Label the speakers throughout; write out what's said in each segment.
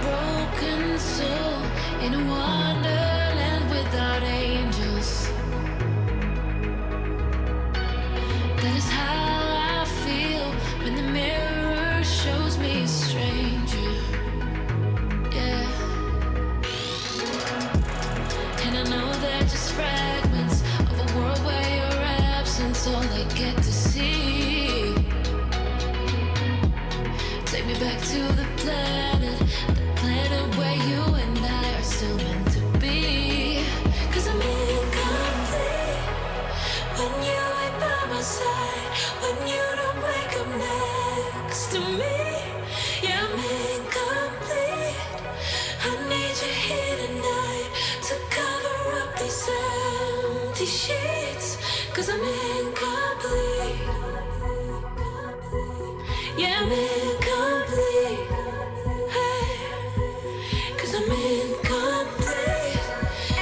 Speaker 1: broken soul in a wonderland without angels. That is how I feel when the mirror shows me a stranger. Yeah. And I know they're just fragments of a world where your absence all I get to see. Take me back to the planet where you and I are still meant to be. 'Cause I'm incomplete when you ain't by my side, when you don't wake up next to me. Yeah, I'm incomplete. I need you here tonight to cover up these empty sheets. 'Cause I'm incomplete. Yeah, I'm incomplete. Hey, 'cause I'm incomplete. I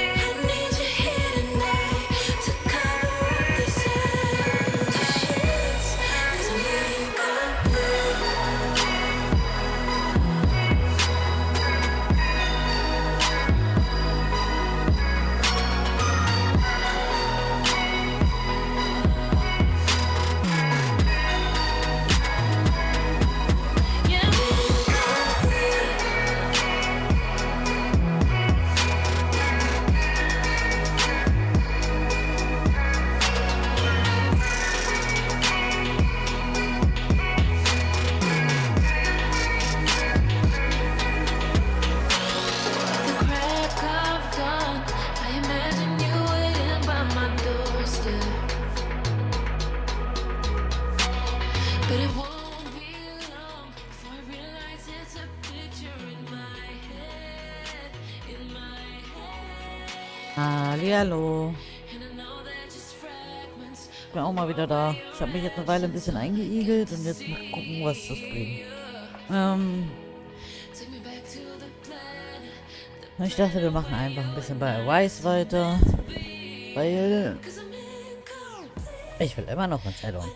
Speaker 1: need you here tonight to cover up these empty sheets. 'Cause I'm incomplete. Yeah, I'm incomplete. The crack of dawn, I imagine you waiting by my doorstep. But it won't be long before I realize it's a picture in my head, in my head.
Speaker 2: Hallihallo.
Speaker 1: And I know they're just fragments.
Speaker 2: Ich bin auch mal wieder da. Ich habe mich jetzt eine Weile ein bisschen eingeigelt und jetzt mal gucken, was das bringt.
Speaker 1: Take me back to the planet.
Speaker 2: Ich dachte, wir machen einfach ein bisschen bei Arise weiter. Weil
Speaker 1: 'Cause I'm incomplete.
Speaker 2: ich will immer noch ein Add-on.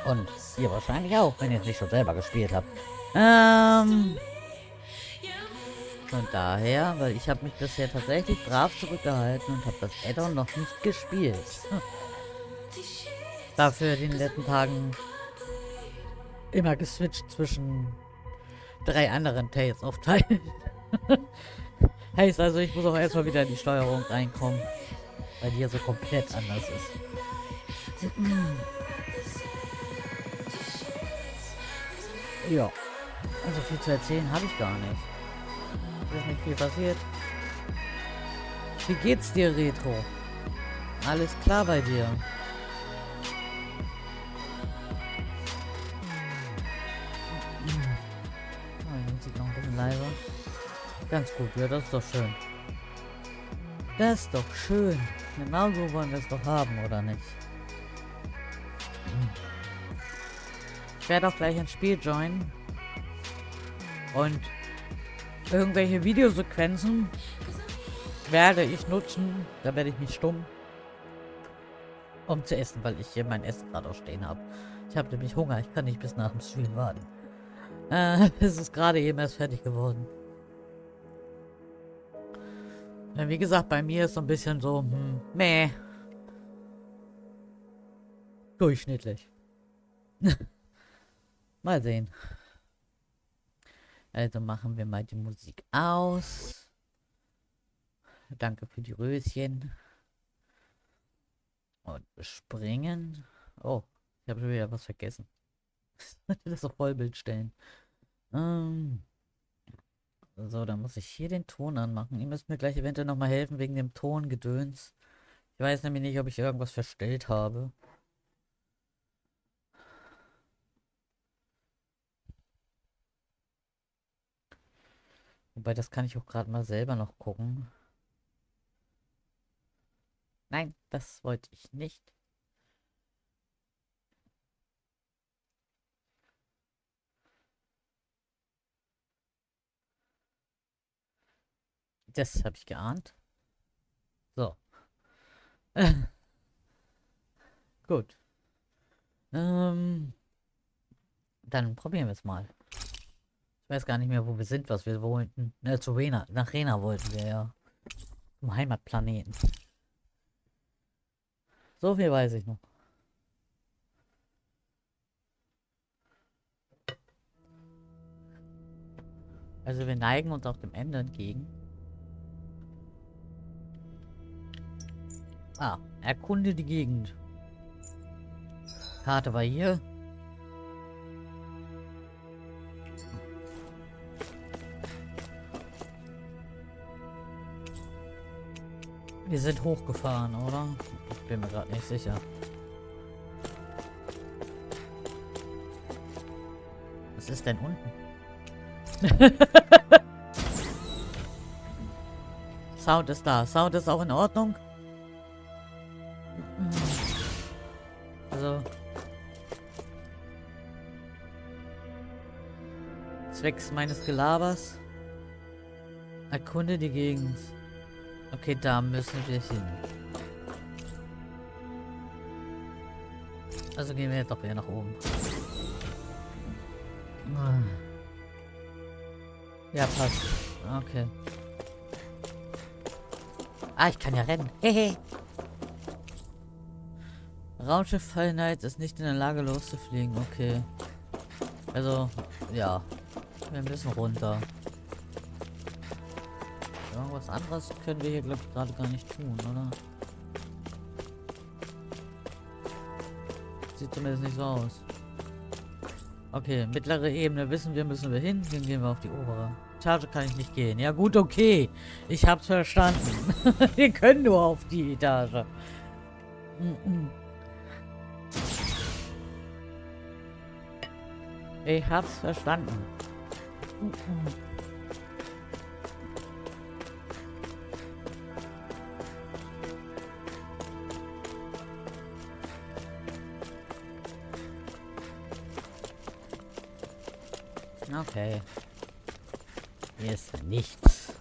Speaker 2: Und ihr wahrscheinlich auch, wenn ihr es nicht schon selber gespielt habt. Von daher, weil ich habe mich bisher tatsächlich brav zurückgehalten und habe das Add-on noch nicht gespielt. Dafür in den letzten Tagen immer geswitcht zwischen 3 anderen Tales of Teilen. Heißt also, ich muss auch erstmal wieder in die Steuerung reinkommen, weil die ja so komplett anders ist. Ja, also viel zu erzählen habe ich gar nicht. Ist nicht viel passiert. Wie geht's dir, Retro? Alles klar bei dir? Oh, die Musik noch ein bisschen leiser. Ganz gut, ja, das ist doch schön. Das ist doch schön. Genau so wollen wir es doch haben, oder nicht? Ich werde auch gleich ins Spiel joinen. Und irgendwelche Videosequenzen werde ich nutzen. Da werde ich mich stumm, um zu essen, weil ich hier mein Essen gerade auch stehen habe. Ich habe nämlich Hunger. Ich kann nicht bis nach dem Stream warten. Es ist gerade eben erst fertig geworden. Ja, wie gesagt, bei mir ist so ein bisschen so, meh. Durchschnittlich. Mal sehen. Also machen wir mal die Musik aus. Danke für die Röschen. Und springen. Oh, ich habe schon wieder was vergessen. Das auf Vollbild stellen. So, dann muss ich hier den Ton anmachen. Ihr müsst mir gleich eventuell nochmal helfen wegen dem Tongedöns. Ich weiß nämlich nicht, ob ich irgendwas verstellt habe. Wobei, das kann ich auch gerade mal selber noch gucken. Nein, das wollte ich nicht. Das habe ich geahnt. So. Gut. Dann probieren wir es mal. Ich weiß gar nicht mehr, wo wir sind, was wir wollten. Zu Rena, nach Rena wollten wir ja. Zum Heimatplaneten. So viel weiß ich noch. Also wir neigen uns auch dem Ende entgegen. Ah, erkunde die Gegend. Karte war hier. Wir sind hochgefahren, oder? Ich bin mir gerade nicht sicher. Was ist denn unten? Sound ist da. Sound ist auch in Ordnung. Also. Zwecks meines Gelabers. Erkunde die Gegend. Okay, da müssen wir hin. Also gehen wir jetzt doch wieder nach oben. Ja, passt. Okay. Ah, ich kann ja rennen. Hehe. Raumschiff Fallen Knights ist nicht in der Lage loszufliegen. Okay. Also, ja. Wir müssen runter. Irgendwas anderes können wir hier, glaube ich, gerade gar nicht tun, oder? Sieht zumindest nicht so aus. Okay, mittlere Ebene wissen wir, müssen wir hin. Dann gehen wir auf die obere. Etage kann ich nicht gehen. Ja gut, okay. Ich hab's verstanden. Wir können nur auf die Etage. Ich hab's verstanden. Okay. Hier ist nichts.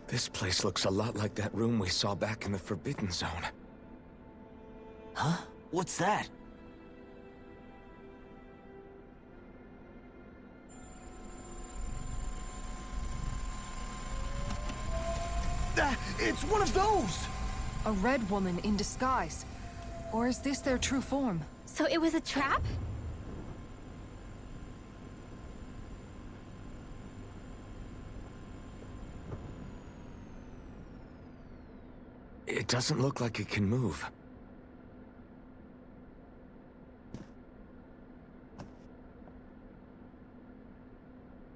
Speaker 3: This place looks a lot like that room we saw back in the Forbidden Zone.
Speaker 4: Huh? What's that?
Speaker 3: It's one of those!
Speaker 5: A red woman in disguise. Or is this their true form?
Speaker 6: So it was a trap?
Speaker 3: It doesn't look like it can move.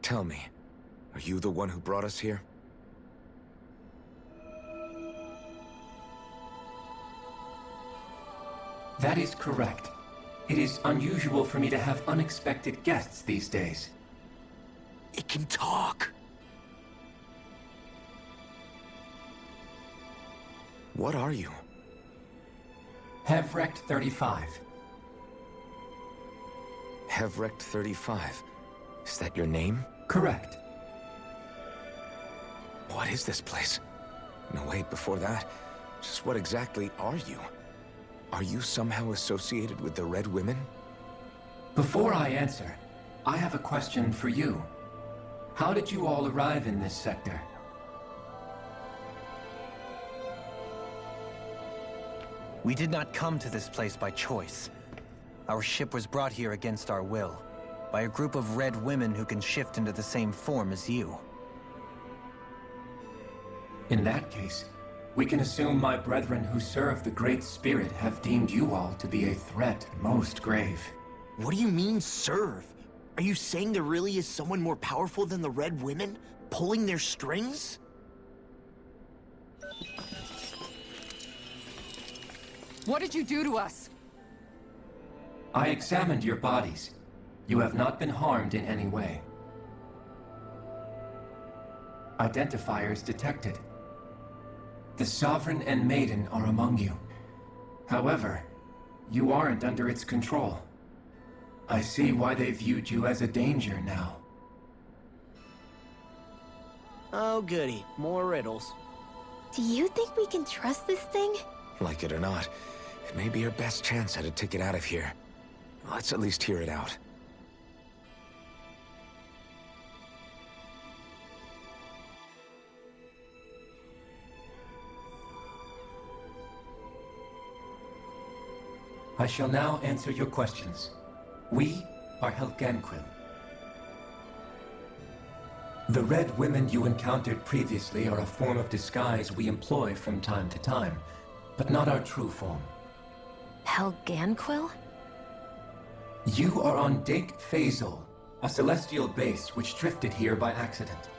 Speaker 3: Tell me, are you the one who brought us here?
Speaker 7: That is correct. It is unusual for me to have unexpected guests these days.
Speaker 3: It can talk! What are you?
Speaker 7: Hevrect 35.
Speaker 3: Hevrect 35. Is that your name?
Speaker 7: Correct.
Speaker 3: What is this place? No, wait, before that, just what exactly are you? Are you somehow associated with the Red Women?
Speaker 7: Before I answer, I have a question for you. How did you all arrive in this sector?
Speaker 4: We did not come to this place by choice. Our ship was brought here against our will, by a group of red women who can shift into the same form as you.
Speaker 7: In that case, we can assume my brethren who serve the Great Spirit have deemed you all to be a threat most grave.
Speaker 8: What do you mean, serve? Are you saying there really is someone more powerful than the Red Women, pulling their strings?
Speaker 5: What did you do to us?
Speaker 7: I examined your bodies. You have not been harmed in any way. Identifiers detected. The Sovereign and Maiden are among you. However, you aren't under its control. I see why they viewed you as a danger now.
Speaker 8: Oh, goody. More riddles.
Speaker 6: Do you think we can trust this thing?
Speaker 3: Like it or not, it may be our best chance at a ticket out of here. Let's at least hear it out.
Speaker 7: I shall now answer your questions. We are Helganquil. The red women you encountered previously are a form of disguise we employ from time to time, but not our true form.
Speaker 6: Helganquil?
Speaker 7: You are on Dake Phasol, a celestial base which drifted here by accident.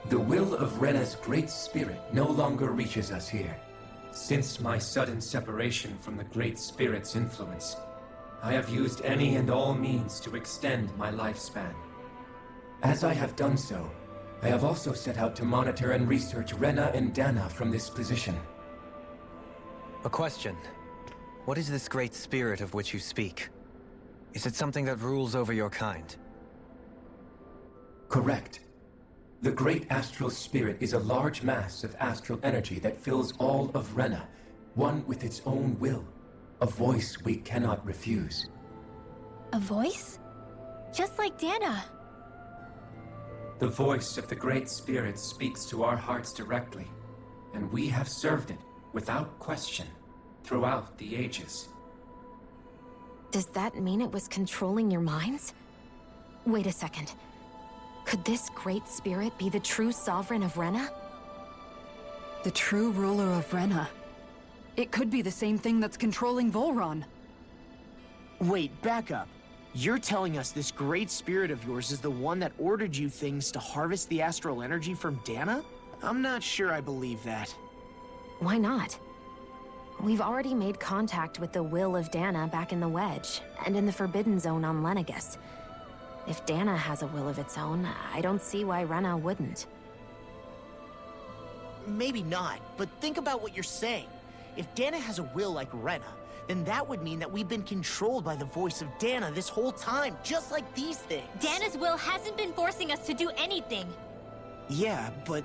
Speaker 7: The will of Rena's great spirit no longer reaches us here. Since my sudden separation from the Great Spirit's influence, I have used any and all means to extend my lifespan. As I have done so, I have also set out to monitor and research Rena and Dana from this position.
Speaker 4: A question. What is this great spirit of which you speak? Is it something that rules over your kind?
Speaker 7: Correct. The Great Astral Spirit is a large mass of astral energy that fills all of Rena, one with its own will, a voice we cannot refuse.
Speaker 6: A voice? Just like Dana.
Speaker 7: The voice of the Great Spirit speaks to our hearts directly, and we have served it without question throughout the ages.
Speaker 6: Does that mean it was controlling your minds? Wait a second. Could this great spirit be the true sovereign of Rena?
Speaker 5: The true ruler of Rena. It could be the same thing that's controlling Volron.
Speaker 8: Wait, back up. You're telling us this great spirit of yours is the one that ordered you things to harvest the astral energy from Dana? I'm not sure I believe that.
Speaker 6: Why not? We've already made contact with the will of Dana back in the Wedge, and in the Forbidden Zone on Lenegus. If Dana has a will of its own, I don't see why Rena wouldn't.
Speaker 8: Maybe not, but think about what you're saying. If Dana has a will like Rena, then that would mean that we've been controlled by the voice of Dana this whole time, just like these things.
Speaker 9: Dana's will hasn't been forcing us to do anything.
Speaker 8: Yeah, but...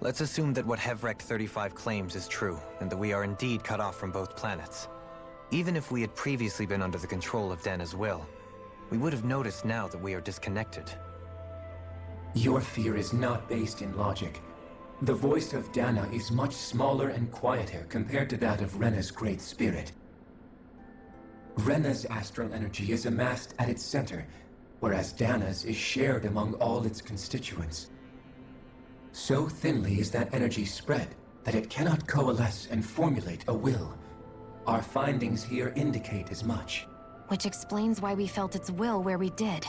Speaker 4: Let's assume that what Hevrect 35 claims is true, and that we are indeed cut off from both planets. Even if we had previously been under the control of Dana's will, we would have noticed now that we are disconnected.
Speaker 7: Your fear is not based in logic. The voice of Dana is much smaller and quieter compared to that of Rena's great spirit. Rena's astral energy is amassed at its center, whereas Dana's is shared among all its constituents. So thinly is that energy spread that it cannot coalesce and formulate a will. Our findings here indicate as much.
Speaker 6: Which explains why we felt its will where we did.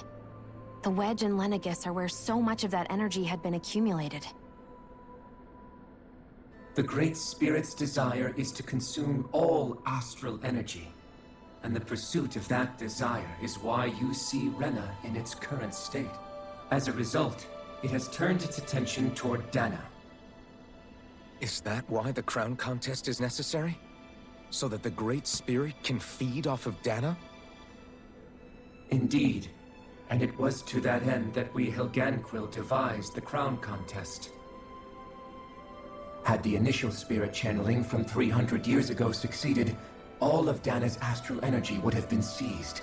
Speaker 6: The Wedge and Lenegus are where so much of that energy had been accumulated.
Speaker 7: The Great Spirit's desire is to consume all astral energy, and the pursuit of that desire is why you see Rena in its current state. As a result, it has turned its attention toward Dana.
Speaker 3: Is that why the crown contest is necessary? So that the Great Spirit can feed off of Dana?
Speaker 7: Indeed, and it was to that end that we Helganquil devised the crown contest. Had the initial spirit channeling from 300 years ago succeeded, all of Dana's astral energy would have been seized.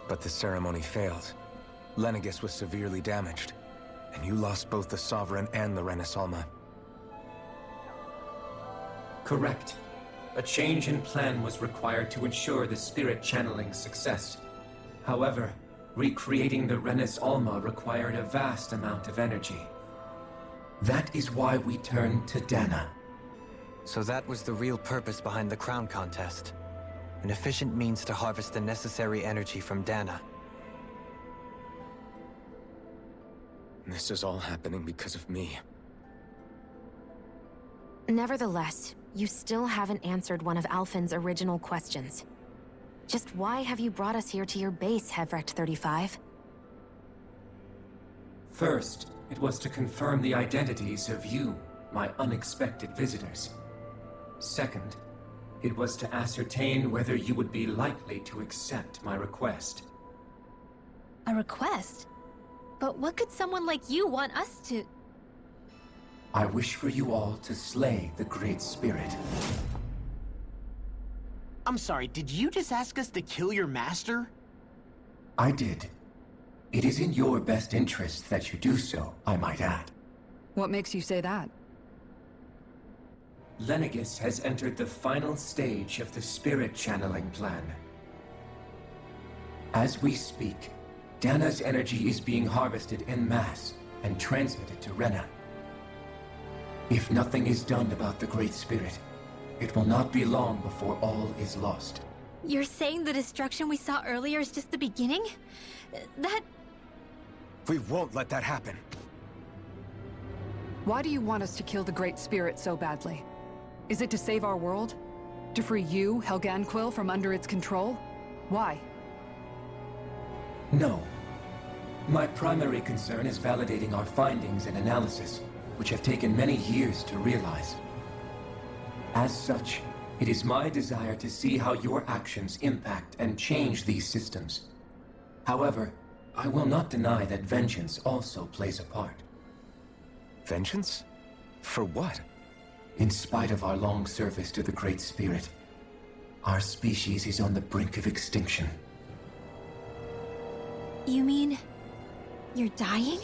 Speaker 3: But the ceremony failed. Lenegus was severely damaged, and you lost both the Sovereign and the Renasalma.
Speaker 7: Correct. A change in plan was required to ensure the spirit channeling's success. However, recreating the Renis Alma required a vast amount of energy. That is why we turned to Dana.
Speaker 4: So that was the real purpose behind the crown contest. An efficient means to harvest the necessary energy from Dana.
Speaker 3: This is all happening because of me.
Speaker 6: Nevertheless, you still haven't answered one of Alphen's original questions. Just why have you brought us here to your base, Hevrect 35?
Speaker 7: First, it was to confirm the identities of you, my unexpected visitors. Second, It was to ascertain whether you would be likely to accept my request.
Speaker 9: A request? But what could someone like you want us to...
Speaker 7: I wish for you all to slay the Great Spirit.
Speaker 8: I'm sorry, did you just ask us to kill your master?
Speaker 7: I did. It is in your best interest that you do so, I might add.
Speaker 5: What makes you say that?
Speaker 7: Lenegis has entered the final stage of the spirit channeling plan. As we speak, Dana's energy is being harvested en masse and transmitted to Rena. If nothing is done about the Great Spirit, it will not be long before all is lost.
Speaker 9: You're saying the destruction we saw earlier is just the beginning? That...
Speaker 3: We won't let that happen.
Speaker 5: Why do you want us to kill the Great Spirit so badly? Is it to save our world? To free you, Helganquil, from under its control? Why?
Speaker 7: No. My primary concern is validating our findings and analysis, which have taken many years to realize. As such, it is my desire to see how your actions impact and change these systems. However, I will not deny that vengeance also plays a part.
Speaker 3: Vengeance? For what?
Speaker 7: In spite of our long service to the Great Spirit, our species is on the brink of extinction.
Speaker 9: You mean... you're dying?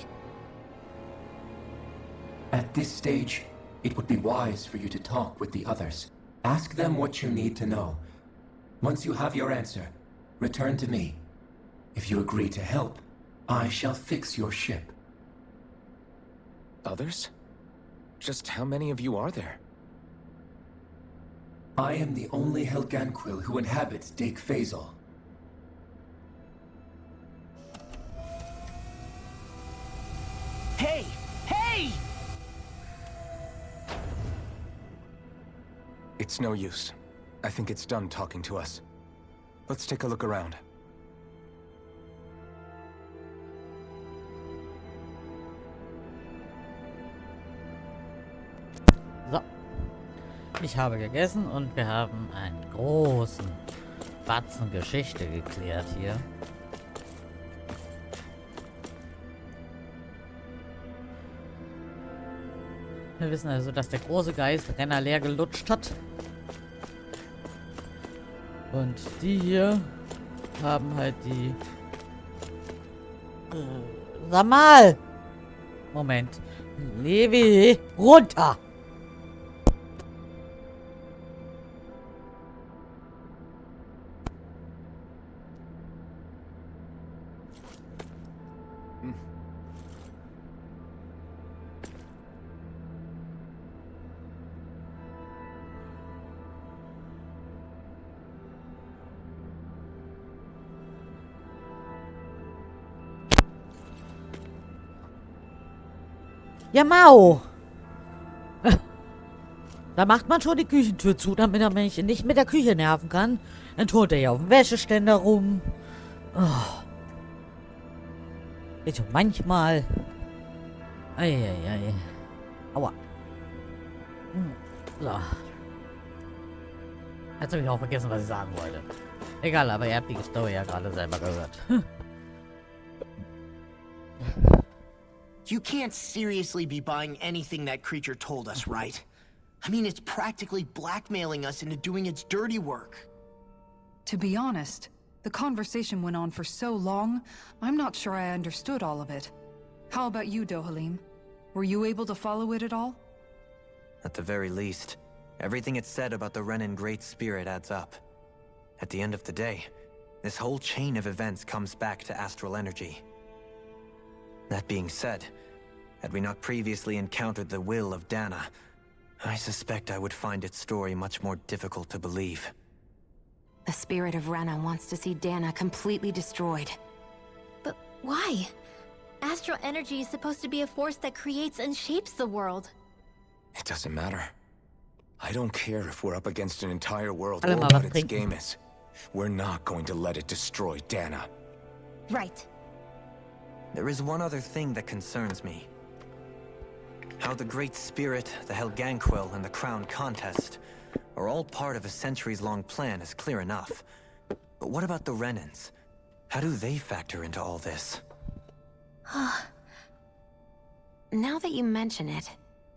Speaker 7: At this stage, it would be wise for you to talk with the others. Ask them what you need to know. Once you have your answer, return to me. If you agree to help, I shall fix your ship.
Speaker 3: Others? Just how many of you are there?
Speaker 7: I am the only Helganquil who inhabits Dake Phasal.
Speaker 8: Hey! Hey!
Speaker 3: It's no use. I think it's done talking to us. Let's take a look around.
Speaker 2: So. Ich habe gegessen und wir haben einen großen Batzen Geschichte geklärt hier. Wir wissen also, dass der große Geist Renner leer gelutscht hat. Und die hier haben halt die... Sag mal! Moment. Levi, runter! Ja, Mau! Da macht man schon die Küchentür zu, damit er mich nicht mit der Küche nerven kann. Dann turnt er ja auf dem Wäscheständer rum. Oh. Also manchmal. Eieiei. Aua. So. Jetzt habe ich auch vergessen, was ich sagen wollte. Egal, aber ihr habt die Story ja gerade selber gehört.
Speaker 8: You can't seriously be buying anything that creature told us, right? I mean, it's practically blackmailing us into doing its dirty work.
Speaker 5: To be honest, the conversation went on for so long, I'm not sure I understood all of it. How about you, Dohalim? Were you able to follow it at all?
Speaker 4: At the very least, everything it said about the Renan Great Spirit adds up. At the end of the day, this whole chain of events comes back to astral energy. That being said, had we not previously encountered the will of Dana, I suspect I would find its story much more difficult to believe.
Speaker 6: The spirit of Rena wants to see Dana completely destroyed.
Speaker 9: But why? Astral energy is supposed to be a force that creates and shapes the world.
Speaker 3: It doesn't matter. I don't care if we're up against an entire world
Speaker 2: Alle
Speaker 3: or
Speaker 2: mal
Speaker 3: what
Speaker 2: was
Speaker 3: its
Speaker 2: trinken.
Speaker 3: game is. We're not going to let it destroy Dana.
Speaker 9: Right.
Speaker 4: There is one other thing that concerns me. How the Great Spirit, the Helganquil, and the Crown Contest are all part of a centuries-long plan is clear enough. But what about the Renans? How do they factor into all this?
Speaker 6: Now that you mention it,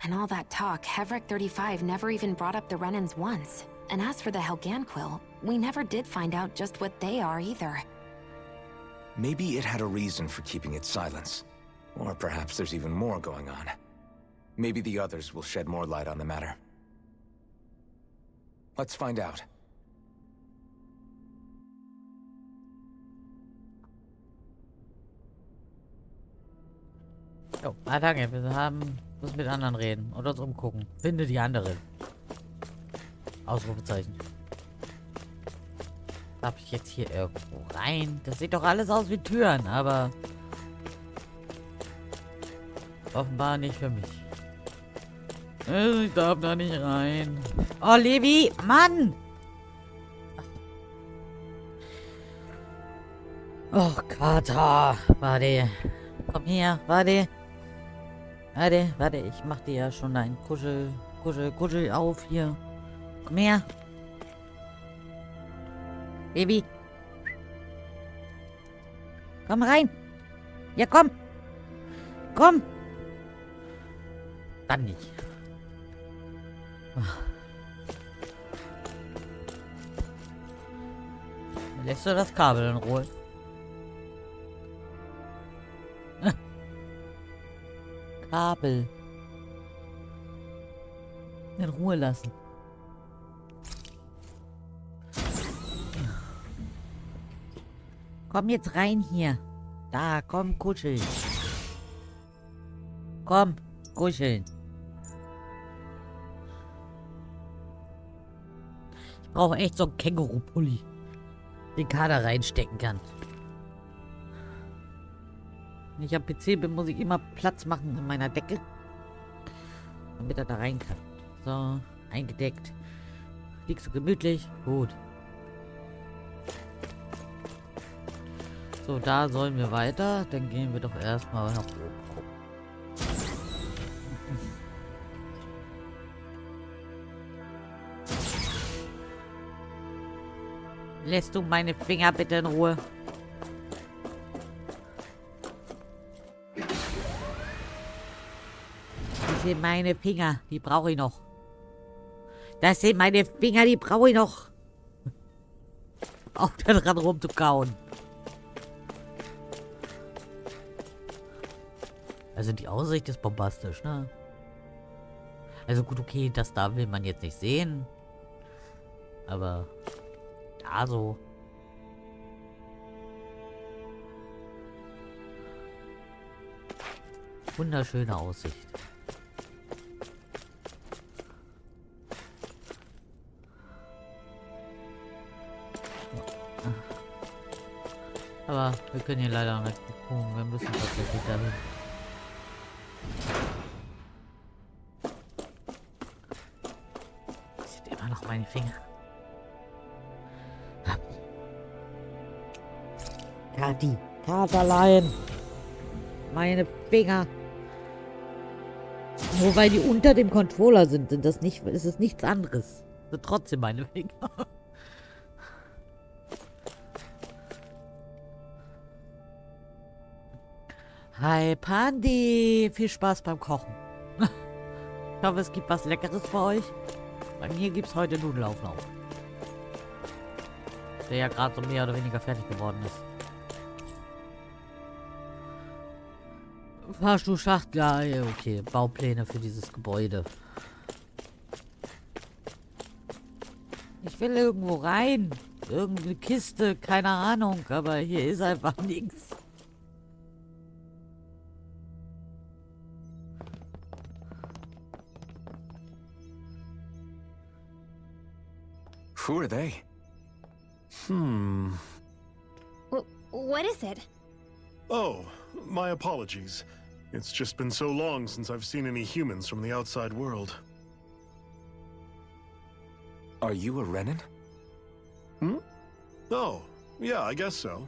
Speaker 6: and all that talk, Hevrek 35 never even brought up the Renans once. And as for the Helganquill, we never did find out just what they are either.
Speaker 3: Maybe it had a reason for keeping its silence. Or perhaps there's even more going on. Maybe the others will shed more light on the matter. Let's find out.
Speaker 2: Jo, danke. Wir müssen mit anderen reden und uns umgucken. Finde die anderen. Ausrufezeichen. Darf ich jetzt hier irgendwo rein? Das sieht doch alles aus wie Türen, aber offenbar nicht für mich. Ich darf da nicht rein. Oh, Levi! Mann! Oh, Kater. Warte. Komm her. Warte. Warte. Ich mach dir ja schon ein Kuschel auf hier. Komm her. Baby. Komm rein. Ja, komm. Komm. Dann nicht. Lässt du das Kabel in Ruhe? Kabel. In Ruhe lassen. Komm jetzt rein hier. Da, komm, kuscheln. Komm, kuscheln. Ich brauche echt so einen Känguru-Pulli, den Kader reinstecken kann. Wenn ich am PC bin, muss ich immer Platz machen in meiner Decke, damit er da rein kann. So, eingedeckt. Liegst du gemütlich? Gut. So, da sollen wir weiter. Dann gehen wir doch erstmal nach oben gucken. Lässt du meine Finger bitte in Ruhe? Das sind meine Finger, die brauche ich noch. Das sind meine Finger, die brauche ich noch. Auf den Rand rumzukauen. Also die Aussicht ist bombastisch, ne? Also gut, okay, das da will man jetzt nicht sehen. Aber da so. Wunderschöne Aussicht. Aber wir können hier leider nicht gucken. Wir müssen tatsächlich dahin. Sieht immer noch meine Finger. Kati, Katerlein. Meine Finger. Nur weil die unter dem Controller sind, ist es nichts anderes. Sind trotzdem meine Finger. Hi Pandi, viel Spaß beim Kochen. Ich hoffe, es gibt was Leckeres bei euch. Bei mir gibt es heute Nudelauflauf. Der ja gerade so mehr oder weniger fertig geworden ist. Fahrstuhlschacht, ja, okay. Baupläne für dieses Gebäude. Ich will irgendwo rein. Irgendeine Kiste, keine Ahnung. Aber hier ist einfach nichts.
Speaker 3: Who are they?
Speaker 9: What is it?
Speaker 10: Oh, my apologies. It's just been so long since I've seen any humans from the outside world.
Speaker 3: Are you a Renan?
Speaker 10: Oh, yeah, I guess so.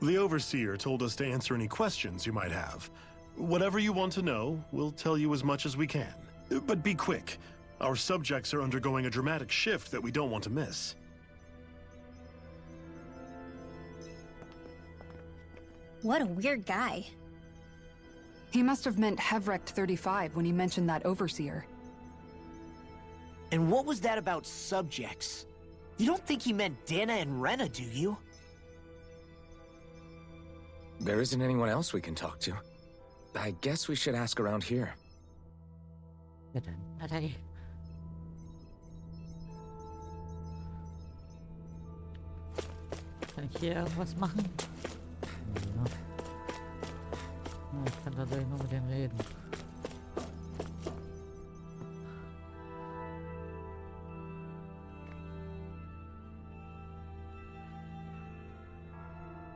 Speaker 10: The Overseer told us to answer any questions you might have. Whatever you want to know, we'll tell you as much as we can. But be quick. Our subjects are undergoing a dramatic shift that we don't want to miss.
Speaker 9: What a weird guy.
Speaker 5: He must have meant Hevrecht 35 when he mentioned that overseer.
Speaker 8: And what was that about subjects? You don't think he meant Dana and Rena, do you?
Speaker 3: There isn't anyone else we can talk to. I guess we should ask around here.
Speaker 2: Bitte, Natalie. Kann ich hier irgendwas machen? Ja. Ich kann tatsächlich nur mit denen reden.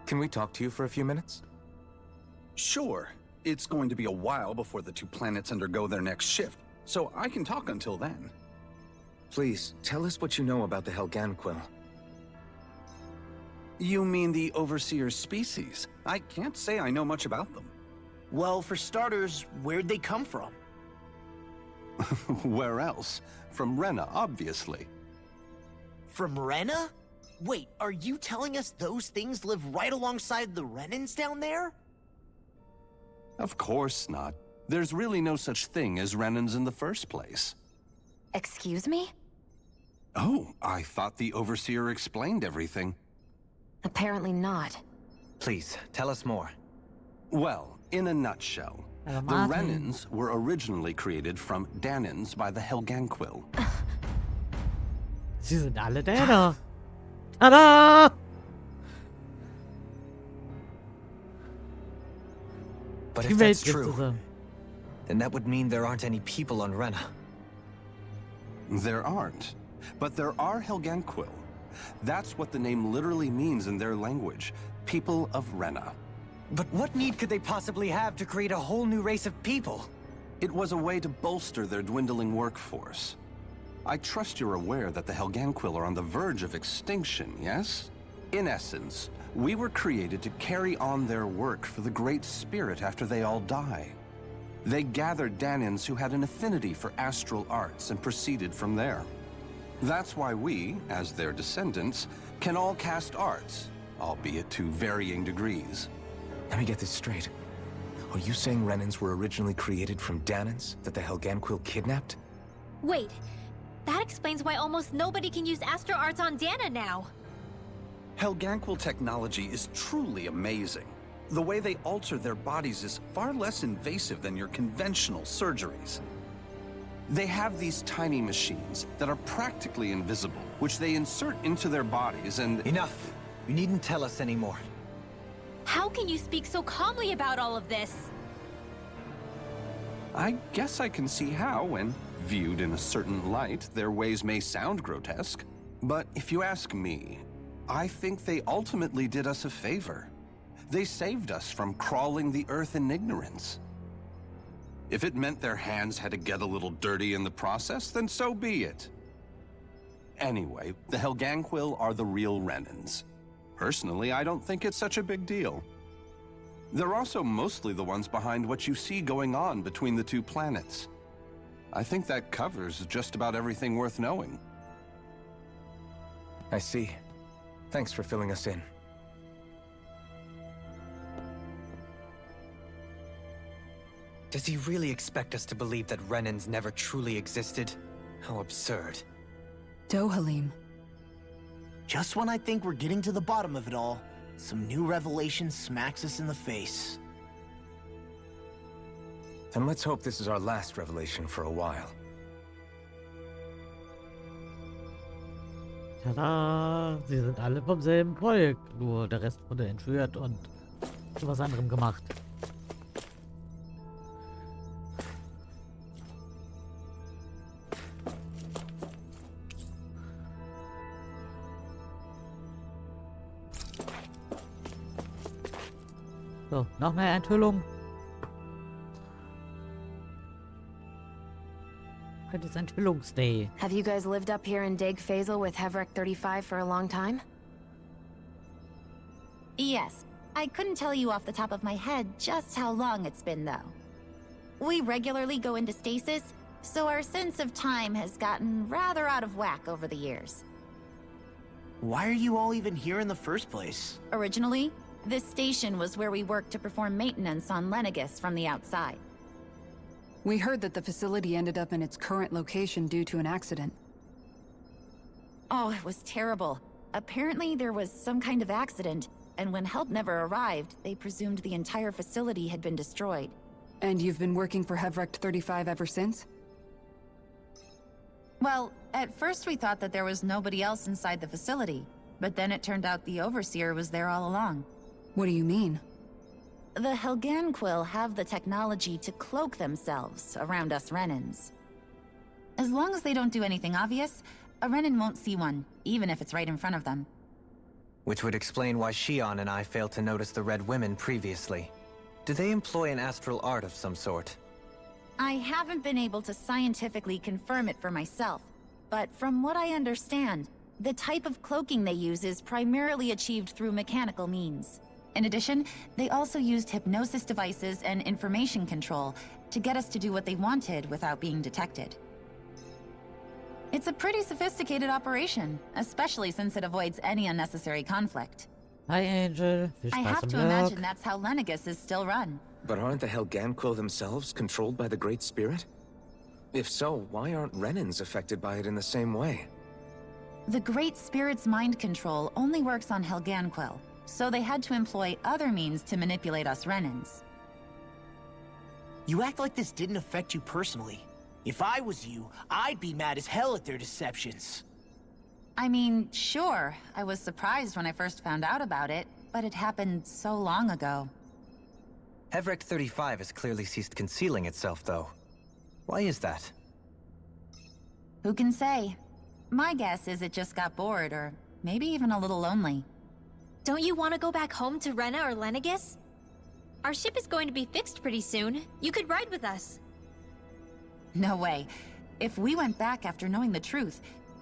Speaker 3: Can we talk to you for a few minutes?
Speaker 11: Sure. It's going to be a while before the two planets undergo their next shift, so I can talk until then.
Speaker 3: Please, tell us what you know about the Helganquil.
Speaker 11: You mean the Overseer species? I can't say I know much about them.
Speaker 8: Well, for starters, where'd they come from?
Speaker 11: Where else? From Rena, obviously.
Speaker 8: From Rena? Wait, are you telling us those things live right alongside the Renans down there?
Speaker 11: Of course not. There's really no such thing as Renans in the first place.
Speaker 6: Excuse me?
Speaker 11: Oh, I thought the Overseer explained everything.
Speaker 6: Apparently not.
Speaker 4: Please, tell us more.
Speaker 11: Well, in a nutshell, the Renans were originally created from Danans by the Helganquil.
Speaker 2: Sie sind alle Däner. Tada!
Speaker 4: But
Speaker 2: Die
Speaker 4: if
Speaker 2: Welt
Speaker 4: that's
Speaker 2: geht
Speaker 4: true,
Speaker 2: zusammen.
Speaker 4: then that would mean there aren't any people on Rena.
Speaker 11: There aren't. But there are Helganquil. That's what the name literally means in their language. People of Rena.
Speaker 4: But what need could they possibly have to create a whole new race of people?
Speaker 11: It was a way to bolster their dwindling workforce. I trust you're aware that the Helganquil are on the verge of extinction, yes? In essence, we were created to carry on their work for the Great Spirit after they all die. They gathered Danans who had an affinity for astral arts and proceeded from there. That's why we, as their descendants, can all cast arts, albeit to varying degrees.
Speaker 3: Let me get this straight. Are you saying Renans were originally created from Danans that the Helganquil kidnapped?
Speaker 9: Wait, that explains why almost nobody can use Astro Arts on Dana now.
Speaker 11: Helganquil technology is truly amazing. The way they alter their bodies is far less invasive than your conventional surgeries. They have these tiny machines that are practically invisible, which they insert into their bodies and...
Speaker 4: Enough! You needn't tell us anymore.
Speaker 9: How can you speak so calmly about all of this?
Speaker 11: I guess I can see how, when viewed in a certain light, their ways may sound grotesque. But if you ask me, I think they ultimately did us a favor. They saved us from crawling the earth in ignorance. If it meant their hands had to get a little dirty in the process, then so be it. Anyway, the Helganquil are the real Renans. Personally, I don't think it's such a big deal. They're also mostly the ones behind what you see going on between the two planets. I think that covers just about everything worth knowing.
Speaker 3: I see. Thanks for filling us in.
Speaker 4: Does he really expect us to believe that Renans never truly existed? How absurd.
Speaker 5: Dohalim.
Speaker 8: Just when I think we're getting to the bottom of it all, some new revelation smacks us in the face.
Speaker 3: Then let's hope this is our last revelation for a while.
Speaker 2: Tada! Sie sind alle vom selben Volk. Nur der Rest wurde entführt und zu was anderem gemacht. So, noch mehr Enthüllung. Heute ist Enthüllungsday.
Speaker 6: Have you guys lived up here in Dig Faisal with Hevrecht 35 for a long time?
Speaker 9: Yes. I couldn't tell you off the top of my head just how long it's been, though. We regularly go into stasis,
Speaker 12: So our sense of time has gotten rather out of whack over the years.
Speaker 8: Why are you all even here in the first place?
Speaker 12: Originally, this station was where we worked to perform maintenance on Lenegis from the outside.
Speaker 5: We heard that the facility ended up in its current location due to an accident.
Speaker 12: Oh, it was terrible. Apparently there was some kind of accident, and when help never arrived, they presumed the entire facility had been destroyed.
Speaker 5: And you've been working for Hevrecht 35 ever since?
Speaker 12: Well, at first we thought that there was nobody else inside the facility, but then it turned out the Overseer was there all along.
Speaker 5: What do you mean?
Speaker 12: The Helganquill have the technology to cloak themselves around us Renans. As long as they don't do anything obvious, a Renan won't see one, even if it's right in front of them.
Speaker 4: Which would explain why Shion and I failed to notice the Red Women previously. Do they employ an astral art of some sort?
Speaker 12: I haven't been able to scientifically confirm it for myself, but from what I understand, the type of cloaking they use is primarily achieved through mechanical means. In addition, they also used hypnosis devices and information control to get us to do what they wanted without being detected. It's a pretty sophisticated operation, especially since it avoids any unnecessary conflict.
Speaker 2: Hi, Angel. Viel
Speaker 12: I
Speaker 2: Spaß
Speaker 12: have
Speaker 2: im
Speaker 12: to
Speaker 2: Blog.
Speaker 12: imagine that's how Lenegis is still run.
Speaker 3: But aren't the Helganquill themselves controlled by the Great Spirit? If so, why aren't Renans affected by it in the same way?
Speaker 12: The Great Spirit's mind control only works on Helganquill, so they had to employ other means to manipulate us Renans.
Speaker 8: You act like this didn't affect you personally. If I was you, I'd be mad as hell at their deceptions.
Speaker 12: I mean, sure, I was surprised when I first found out about it, but it happened so long ago.
Speaker 4: Hevrecht 35 has clearly ceased concealing itself, though. Why is that?
Speaker 12: Who can say? My guess is it just got bored, or maybe even a little lonely.
Speaker 9: Don't you want to go back home to Rena or Lenegis? Our ship is going to be fixed pretty soon. You could ride with us.
Speaker 12: No way. If we went back after knowing the truth,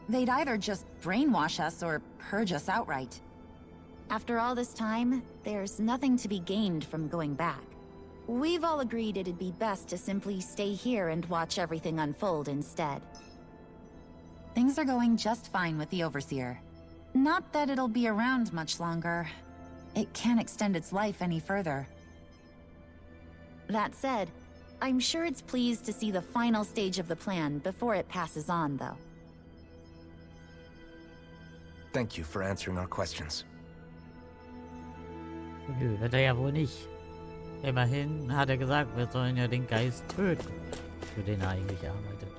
Speaker 12: they'd either just brainwash us or purge us outright. After all this time, there's nothing to be gained from going back. We've all agreed it'd be best to simply stay here and watch everything unfold instead. Things are going just fine with the Overseer. Not that it'll be around much longer. It can't extend its life any further. That said, I'm sure it's pleased to see the final stage of the plan before it passes on, though.
Speaker 3: Thank you for answering our questions.
Speaker 2: Nö, wird er ja wohl nicht. Immerhin hat er gesagt, wir sollen ja den Geist töten, für den er eigentlich arbeitet.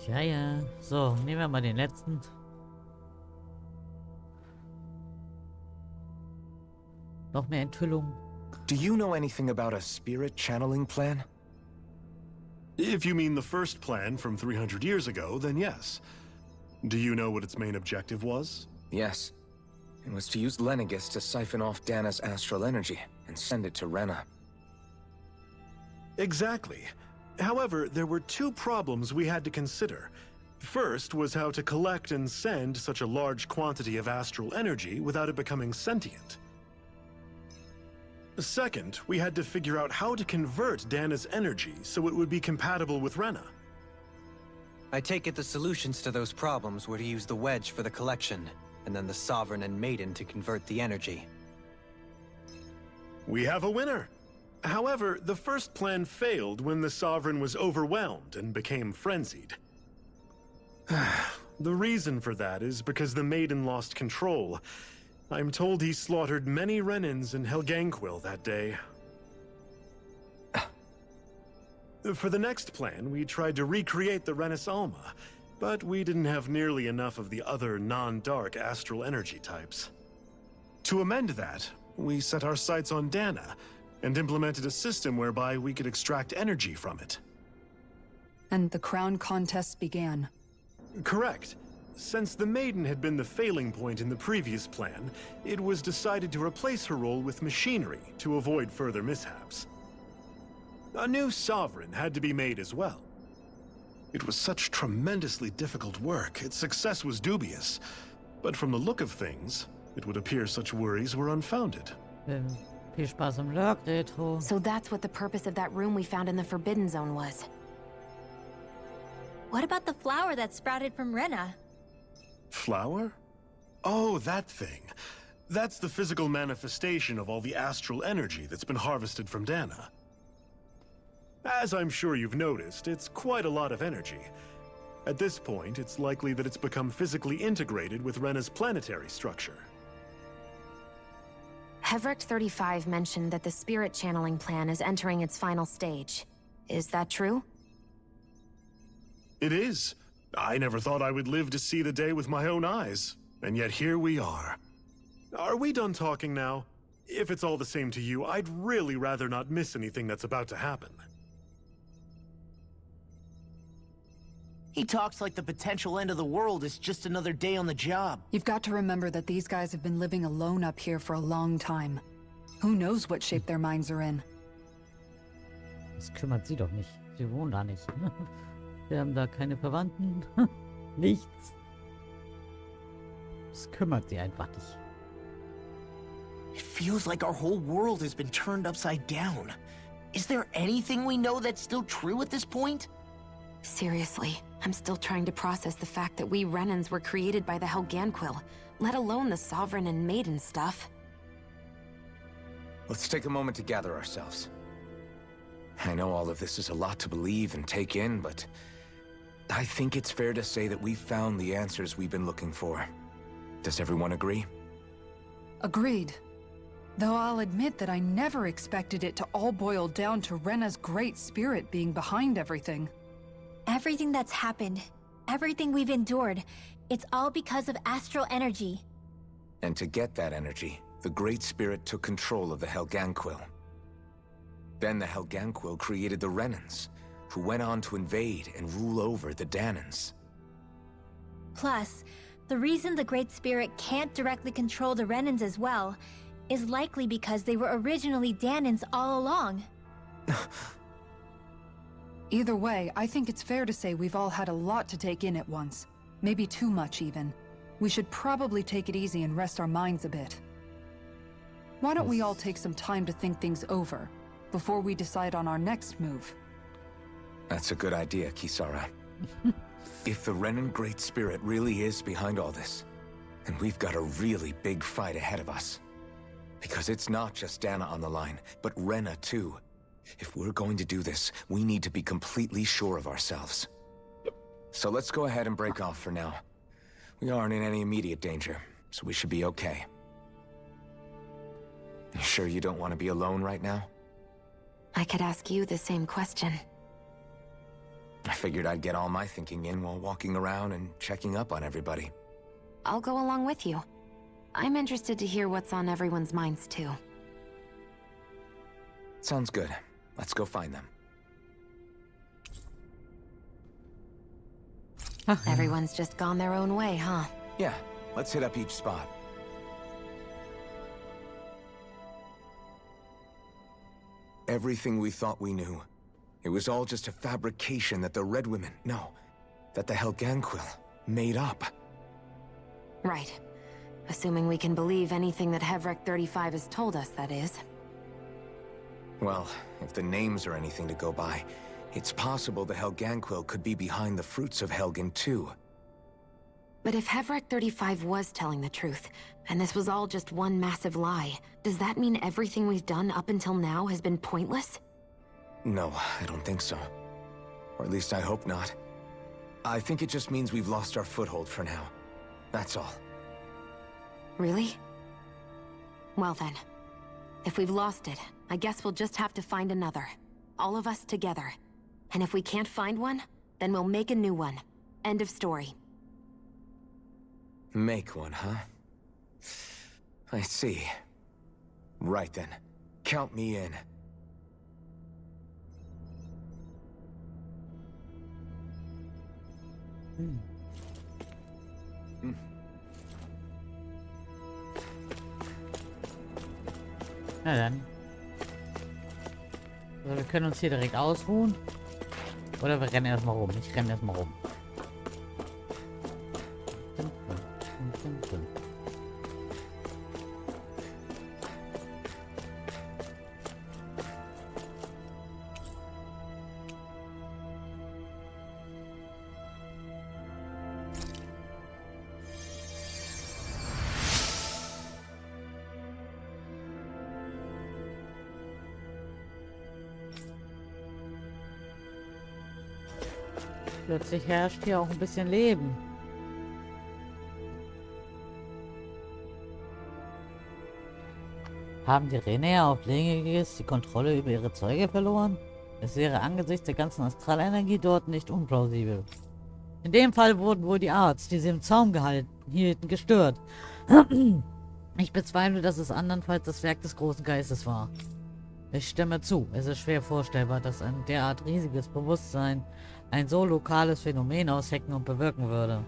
Speaker 2: Tja, ja. So, nehmen wir mal den letzten. Noch mehr Enthüllung.
Speaker 3: Do you know anything about a spirit channeling plan?
Speaker 10: If you mean the first plan from 300 years ago, then yes. Do you know what its main objective was?
Speaker 3: Yes. It was to use Lenegis to siphon off Dana's astral energy and send it to Rena.
Speaker 10: Exactly. However, there were two problems we had to consider. First was how to collect and send such a large quantity of astral energy without it becoming sentient. Second, we had to figure out how to convert Dana's energy so it would be compatible with Rena.
Speaker 4: I take it the solutions to those problems were to use the wedge for the collection, and then the Sovereign and Maiden to convert the energy.
Speaker 10: We have a winner! However, the first plan failed when the Sovereign was overwhelmed and became frenzied. The reason for that is because the Maiden lost control. I'm told he slaughtered many Renans in Helganquill that day. For the next plan, we tried to recreate the Renis Alma, but we didn't have nearly enough of the other non-dark astral energy types. To amend that, we set our sights on Dana, and implemented a system whereby we could extract energy from it.
Speaker 5: And the crown contest began.
Speaker 10: Correct. Since the Maiden had been the failing point in the previous plan, it was decided to replace her role with machinery to avoid further mishaps. A new Sovereign had to be made as well. It was such tremendously difficult work, its success was dubious. But from the look of things, it would appear such worries were unfounded.
Speaker 2: Viel Spaß im Lurk, Retro.
Speaker 6: So that's what the purpose of that room we found in the Forbidden Zone was.
Speaker 9: What about the flower that sprouted from Rena?
Speaker 10: Flower? Oh, that thing. That's the physical manifestation of all the astral energy that's been harvested from Dana. As I'm sure you've noticed, it's quite a lot of energy. At this point, it's likely that it's become physically integrated with Rena's planetary structure.
Speaker 6: Hevrecht 35 mentioned that the spirit channeling plan is entering its final stage. Is that true?
Speaker 10: It is. I never thought I would live to see the day with my own eyes, and yet here we are. Are we done talking now? If it's all the same to you, I'd really rather not miss anything that's about to happen.
Speaker 8: He talks like the potential end of the world is just another day on the job.
Speaker 5: You've got to remember that these guys have been living alone up here for a long time. Who knows what shape their minds are in?
Speaker 2: Das kümmert sie doch nicht. Sie wohnen da nicht. Wir haben da keine Verwandten. Nichts. Das kümmert sie einfach nicht.
Speaker 8: It feels like our whole world has been turned upside down. Is there anything we know that's still true at this point?
Speaker 6: Seriously, I'm still trying to process the fact that we Renans were created by the Helganquil, let alone the Sovereign and Maiden stuff.
Speaker 3: Let's take a moment to gather ourselves. I know all of this is a lot to believe and take in, but I think it's fair to say that we've found the answers we've been looking for. Does everyone agree?
Speaker 5: Agreed. Though I'll admit that I never expected it to all boil down to Rena's great spirit being behind everything.
Speaker 9: Everything that's happened, everything we've endured, it's all because of astral energy.
Speaker 3: And to get that energy, the Great Spirit took control of the Helganquil. Then the Helganquil created the Renans, who went on to invade and rule over the Danans.
Speaker 9: Plus, the reason the Great Spirit can't directly control the Renans as well is likely because they were originally Danans all along.
Speaker 5: Either way, I think it's fair to say we've all had a lot to take in at once. Maybe too much, even. We should probably take it easy and rest our minds a bit. Why don't we all take some time to think things over, before we decide on our next move?
Speaker 3: That's a good idea, Kisara. If the Renan Great Spirit really is behind all this, then we've got a really big fight ahead of us. Because it's not just Dana on the line, but Rena too. If we're going to do this, we need to be completely sure of ourselves. So let's go ahead and break off for now. We aren't in any immediate danger, so we should be okay. You sure you don't want to be alone right now?
Speaker 6: I could ask you the same question.
Speaker 3: I figured I'd get all my thinking in while walking around and checking up on everybody.
Speaker 6: I'll go along with you. I'm interested to hear what's on everyone's minds too.
Speaker 3: Sounds good. Let's go find them.
Speaker 6: Everyone's just gone their own way, huh?
Speaker 3: Yeah, let's hit up each spot. Everything we thought we knew, it was all just a fabrication that the Red Women, no, that the Helganquil made up.
Speaker 6: Right. Assuming we can believe anything that Hevrecht 35 has told us, that is.
Speaker 3: Well, if the names are anything to go by, it's possible the Helganquil could be behind the fruits of Helgen too.
Speaker 6: But if Hevrecht 35 was telling the truth, and this was all just one massive lie, does that mean everything we've done up until now has been pointless?
Speaker 3: No, I don't think so. Or at least I hope not. I think it just means we've lost our foothold for now. That's all.
Speaker 6: Really? Well then, if we've lost it, I guess we'll just have to find another. All of us together. And if we can't find one, then we'll make a new one. End of story.
Speaker 3: Make one, huh? I see. Right then. Count me in.
Speaker 2: Na dann. Also wir können uns hier direkt ausruhen. Oder wir rennen erstmal rum. Ich renne erstmal rum. Plötzlich herrscht hier auch ein bisschen Leben. Haben die Renner auf Längiges die Kontrolle über ihre Zeuge verloren? Es wäre angesichts der ganzen Astralenergie dort nicht unplausibel. In dem Fall wurden wohl die Arts, die sie im Zaum hielten, gestört. Ich bezweifle, dass es andernfalls das Werk des großen Geistes war. Ich stimme zu, es ist schwer vorstellbar, dass ein derart riesiges Bewusstsein ein so lokales Phänomen aushecken und bewirken würde.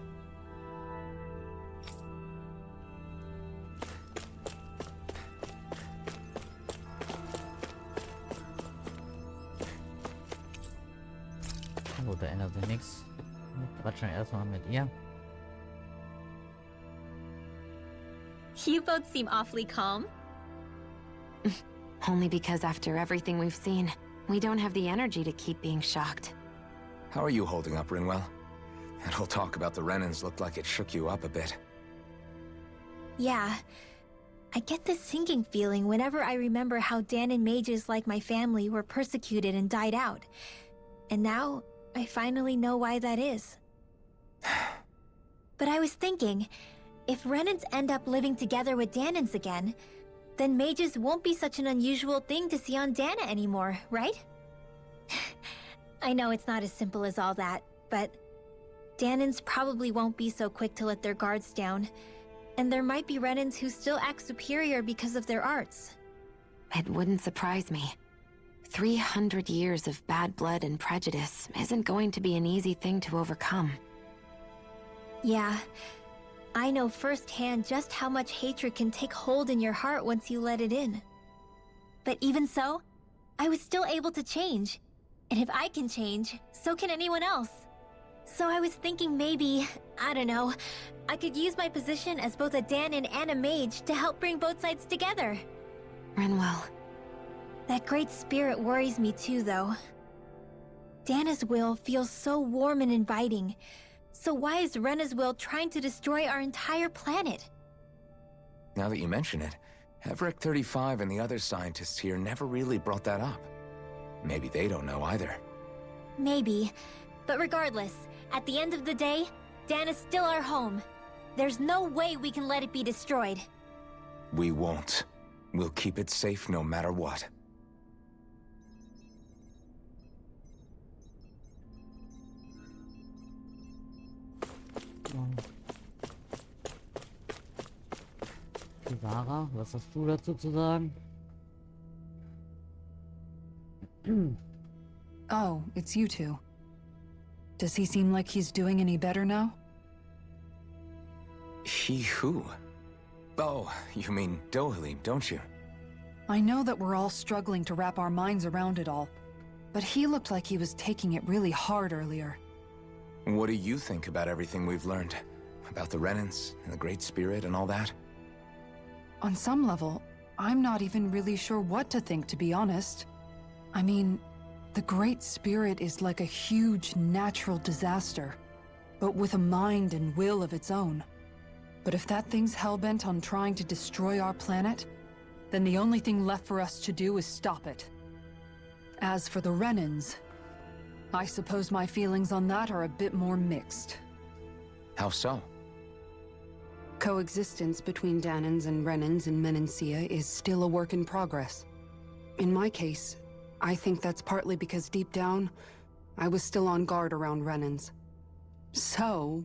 Speaker 2: Oh, da ändert sich nichts. Quatschen wir erstmal mit ihr.
Speaker 9: You both seem awfully calm.
Speaker 6: Only because after everything we've seen, we don't have the energy to keep being shocked.
Speaker 3: How are you holding up, Rinwell? That whole talk about the Renans looked like it shook you up a bit.
Speaker 9: Yeah. I get this sinking feeling whenever I remember how Dan and mages like my family were persecuted and died out. And now, I finally know why that is. But I was thinking, if Renans end up living together with Danans again, then mages won't be such an unusual thing to see on Dana anymore, right? I know it's not as simple as all that, but Danans probably won't be so quick to let their guards down, and there might be Renans who still act superior because of their arts.
Speaker 6: It wouldn't surprise me. 300 years of bad blood and prejudice isn't going to be an easy thing to overcome.
Speaker 9: Yeah. I know firsthand just how much hatred can take hold in your heart once you let it in. But even so, I was still able to change. And if I can change, so can anyone else. So I was thinking maybe, I don't know, I could use my position as both a Danan and a mage to help bring both sides together.
Speaker 6: Rinwell.
Speaker 9: That great spirit worries me too, though. Dana's will feels so warm and inviting. So why is Rena's will trying to destroy our entire planet?
Speaker 3: Now that you mention it, Heverick 35 and the other scientists here never really brought that up. Maybe they don't know either.
Speaker 9: Maybe. But regardless, at the end of the day, Dana's still our home. There's no way we can let it be destroyed.
Speaker 3: We won't. We'll keep it safe no matter what.
Speaker 2: Kivara, was hast du dazu zu sagen?
Speaker 5: Oh, it's you two. Does he seem like he's doing any better now?
Speaker 3: He who? Oh, you mean Dohalim, don't you?
Speaker 5: I know that we're all struggling to wrap our minds around it all, but he looked like he was taking it really hard earlier.
Speaker 3: What do you think about everything we've learned? About the Renans, and the Great Spirit, and all that?
Speaker 5: On some level, I'm not even really sure what to think, to be honest. I mean, the Great Spirit is like a huge natural disaster, but with a mind and will of its own. But if that thing's hellbent on trying to destroy our planet, then the only thing left for us to do is stop it. As for the Renans, I suppose my feelings on that are a bit more mixed.
Speaker 3: How so?
Speaker 13: Coexistence between Danans and Renans in Menancia is still a work in progress. In my case, I think that's partly because deep down, I was still on guard around Renans. So,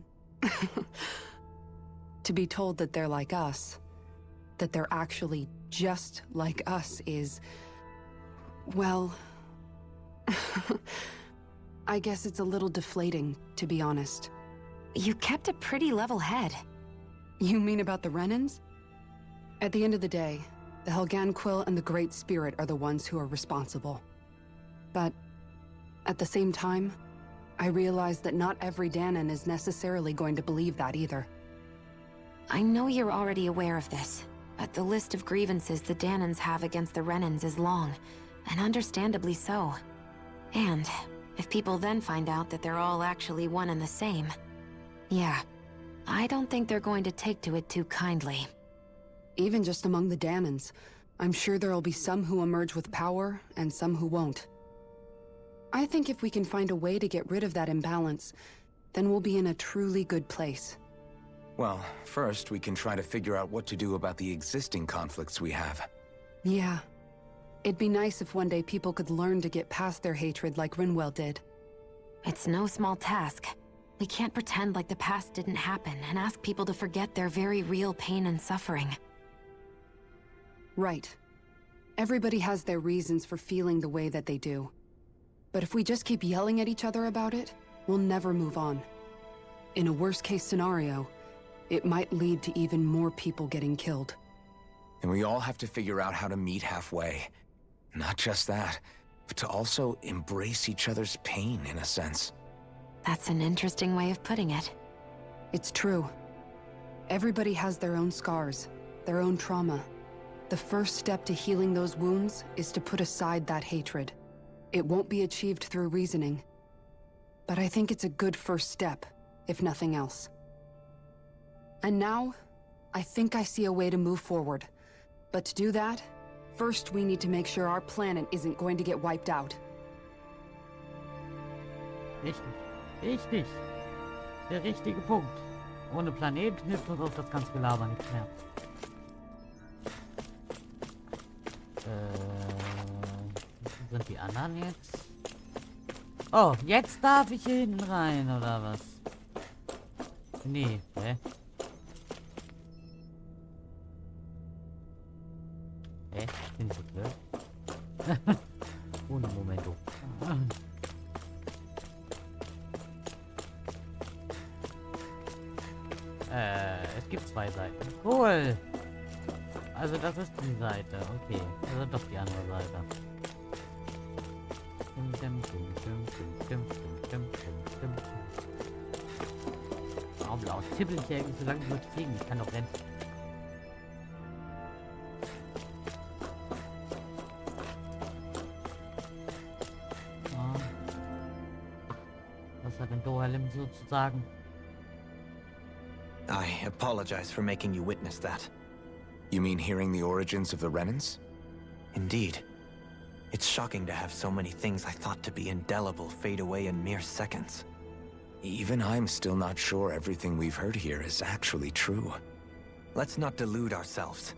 Speaker 13: to be told that they're like us, that they're actually just like us is, well, I guess it's a little deflating, to be honest.
Speaker 6: You kept a pretty level head.
Speaker 13: You mean about the Renans? At the end of the day, the Helganquil and the Great Spirit are the ones who are responsible. But at the same time, I realize that not every Danan is necessarily going to believe that either.
Speaker 6: I know you're already aware of this, but the list of grievances the Danans have against the Renans is long, and understandably so. And if people then find out that they're all actually one and the same, yeah, I don't think they're going to take to it too kindly.
Speaker 13: Even just among the Danans, I'm sure there'll be some who emerge with power and some who won't. I I think if we can find a way to get rid of that imbalance, then we'll be in a truly good place.
Speaker 3: Well, first we can try to figure out what to do about the existing conflicts we have.
Speaker 13: Yeah. It'd be nice if one day people could learn to get past their hatred like Rinwell did.
Speaker 6: It's no small task. We can't pretend like the past didn't happen and ask people to forget their very real pain and suffering.
Speaker 13: Right. Everybody has their reasons for feeling the way that they do. But if we just keep yelling at each other about it, we'll never move on. In a worst-case scenario, it might lead to even more people getting killed.
Speaker 3: And we all have to figure out how to meet halfway. Not just that, but to also embrace each other's pain, in a sense.
Speaker 6: That's an interesting way of putting it.
Speaker 13: It's true. Everybody has their own scars, their own trauma. The first step to healing those wounds is to put aside that hatred. It won't be achieved through reasoning. But I think it's a good first step, if nothing else. And now, I think I see a way to move forward. But to do that, first we need to make sure our planet isn't going to get wiped out.
Speaker 2: Richtig. Richtig. Der richtige Punkt. Ohne Planet hilft uns auch das ganze Gelaber nicht mehr. Wo sind die anderen jetzt? Oh, jetzt darf ich hier hinten rein, oder was? Nee, hä? Hä? Bin ich so blöd? Un momento. Es gibt zwei Seiten. Cool. Also das ist die Seite. Okay. Also doch die andere Seite. Warum laut tippel ich irgendwie so lange durch die Gegend? Ich kann doch rennen. Was hat denn Dohalim so zu sagen?
Speaker 4: I apologize for making you witness that.
Speaker 3: You mean hearing the origins of the Renans?
Speaker 4: Indeed. It's shocking to have so many things I thought to be indelible fade away in mere seconds.
Speaker 3: Even I'm still not sure everything we've heard here is actually true.
Speaker 4: Let's not delude ourselves.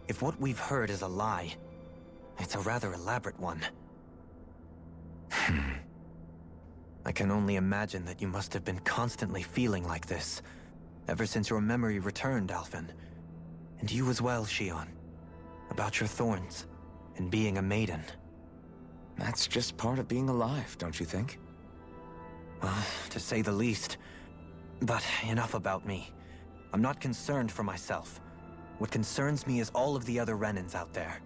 Speaker 4: If what we've heard is a lie, it's a rather elaborate one. I can only imagine that you must have been constantly feeling like this, ever since your memory returned, Alphen. And you as well, Shion. About your thorns, and being a maiden.
Speaker 3: That's just part of being alive, don't you think?
Speaker 4: Well, to say the least. But enough about me. I'm not concerned for myself. What concerns me is all of the other Renans out there.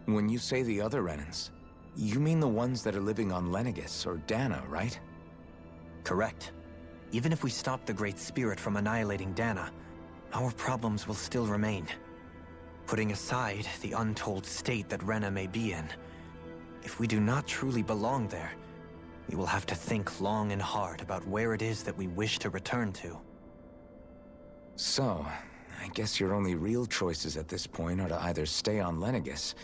Speaker 3: When you say the other Renans, you mean the ones that are living on Lenegis or Dana, right?
Speaker 4: Correct. Even if we stop the Great Spirit from annihilating Dana, our problems will still remain. Putting aside the untold state that Rena may be in, if we do not truly belong there, we will have to think long and hard about where it is that we wish to return to.
Speaker 3: So, I guess your only real choices at this point are to either stay on Lenegis,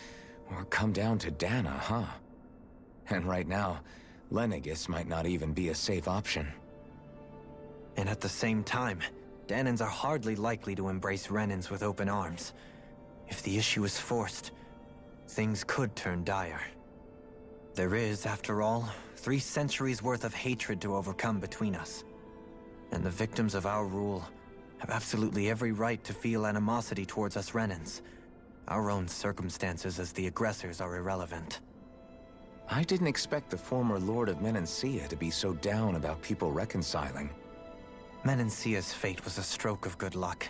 Speaker 3: or come down to Dana, huh? And right now, Lenegis might not even be a safe option.
Speaker 4: And at the same time, Danans are hardly likely to embrace Renans with open arms. If the issue is forced, things could turn dire. There is, after all, 3 centuries worth of hatred to overcome between us. And the victims of our rule have absolutely every right to feel animosity towards us Renans. Our own circumstances as the aggressors are irrelevant.
Speaker 3: I didn't expect the former Lord of Menancia to be so down about people reconciling.
Speaker 4: Menancia's fate was a stroke of good luck.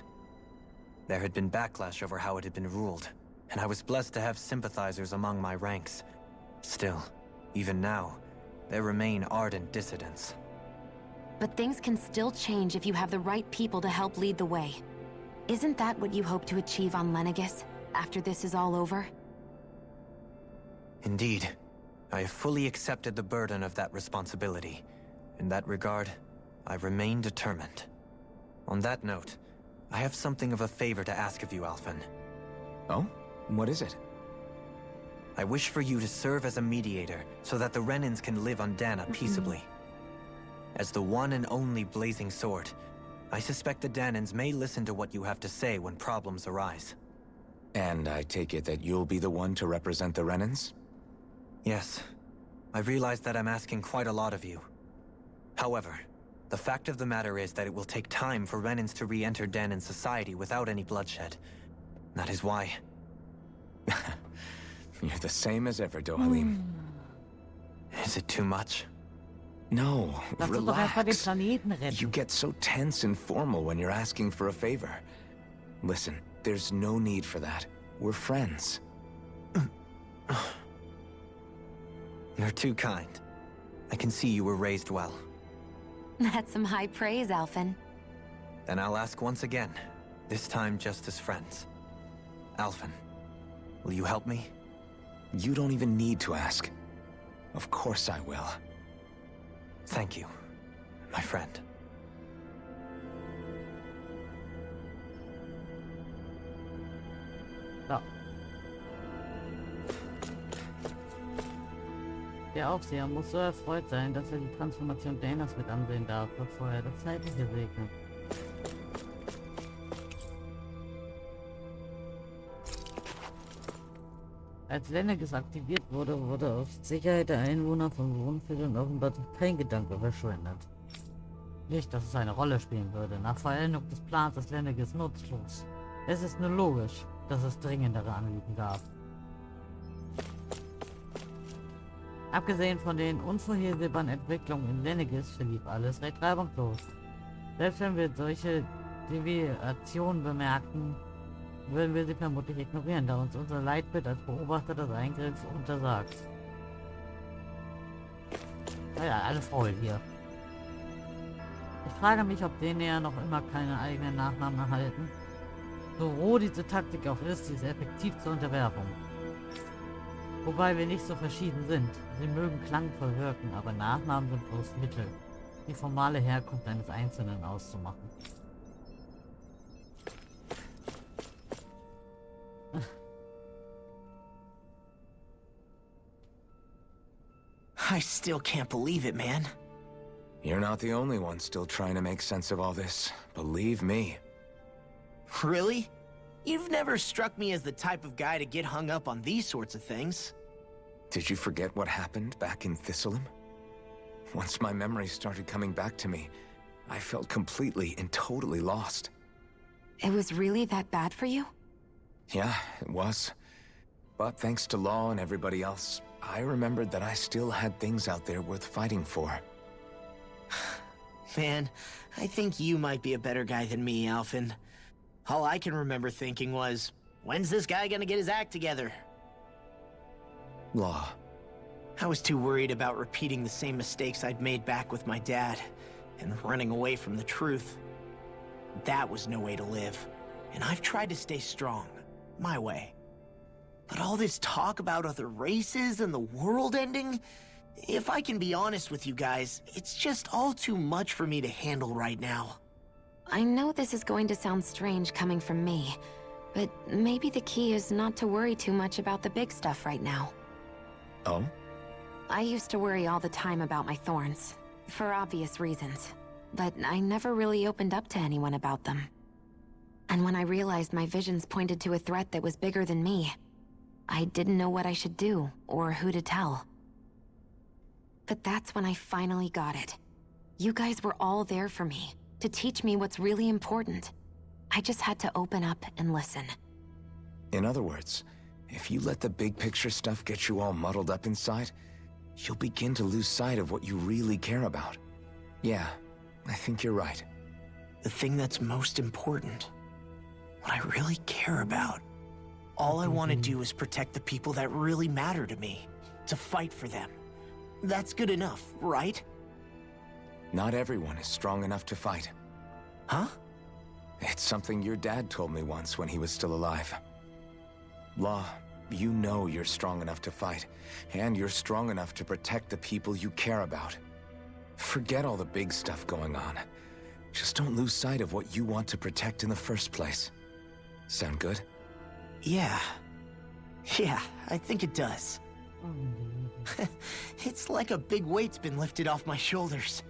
Speaker 4: There had been backlash over how it had been ruled, and I was blessed to have sympathizers among my ranks. Still, even now, there remain ardent dissidents.
Speaker 6: But things can still change if you have the right people to help lead the way. Isn't that what you hope to achieve on Lenegis, after this is all over?
Speaker 4: Indeed. I have fully accepted the burden of that responsibility. In that regard, I remain determined. On that note, I have something of a favor to ask of you, Alphen.
Speaker 3: Oh? What is it?
Speaker 4: I wish for you to serve as a mediator so that the Renans can live on Dana peaceably. As the one and only blazing sword, I suspect the Danans may listen to what you have to say when problems arise.
Speaker 3: And I take it that you'll be the one to represent the Renans?
Speaker 4: Yes. I realize that I'm asking quite a lot of you. However, the fact of the matter is that it will take time for Renans to re-enter Danan society without any bloodshed. That is why...
Speaker 3: You're the same as ever, Dohalim.
Speaker 4: Is it too much?
Speaker 3: No,
Speaker 2: Lass uns doch erstmal den
Speaker 3: relax.
Speaker 2: Planeten retten.
Speaker 3: You get so tense and formal when you're asking for a favor. Listen, there's no need for that. We're friends.
Speaker 4: You're too kind. I can see you were raised well.
Speaker 6: That's some high praise, Alphen.
Speaker 4: Then I'll ask once again, this time just as friends. Alphen, will you help me?
Speaker 3: You don't even need to ask. Of course I will.
Speaker 4: Thank you, my friend.
Speaker 2: So. Der Aufseher muss so erfreut sein, dass er die Transformation Danas mit ansehen darf, bevor er das Zeitliche segnet. Als Lenneges aktiviert wurde, wurde auf Sicherheit der Einwohner von Wohnvierteln offenbar kein Gedanke verschwendet. Nicht, dass es eine Rolle spielen würde. Nach Vollendung des Plans ist Lenneges nutzlos. Es ist nur logisch, dass es dringendere Anliegen gab. Abgesehen von den unvorhersehbaren Entwicklungen in Lenneges verlief alles recht reibungslos. Selbst wenn wir solche Deviationen bemerkten, würden wir sie vermutlich ignorieren, da uns unser Leitbild als Beobachter das Eingriff untersagt. Naja, alle faul hier. Ich frage mich, ob denen ja noch immer keine eigenen Nachnamen erhalten. So roh diese Taktik auch ist, sie ist effektiv zur Unterwerfung. Wobei wir nicht so verschieden sind. Sie mögen klangvoll wirken, aber Nachnamen sind bloß Mittel, die formale Herkunft eines Einzelnen auszumachen.
Speaker 8: I still can't believe it, man.
Speaker 3: You're not the only one still trying to make sense of all this. Believe me.
Speaker 8: Really? You've never struck me as the type of guy to get hung up on these sorts of things.
Speaker 3: Did you forget what happened back in Thistleum? Once my memory started coming back to me, I felt completely and totally lost.
Speaker 6: It was really that bad for you?
Speaker 3: Yeah, it was. But thanks to Law and everybody else, I remembered that I still had things out there worth fighting for.
Speaker 8: Man, I think you might be a better guy than me, Alphen. All I can remember thinking was, when's this guy gonna get his act together?
Speaker 3: Law.
Speaker 8: I was too worried about repeating the same mistakes I'd made back with my dad, and running away from the truth. That was no way to live, and I've tried to stay strong, my way. But all this talk about other races and the world ending, if I can be honest with you guys, it's just all too much for me to handle right now.
Speaker 6: I know this is going to sound strange coming from me, but maybe the key is not to worry too much about the big stuff right now.
Speaker 3: Oh?
Speaker 6: I used to worry all the time about my thorns, for obvious reasons, but I never really opened up to anyone about them. And when I realized my visions pointed to a threat that was bigger than me, I didn't know what I should do, or who to tell. But that's when I finally got it. You guys were all there for me, to teach me what's really important. I just had to open up and listen.
Speaker 3: In other words, if you let the big picture stuff get you all muddled up inside, you'll begin to lose sight of what you really care about. Yeah, I think you're right.
Speaker 8: The thing that's most important, what I really care about. All I want to do is protect the people that really matter to me, to fight for them. That's good enough, right?
Speaker 3: Not everyone is strong enough to fight.
Speaker 8: Huh?
Speaker 3: It's something your dad told me once when he was still alive. Law, you know you're strong enough to fight, and you're strong enough to protect the people you care about. Forget all the big stuff going on. Just don't lose sight of what you want to protect in the first place. Sound good?
Speaker 8: Yeah. Yeah, I think it does. It's like a big weight's been lifted off my shoulders.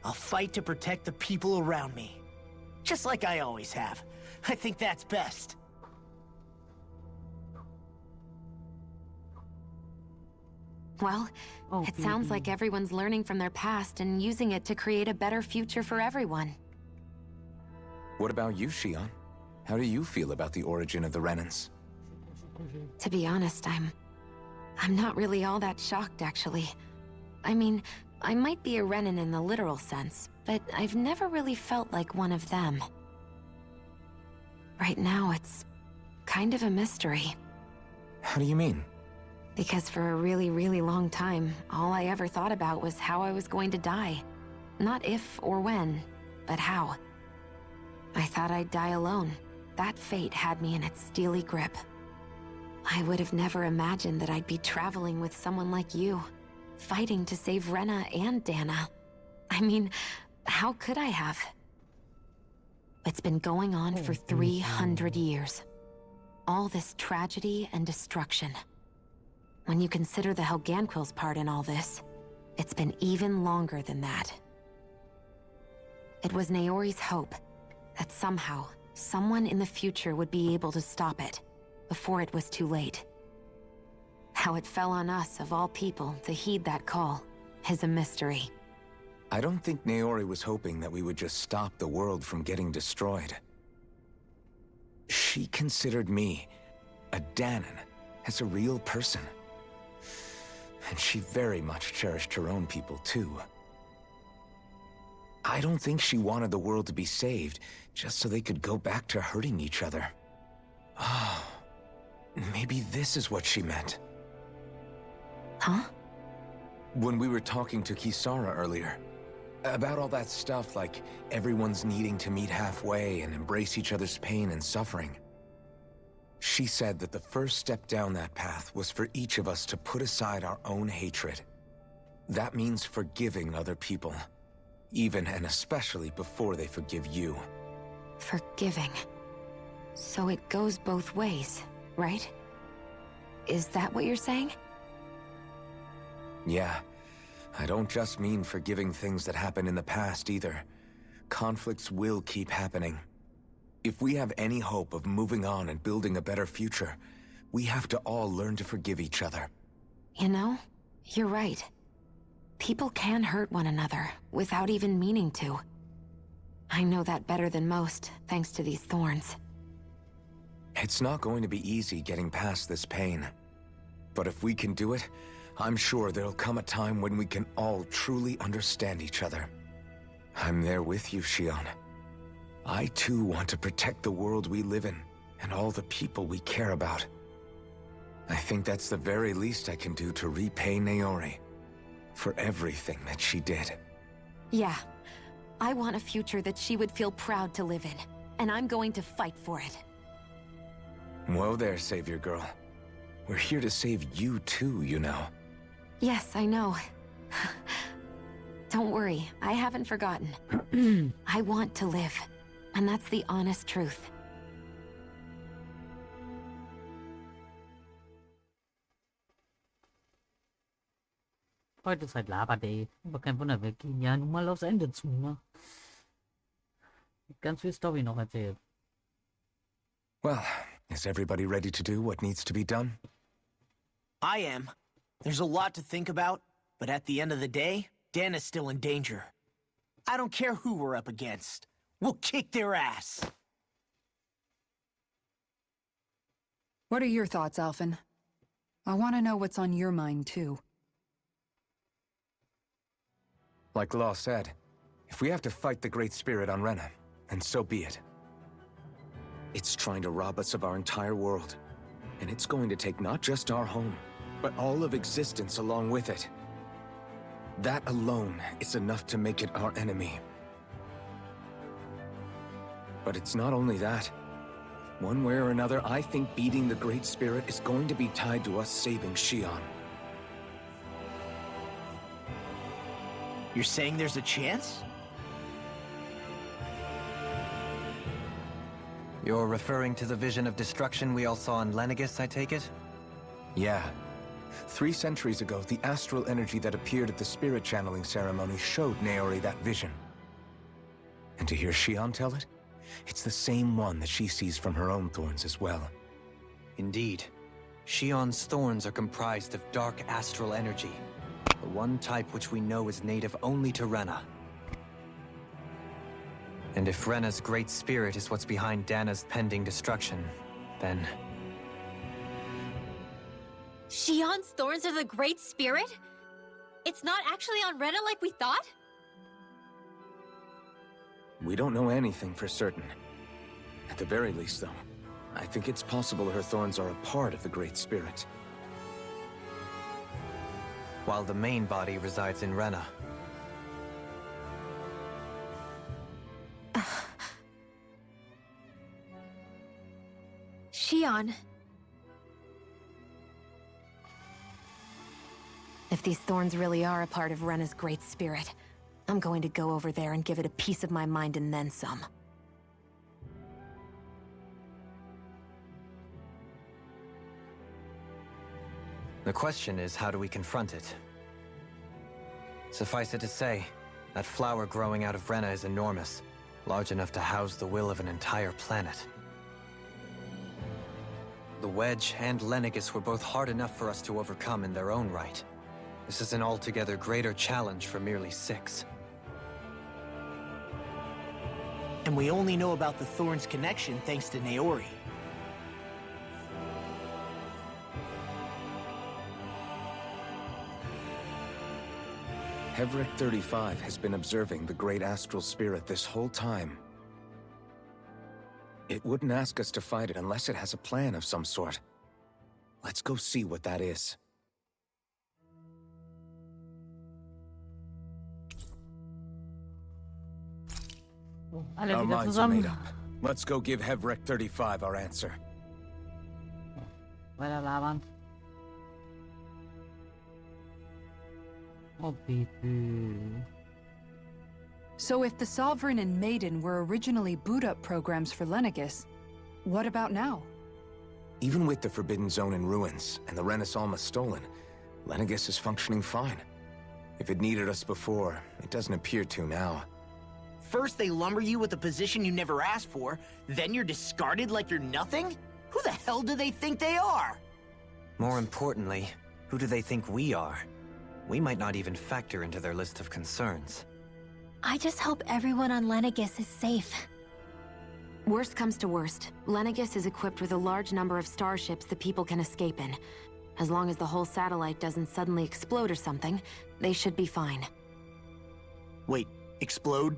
Speaker 8: I'll fight to protect the people around me. Just like I always have. I think that's best.
Speaker 6: Well, it sounds like everyone's learning from their past and using it to create a better future for everyone.
Speaker 3: What about you, Shion? How do you feel about the origin of the Renans?
Speaker 6: To be honest, I'm not really all that shocked, actually. I mean, I might be a Renan in the literal sense, but I've never really felt like one of them. Right now, it's kind of a mystery.
Speaker 3: How do you mean?
Speaker 6: Because for a really, really long time, all I ever thought about was how I was going to die. Not if or when, but how. I thought I'd die alone. That fate had me in its steely grip. I would have never imagined that I'd be traveling with someone like you, fighting to save Rena and Dana. I mean, how could I have? It's been going on for 300 years. All this tragedy and destruction. When you consider the Helganquil's part in all this, it's been even longer than that. It was Naori's hope that somehow, someone in the future would be able to stop it, before it was too late. How it fell on us, of all people, to heed that call is a mystery.
Speaker 3: I don't think Naori was hoping that we would just stop the world from getting destroyed. She considered me, a Danan, as a real person. And she very much cherished her own people, too. I don't think she wanted the world to be saved, just so they could go back to hurting each other. Oh, maybe this is what she meant.
Speaker 6: Huh?
Speaker 3: When we were talking to Kisara earlier, about all that stuff like everyone's needing to meet halfway and embrace each other's pain and suffering. She said that the first step down that path was for each of us to put aside our own hatred. That means forgiving other people, even and especially before they forgive you.
Speaker 6: Forgiving. So it goes both ways, right? Is that what you're saying?
Speaker 3: Yeah. I don't just mean forgiving things that happened in the past either. Conflicts will keep happening. If we have any hope of moving on and building a better future, we have to all learn to forgive each other.
Speaker 6: You know, you're right. People can hurt one another without even meaning to. I know that better than most, thanks to these thorns.
Speaker 3: It's not going to be easy getting past this pain. But if we can do it, I'm sure there'll come a time when we can all truly understand each other. I'm there with you, Shion. I too want to protect the world we live in, and all the people we care about. I think that's the very least I can do to repay Naori for everything that she did.
Speaker 6: Yeah. I want a future that she would feel proud to live in, and I'm going to fight for it.
Speaker 3: Whoa there, Savior Girl. We're here to save you too, you know.
Speaker 6: Yes, I know. Don't worry, I haven't forgotten. I want to live, and that's the honest truth.
Speaker 2: Heute ist halt Laber-Day. Aber kein Wunder, wir gehen ja nun mal aufs Ende zu, ne? Ganz viel Story noch erzählt.
Speaker 3: Well, is everybody ready to do what needs to be done?
Speaker 8: I am. There's a lot to think about, but at the end of the day, Dan is still in danger. I don't care who we're up against. We'll kick their ass.
Speaker 5: What are your thoughts, Alphen? I want to know what's on your mind, too.
Speaker 3: Like Law said, if we have to fight the Great Spirit on Rena, then so be it. It's trying to rob us of our entire world. And it's going to take not just our home, but all of existence along with it. That alone is enough to make it our enemy. But it's not only that. One way or another, I think beating the Great Spirit is going to be tied to us saving Shion.
Speaker 8: You're saying there's a chance?
Speaker 4: You're referring to the vision of destruction we all saw in Lenegis, I take it?
Speaker 3: Yeah. 3 centuries ago, the astral energy that appeared at the spirit channeling ceremony showed Naori that vision. And to hear Shion tell it, it's the same one that she sees from her own thorns as well.
Speaker 4: Indeed. Shion's thorns are comprised of dark astral energy, the one type which we know is native only to Rena. And if Rena's great spirit is what's behind Dana's pending destruction, then...
Speaker 9: Shion's thorns are the Great Spirit? It's not actually on Rena like we thought?
Speaker 3: We don't know anything for certain. At the very least, though, I think it's possible her thorns are a part of the Great Spirit.
Speaker 4: While the main body resides in Rena.
Speaker 9: Shion.
Speaker 6: If these thorns really are a part of Rena's great spirit, I'm going to go over there and give it a piece of my mind and then some.
Speaker 4: The question is, how do we confront it? Suffice it to say, that flower growing out of Rena is enormous, large enough to house the will of an entire planet. The Wedge and Lenegis were both hard enough for us to overcome in their own right. This is an altogether greater challenge for merely 6.
Speaker 8: And we only know about the Thorns' connection thanks to Naori.
Speaker 3: Hevrek 35 has been observing the great astral spirit this whole time. It wouldn't ask us to fight it unless it has a plan of some sort. Let's go see what that is.
Speaker 2: Alle
Speaker 3: Our
Speaker 2: wieder
Speaker 3: minds are made
Speaker 2: zusammen.
Speaker 3: up. Let's go give Hevrek 35 our answer.
Speaker 2: Weiter labern. Oh, Baby.
Speaker 5: So if the Sovereign and Maiden were originally boot-up programs for Lenegis, what about now?
Speaker 3: Even with the Forbidden Zone in ruins and the Renaissance stolen, Lenegis is functioning fine. If it needed us before, it doesn't appear to now.
Speaker 8: First they lumber you with a position you never asked for, then you're discarded like you're nothing? Who the hell do they think they are?
Speaker 4: More importantly, who do they think we are? We might not even factor into their list of concerns.
Speaker 9: I just hope everyone on Lenegis is safe.
Speaker 6: Worst comes to worst, Lenegis is equipped with a large number of starships the people can escape in. As long as the whole satellite doesn't suddenly explode or something, they should be fine.
Speaker 8: Wait, explode?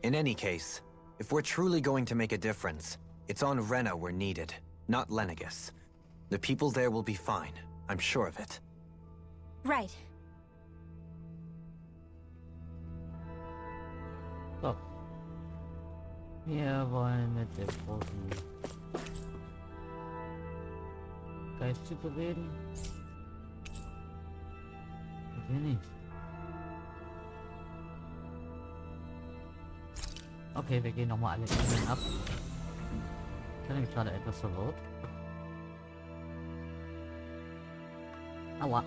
Speaker 4: In any case, if we're truly going to make a difference, it's on Rena we're needed, not Lenegis. The people there will be fine, I'm sure of it.
Speaker 9: Right.
Speaker 2: So. Wir wollen mit dem großen Geisttyp reden. Hier nicht. Okay, wir gehen nochmal alle Inseln ab. Ich bin nämlich gerade etwas verwirrt. Aua.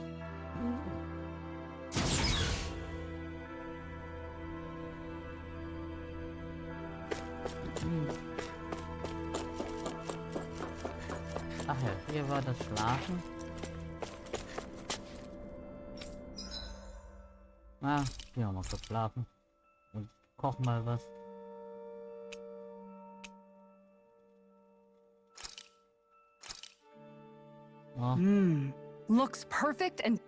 Speaker 2: Ach ja, hier war das Schlafen. Ah, hier auch mal kurz schlafen. Und kochen mal was. Oh.
Speaker 5: Looks perfect and...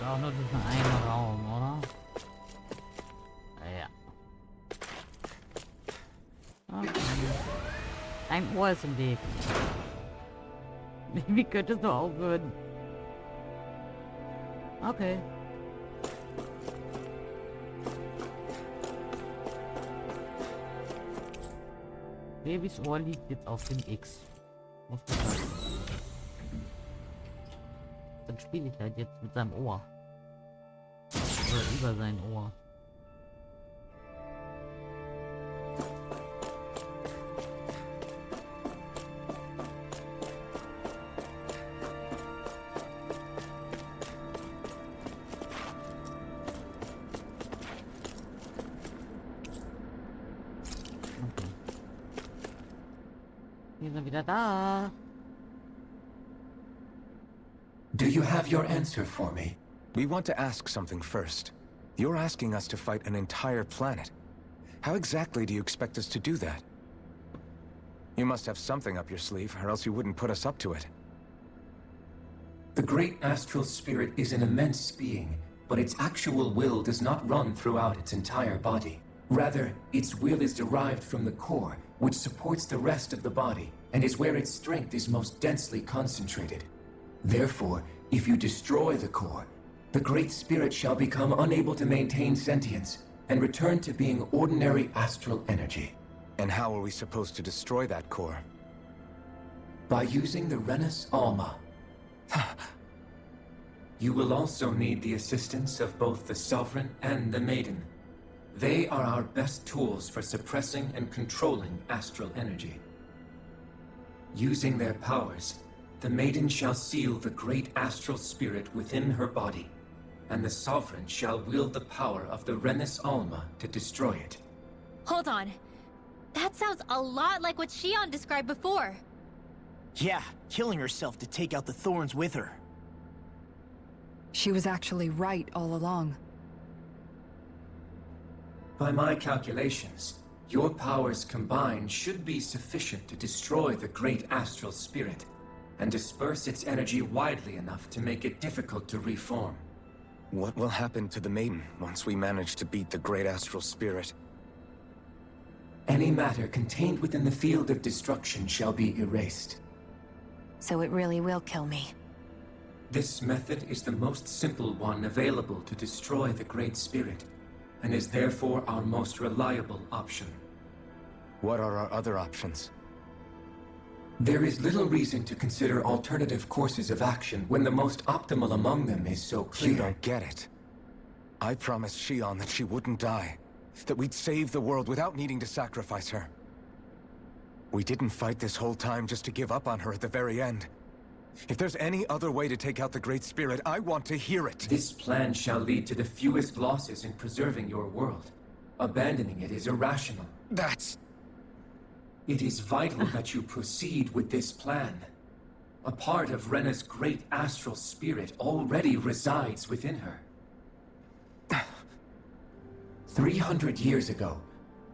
Speaker 2: Auch nur diesen einen Raum, oder? Ja. Okay. Ein Ohr ist im Weg. Wie könnte es nur aufhören? Okay. Babys Ohr liegt jetzt auf dem X. Muss man sagen. Dann spiele ich halt jetzt mit seinem Ohr. Oder über sein Ohr. Wir sind wieder da.
Speaker 7: Do you have your answer for me?
Speaker 3: We want to ask something first. You're asking us to fight an entire planet. How exactly do you expect us to do that? You must have something up your sleeve, or else you wouldn't put us up to it.
Speaker 7: The great astral spirit is an immense being, but its actual will does not run throughout its entire body. Rather, its will is derived from the core, which supports the rest of the body, and is where its strength is most densely concentrated. Therefore, if you destroy the core, the Great Spirit shall become unable to maintain sentience, and return to being ordinary astral energy.
Speaker 3: And how are we supposed to destroy that core?
Speaker 7: By using the Renus Alma. You will also need the assistance of both the Sovereign and the Maiden. They are our best tools for suppressing and controlling astral energy. Using their powers, the Maiden shall seal the great astral spirit within her body, and the Sovereign shall wield the power of the Renus Alma to destroy it.
Speaker 9: Hold on. That sounds a lot like what Shion described before.
Speaker 8: Yeah, killing herself to take out the thorns with her.
Speaker 5: She was actually right all along.
Speaker 7: By my calculations, your powers combined should be sufficient to destroy the great astral spirit, and disperse its energy widely enough to make it difficult to reform.
Speaker 3: What will happen to the Maiden once we manage to beat the great astral spirit?
Speaker 7: Any matter contained within the field of destruction shall be erased.
Speaker 6: So it really will kill me.
Speaker 7: This method is the most simple one available to destroy the Great Spirit, and is therefore our most reliable option.
Speaker 3: What are our other options?
Speaker 7: There is little reason to consider alternative courses of action when the most optimal among them is so clear.
Speaker 3: You don't get it. I promised Shion that she wouldn't die, that we'd save the world without needing to sacrifice her. We didn't fight this whole time just to give up on her at the very end. If there's any other way to take out the Great Spirit, I want to hear it.
Speaker 7: This plan shall lead to the fewest losses in preserving your world. Abandoning it is irrational.
Speaker 3: That's...
Speaker 7: It is vital that you proceed with this plan. A part of Rena's great astral spirit already resides within her. 300 years ago,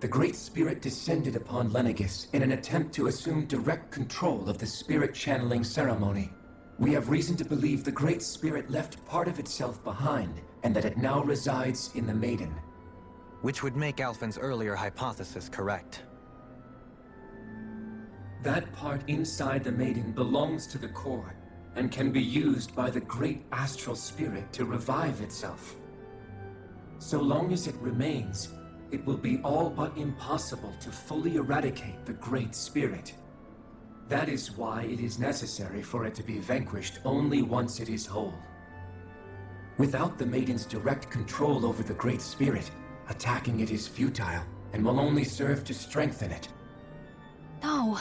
Speaker 7: the Great Spirit descended upon Lenegis in an attempt to assume direct control of the spirit channeling ceremony. We have reason to believe the Great Spirit left part of itself behind, and that it now resides in the Maiden.
Speaker 4: Which would make Alphen's earlier hypothesis correct.
Speaker 7: That part inside the Maiden belongs to the core, and can be used by the great astral spirit to revive itself. So long as it remains, it will be all but impossible to fully eradicate the Great Spirit. That is why it is necessary for it to be vanquished only once it is whole. Without the Maiden's direct control over the Great Spirit, attacking it is futile, and will only serve to strengthen it.
Speaker 6: No.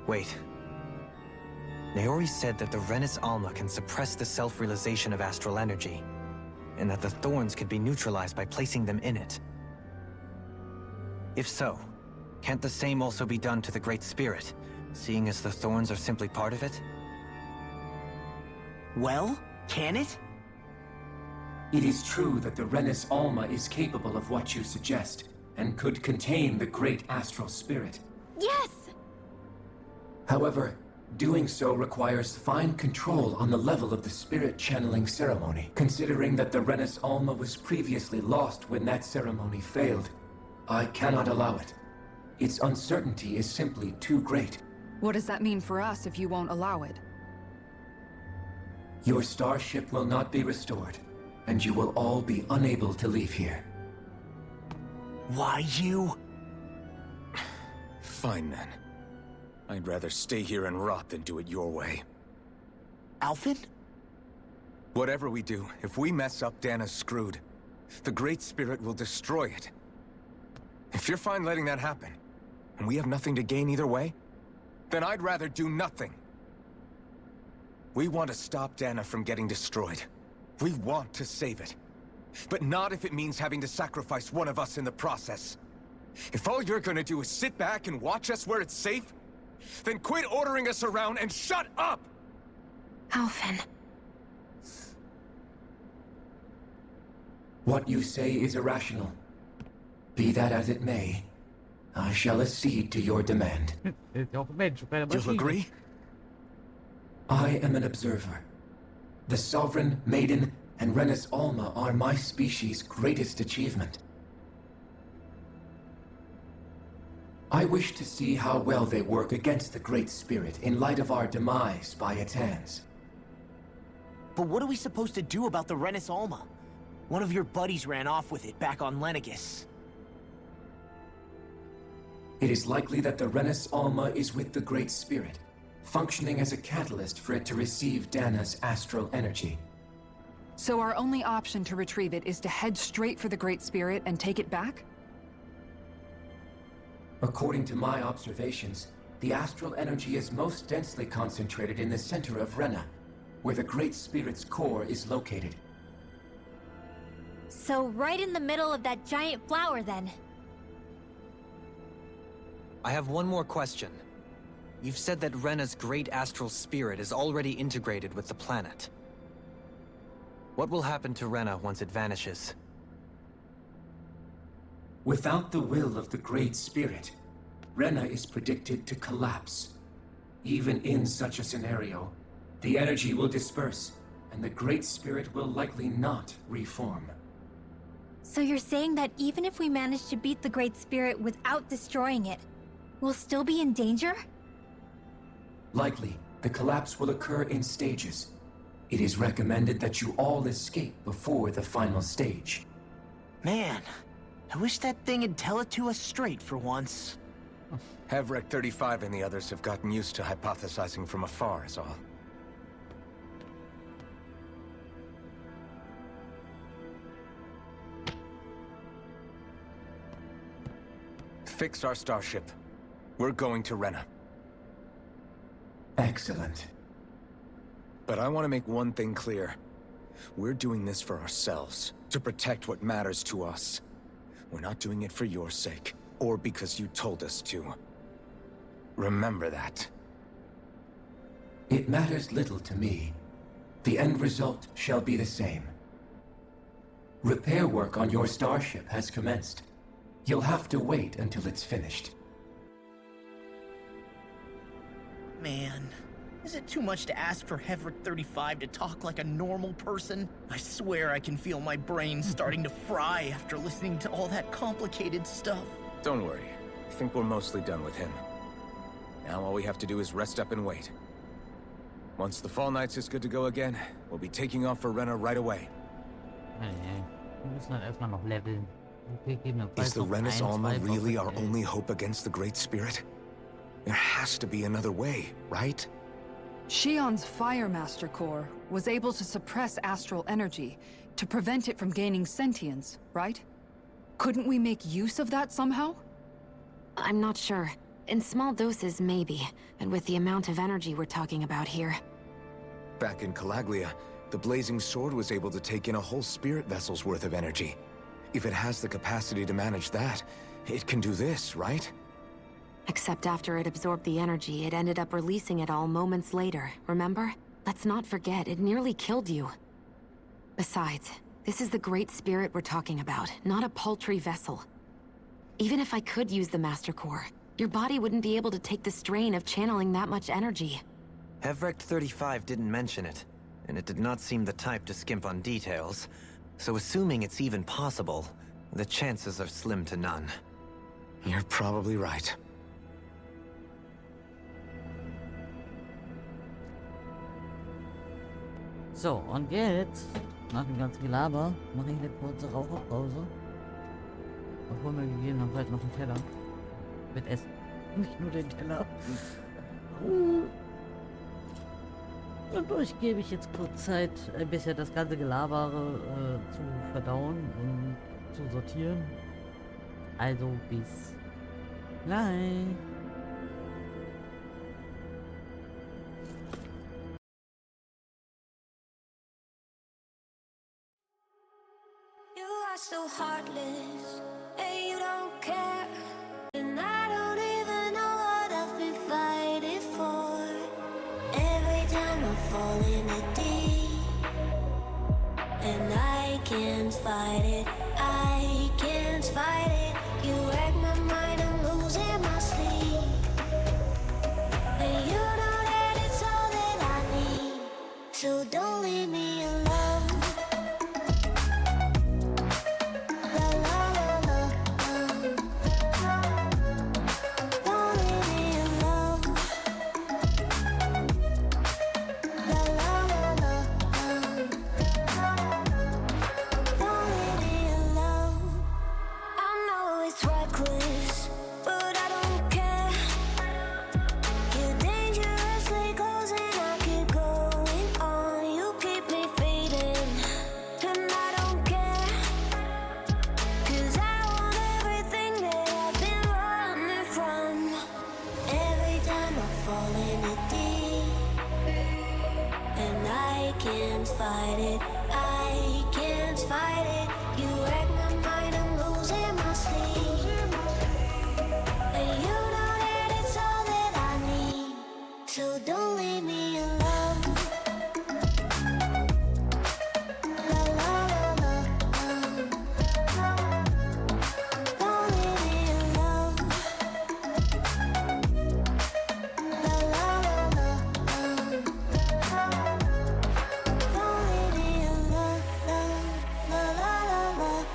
Speaker 4: Wait. Naori said that the Renus Alma can suppress the self-realization of astral energy, and that the thorns could be neutralized by placing them in it. If so, can't the same also be done to the Great Spirit, seeing as the thorns are simply part of it?
Speaker 8: Well, can it?
Speaker 7: It is true that the Renus Alma is capable of what you suggest, and could contain the great astral spirit.
Speaker 9: Yes!
Speaker 7: However, doing so requires fine control on the level of the spirit channeling ceremony, considering that the Renus Alma was previously lost when that ceremony failed. I cannot allow it. its uncertainty is simply too great.
Speaker 5: What does that mean for us if you won't allow it?
Speaker 7: Your starship will not be restored, and you will all be unable to leave here.
Speaker 8: Why you?
Speaker 3: Fine then. I'd rather stay here and rot than do it your way.
Speaker 8: Alphen?
Speaker 3: Whatever we do, if we mess up, Dana's screwed. The Great Spirit will destroy it. If you're fine letting that happen, and we have nothing to gain either way, then I'd rather do nothing. We want to stop Dana from getting destroyed. We want to save it. But not if it means having to sacrifice one of us in the process. If all you're gonna do is sit back and watch us where it's safe, then quit ordering us around and shut up!
Speaker 6: Alphen.
Speaker 7: What you say is irrational. Be that as it may, I shall accede to your demand.
Speaker 3: You'll agree?
Speaker 7: I am an observer. The Sovereign, Maiden, and Renis Alma are my species' greatest achievement. I wish to see how well they work against the Great Spirit in light of our demise by its hands.
Speaker 8: But what are we supposed to do about the Renis Alma? One of your buddies ran off with it back on Lenegis.
Speaker 7: It is likely that the Renis Alma is with the Great Spirit, functioning as a catalyst for it to receive Dana's astral energy.
Speaker 5: So our only option to retrieve it is to head straight for the Great Spirit and take it back?
Speaker 7: According to my observations, the astral energy is most densely concentrated in the center of Rena, where the Great Spirit's core is located.
Speaker 9: So right in the middle of that giant flower, then.
Speaker 4: I have one more question. You've said that Rena's great astral spirit is already integrated with the planet. What will happen to Rena once it vanishes?
Speaker 7: Without the will of the Great Spirit, Rena is predicted to collapse. Even in such a scenario, the energy will disperse, and the Great Spirit will likely not reform.
Speaker 9: So you're saying that even if we manage to beat the Great Spirit without destroying it, we'll still be in danger?
Speaker 7: Likely, the collapse will occur in stages. It is recommended that you all escape before the final stage.
Speaker 8: Man, I wish that thing would tell it to us straight for once.
Speaker 3: Hevrek 35 and the others have gotten used to hypothesizing from afar is all. Fix our starship. We're going to Rena.
Speaker 7: Excellent.
Speaker 3: But I want to make one thing clear. We're doing this for ourselves, to protect what matters to us. We're not doing it for your sake, or because you told us to. Remember that.
Speaker 7: It matters little to me. The end result shall be the same. Repair work on your starship has commenced. You'll have to wait until it's finished.
Speaker 8: Man, is it too much to ask for Hevrek 35 to talk like a normal person? I swear I can feel my brain starting to fry after listening to all that complicated stuff.
Speaker 3: Don't worry. I think we're mostly done with him. Now all we have to do is rest up and wait. Once the Fall Knights is good to go again, we'll be taking off for Rena right away. Is the Renis Alma really our only hope against the Great Spirit? There has to be another way, right?
Speaker 5: Shion's Fire Master Core was able to suppress astral energy to prevent it from gaining sentience, right? Couldn't we make use of that somehow?
Speaker 6: I'm not sure. In small doses, maybe. And with the amount of energy we're talking about here.
Speaker 3: Back in Calaglia, the Blazing Sword was able to take in a whole spirit vessel's worth of energy. If it has the capacity to manage that, it can do this, right?
Speaker 6: Except after it absorbed the energy, it ended up releasing it all moments later, remember? Let's not forget, it nearly killed you. Besides, this is the Great Spirit we're talking about, not a paltry vessel. Even if I could use the Master Core, your body wouldn't be able to take the strain of channeling that much energy.
Speaker 4: Hevrek 35 didn't mention it, and it did not seem the type to skimp on details. So assuming it's even possible, the chances are slim to none.
Speaker 3: You're probably right.
Speaker 2: So, und jetzt, nach dem ganzen Gelaber, mache ich eine kurze Raucherpause. Und hole mir gegebenenfalls noch einen Teller. Mit Essen. Nicht nur den Teller. Und euch gebe ich jetzt kurz Zeit, ein bisschen das ganze Gelabere zu verdauen und zu sortieren. Also bis gleich.
Speaker 1: You are so heartless, and you don't care. And I don't even know what I've been fighting for. Every time I fall in the deep, and I can't fight it, I can't fight it. You wreck my mind, I'm losing my sleep. And you know that it's all that I need, so don't leave me alone. Can't fight it, I can't fight it. You wreck my mind, I'm losing my sleep. And you know that it's all that I need, so don't leave me alone. La la la la, don't leave me alone. La la la la,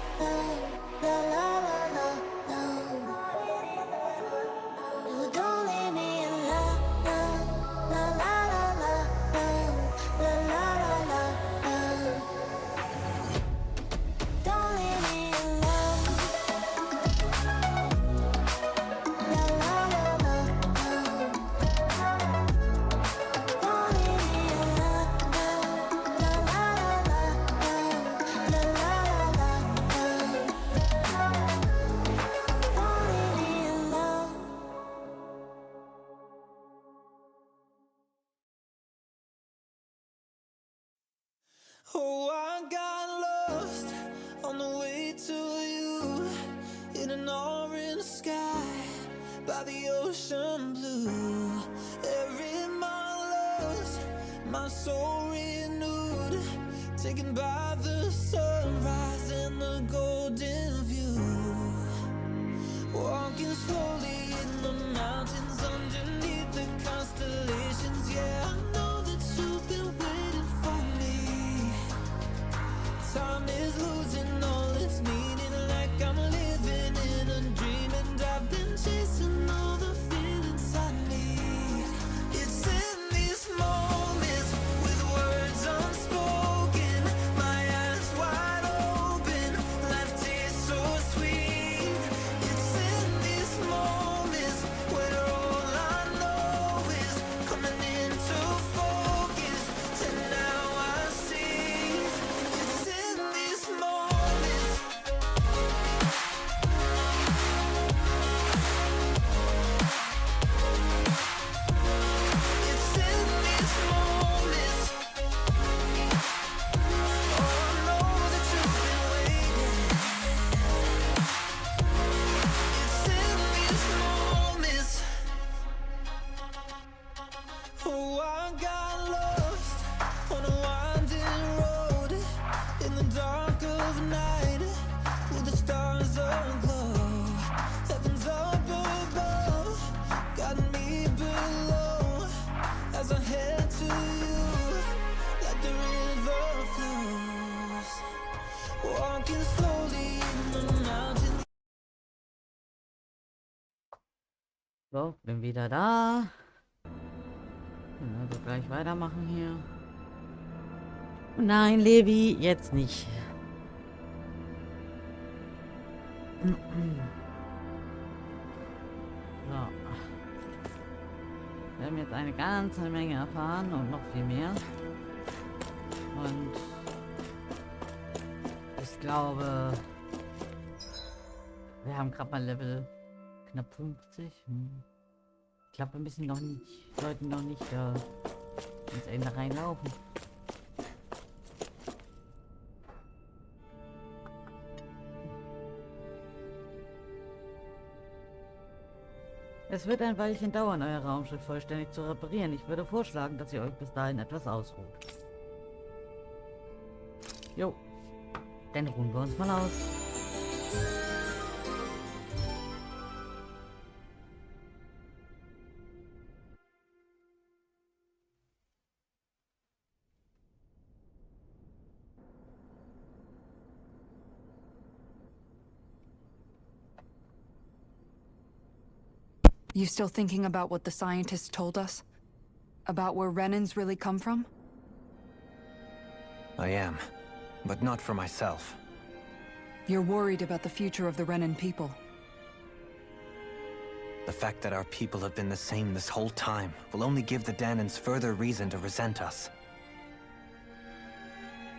Speaker 14: oh, I got lost on the way to you in an orange sky by the ocean blue. Every mile lost, my soul renewed, taken by the sunrise and the golden view. Walking slowly in the mountains underneath the constellations. Yeah, I know that you've been waiting for me. Time is losing all its meaning, like I'm living in a dream, and I've been chasing all the feelings I need. It's in these moments with words unspoken, my eyes wide open, life tastes so sweet. It's in these moments where all I know is coming into
Speaker 2: So, bin wieder da. Also gleich weitermachen hier. Nein, Levi, jetzt nicht. So. Wir haben jetzt eine ganze Menge erfahren und noch viel mehr. Und ich glaube, wir haben gerade mal Level knapp 50. Ich glaube, wir müssen noch nicht, sollten noch nicht ins Ende reinlaufen. Es wird ein Weilchen dauern, euer Raumschiff vollständig zu reparieren. Ich würde vorschlagen, dass ihr euch bis dahin etwas ausruht. Jo, dann ruhen wir uns mal aus.
Speaker 5: You still thinking about what the scientists told us? About where Renans really come from?
Speaker 4: I am, but not for myself.
Speaker 5: You're worried about the future of the Renan people.
Speaker 4: The fact that our people have been the same this whole time will only give the Danans further reason to resent us.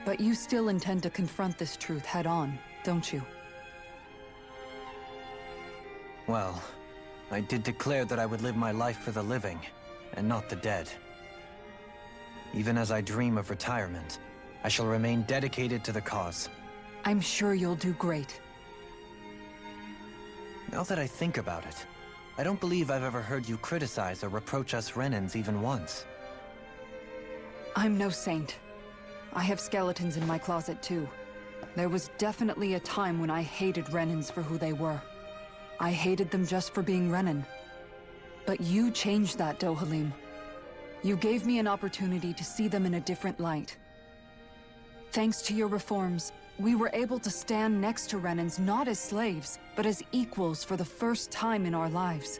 Speaker 5: But you still intend to confront this truth head-on, don't you?
Speaker 4: Well, I did declare that I would live my life for the living, and not the dead. Even as I dream of retirement, I shall remain dedicated to the cause.
Speaker 5: I'm sure you'll do great.
Speaker 4: Now that I think about it, I don't believe I've ever heard you criticize or reproach us Renans even once.
Speaker 5: I'm no saint. I have skeletons in my closet too. There was definitely a time when I hated Renans for who they were. I hated them just for being Renan. But you changed that, Dohalim. You gave me an opportunity to see them in a different light. Thanks to your reforms, we were able to stand next to Renans not as slaves, but as equals for the first time in our lives.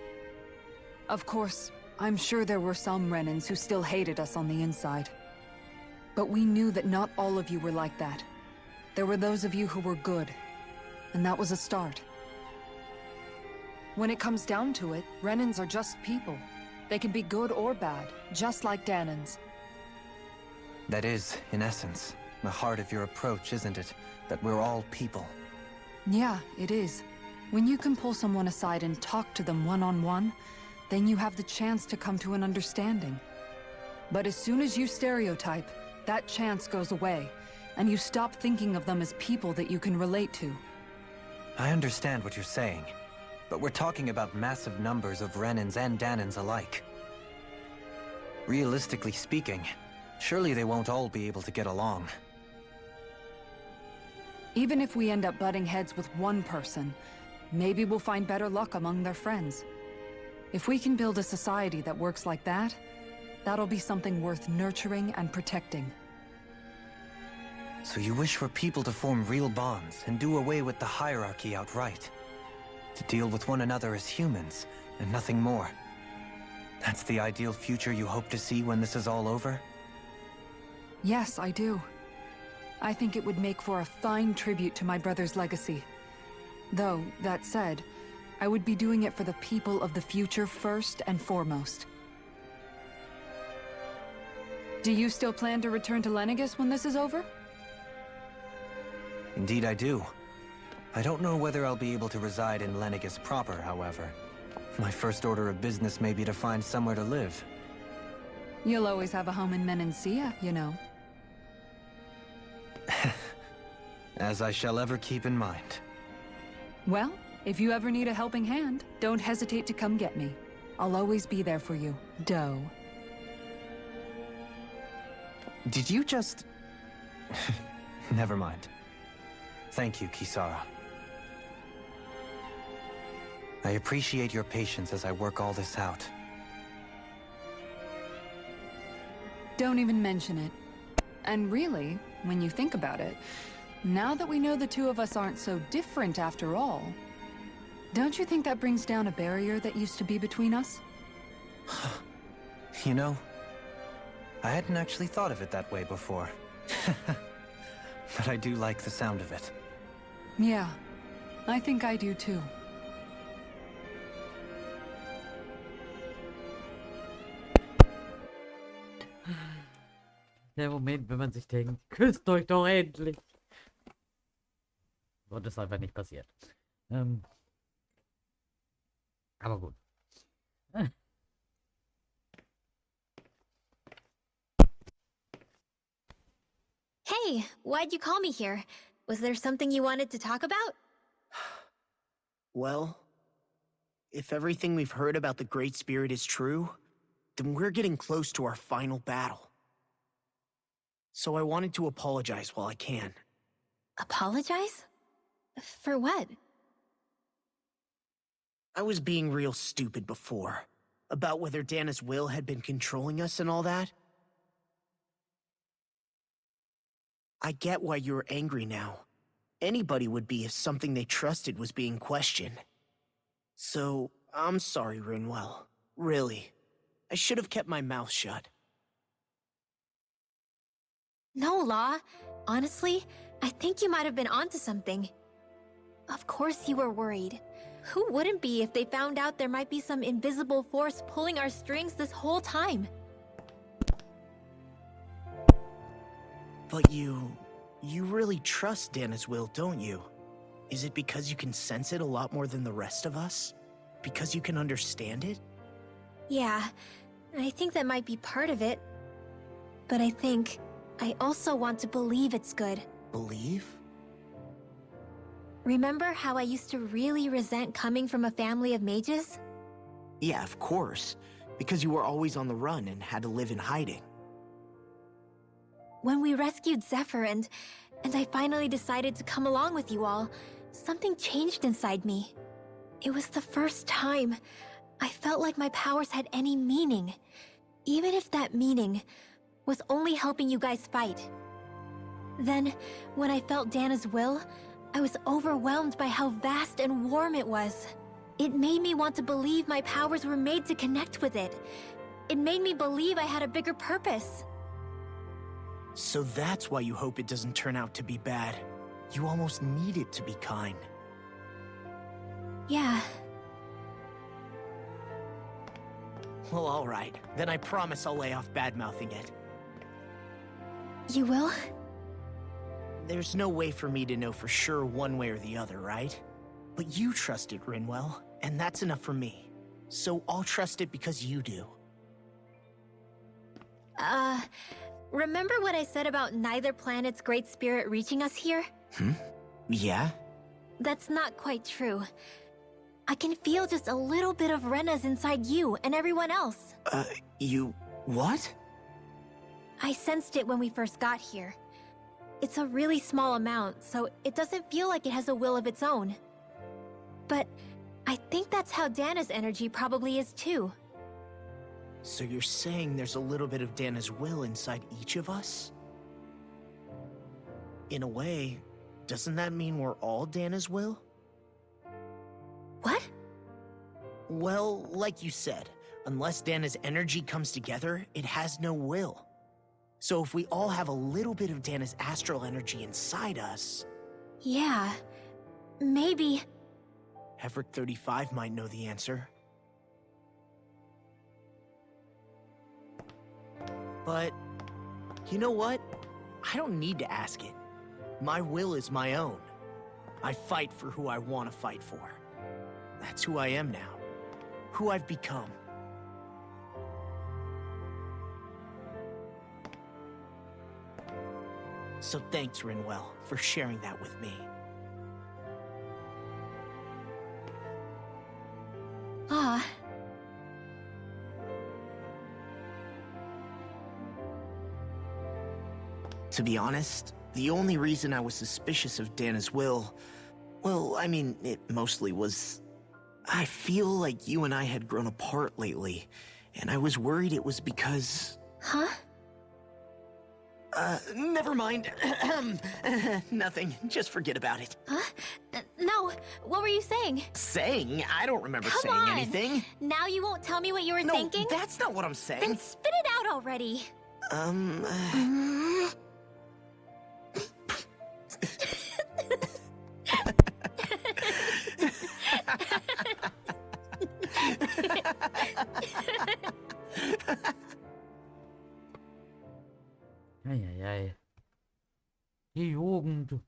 Speaker 5: Of course, I'm sure there were some Renans who still hated us on the inside. But we knew that not all of you were like that. There were those of you who were good, and that was a start. When it comes down to it, Renans are just people. They can be good or bad, just like Danans.
Speaker 4: That is, in essence, the heart of your approach, isn't it? That we're all people.
Speaker 5: Yeah, it is. When you can pull someone aside and talk to them one-on-one, then you have the chance to come to an understanding. But as soon as you stereotype, that chance goes away, and you stop thinking of them as people that you can relate to.
Speaker 4: I understand what you're saying. But we're talking about massive numbers of Renans and Danans alike. Realistically speaking, surely they won't all be able to get along.
Speaker 5: Even if we end up butting heads with one person, maybe we'll find better luck among their friends. If we can build a society that works like that, that'll be something worth nurturing and protecting.
Speaker 4: So you wish for people to form real bonds and do away with the hierarchy outright? To deal with one another as humans, and nothing more. That's the ideal future you hope to see when this is all over?
Speaker 5: Yes, I do. I think it would make for a fine tribute to my brother's legacy. Though, that said, I would be doing it for the people of the future first and foremost. Do you still plan to return to Lenegis when this is over?
Speaker 4: Indeed I do. I don't know whether I'll be able to reside in Lenegis proper, however. My first order of business may be to find somewhere to live.
Speaker 5: You'll always have a home in Menancia, you know.
Speaker 4: As I shall ever keep in mind.
Speaker 5: Well, if you ever need a helping hand, don't hesitate to come get me. I'll always be there for you, Doe.
Speaker 4: Did you just... Never mind. Thank you, Kisara. I appreciate your patience as I work all this out.
Speaker 5: Don't even mention it. And really, when you think about it, now that we know the two of us aren't so different after all, Don't you think that brings down a barrier that used to be between us?
Speaker 4: You know, I hadn't actually thought of it that way before. But I do like the sound of it.
Speaker 5: Yeah, I think I do too.
Speaker 2: Der Moment, wenn man sich denkt, küsst euch doch endlich. Und das ist einfach nicht passiert. Aber gut.
Speaker 9: Hey, why'd you call me here? Was there something you wanted to talk about?
Speaker 8: Well, if everything we've heard about the Great Spirit is true, then we're getting close to our final battle. So I wanted to apologize while I can.
Speaker 9: Apologize? For what?
Speaker 8: I was being real stupid before, about whether Dana's will had been controlling us and all that. I get why you're angry now. Anybody would be if something they trusted was being questioned. So, I'm sorry, Rinwell. Really. I should have kept my mouth shut.
Speaker 9: No, Law. Honestly, I think you might have been onto something. Of course you were worried. Who wouldn't be if they found out there might be some invisible force pulling our strings this whole time?
Speaker 8: But you really trust Dana's will, don't you? Is it because you can sense it a lot more than the rest of us? Because you can understand it?
Speaker 9: Yeah, I think that might be part of it. But I also want to believe it's good.
Speaker 8: Believe?
Speaker 9: Remember how I used to really resent coming from a family of mages?
Speaker 8: Yeah, of course. Because you were always on the run and had to live in hiding.
Speaker 9: When we rescued Zephyr and I finally decided to come along with you all, something changed inside me. It was the first time I felt like my powers had any meaning, even if that meaning was only helping you guys fight. Then, when I felt Dana's will, I was overwhelmed by how vast and warm it was. It made me want to believe my powers were made to connect with it. It made me believe I had a bigger purpose.
Speaker 8: So that's why you hope it doesn't turn out to be bad. You almost need it to be kind.
Speaker 9: Yeah.
Speaker 8: Well, alright. Then I promise I'll lay off bad-mouthing it.
Speaker 9: You will?
Speaker 8: There's no way for me to know for sure one way or the other, right? But you trust it, Rinwell, and that's enough for me. So I'll trust it because you do.
Speaker 9: Remember what I said about neither planet's great spirit reaching us here?
Speaker 8: Yeah?
Speaker 9: That's not quite true. I can feel just a little bit of Rena's inside you and everyone else.
Speaker 8: You... what?
Speaker 9: I sensed it when we first got here. It's a really small amount, so it doesn't feel like it has a will of its own. But I think that's how Dana's energy probably is too.
Speaker 8: So you're saying there's a little bit of Dana's will inside each of us? In a way, doesn't that mean we're all Dana's will?
Speaker 9: What?
Speaker 8: Well, like you said, unless Dana's energy comes together, it has no will. So if we all have a little bit of Dana's astral energy inside us...
Speaker 9: Yeah, maybe...
Speaker 8: Hefric 35 might know the answer. But, you know what? I don't need to ask it. My will is my own. I fight for who I want to fight for. That's who I am now. Who I've become. So thanks, Rinwell, for sharing that with me.
Speaker 9: Ah.
Speaker 8: To be honest, the only reason I was suspicious of Dana's will, well, I mean, it mostly was... I feel like you and I had grown apart lately, and I was worried it was because...
Speaker 9: Huh?
Speaker 8: Never mind. Nothing. Just forget about it.
Speaker 9: Huh? No, What were you saying?
Speaker 8: Saying? I don't remember
Speaker 9: Come
Speaker 8: saying
Speaker 9: on.
Speaker 8: anything.
Speaker 9: Now you won't tell me what you were
Speaker 8: No,
Speaker 9: thinking?
Speaker 8: that's not what I'm saying.
Speaker 9: Then spit it out already.
Speaker 2: Eieiei. Die Jugend.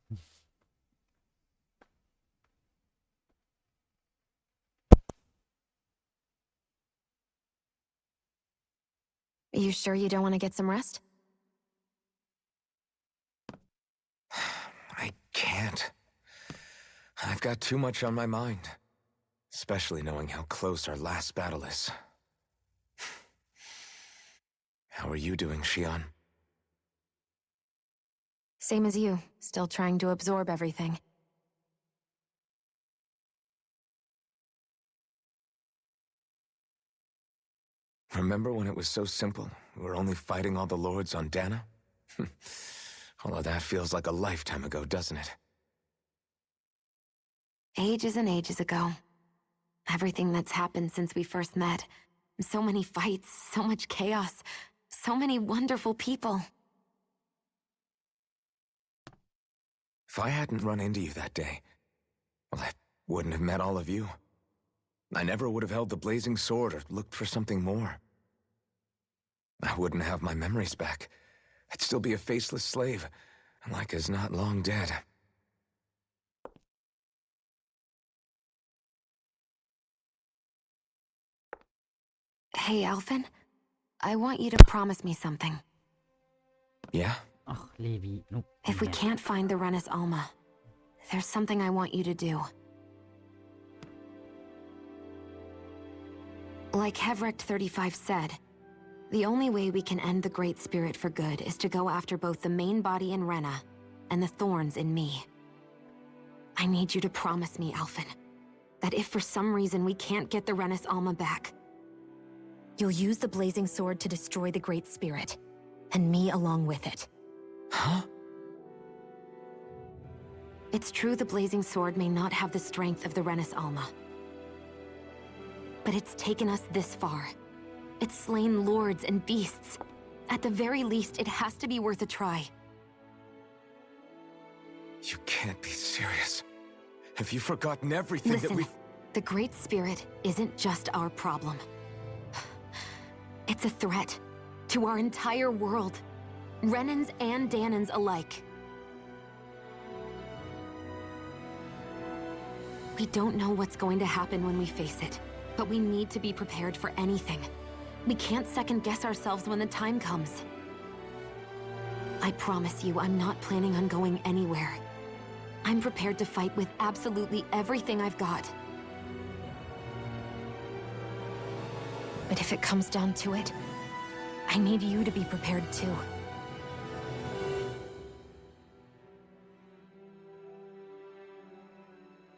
Speaker 6: You sure you don't want to get some rest?
Speaker 3: I can't. I've got too much on my mind. Especially knowing how close our last battle is. How are you doing, Xion?
Speaker 6: Same as you, still trying to absorb everything.
Speaker 3: Remember when it was so simple? We were only fighting all the lords on Dana? All of that feels like a lifetime ago, doesn't it?
Speaker 6: Ages and ages ago. Everything that's happened since we first met. So many fights, so much chaos, so many wonderful people.
Speaker 3: If I hadn't run into you that day, well, I wouldn't have met all of you. I never would have held the blazing sword or looked for something more. I wouldn't have my memories back. I'd still be a faceless slave, like as not long dead.
Speaker 6: Hey, Alphen. I want you to promise me something.
Speaker 3: Yeah?
Speaker 2: Ach, Levi. No.
Speaker 6: If we can't find the Renis Alma, there's something I want you to do. Like Hevrect 35 said, the only way we can end the Great Spirit for good is to go after both the main body in Rena and the thorns in me. I need you to promise me, Alphen, that if for some reason we can't get the Renis Alma back, you'll use the blazing sword to destroy the Great Spirit, and me along with it.
Speaker 3: Huh?
Speaker 6: It's true the blazing sword may not have the strength of the Renis Alma. But it's taken us this far. It's slain lords and beasts. At the very least, it has to be worth a try.
Speaker 3: You can't be serious. Have you forgotten everything
Speaker 6: Listen,
Speaker 3: that we've...
Speaker 6: the Great Spirit isn't just our problem. It's a threat to our entire world. Renans and Danans alike. We don't know what's going to happen when we face it, but we need to be prepared for anything. We can't second-guess ourselves when the time comes. I promise you, I'm not planning on going anywhere. I'm prepared to fight with absolutely everything I've got. But if it comes down to it, I need you to be prepared too.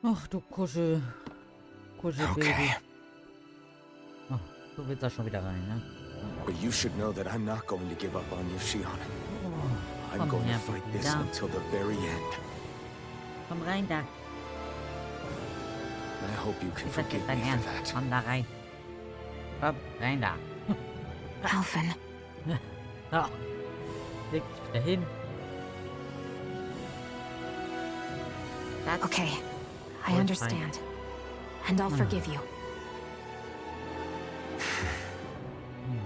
Speaker 2: Ach, du Kuschel. Kuschelbaby.
Speaker 3: Okay.
Speaker 2: Oh, du willst da schon wieder rein, ne?
Speaker 3: But you should know that I'm not going to give up on you, Xion.
Speaker 2: Oh,
Speaker 3: I'm
Speaker 2: komm
Speaker 3: going to
Speaker 2: her,
Speaker 3: fight this
Speaker 2: da.
Speaker 3: until the very end.
Speaker 2: Komm rein da.
Speaker 3: I hope you can
Speaker 2: Ist das
Speaker 3: forgive
Speaker 2: jetzt dein
Speaker 3: me for
Speaker 2: Ernst?
Speaker 3: that.
Speaker 2: Komm da rein. Komm, rein da.
Speaker 6: Alphen.
Speaker 2: So. Leg dich wieder hin. That's
Speaker 6: Okay, I
Speaker 2: all
Speaker 6: understand. And I'll forgive you.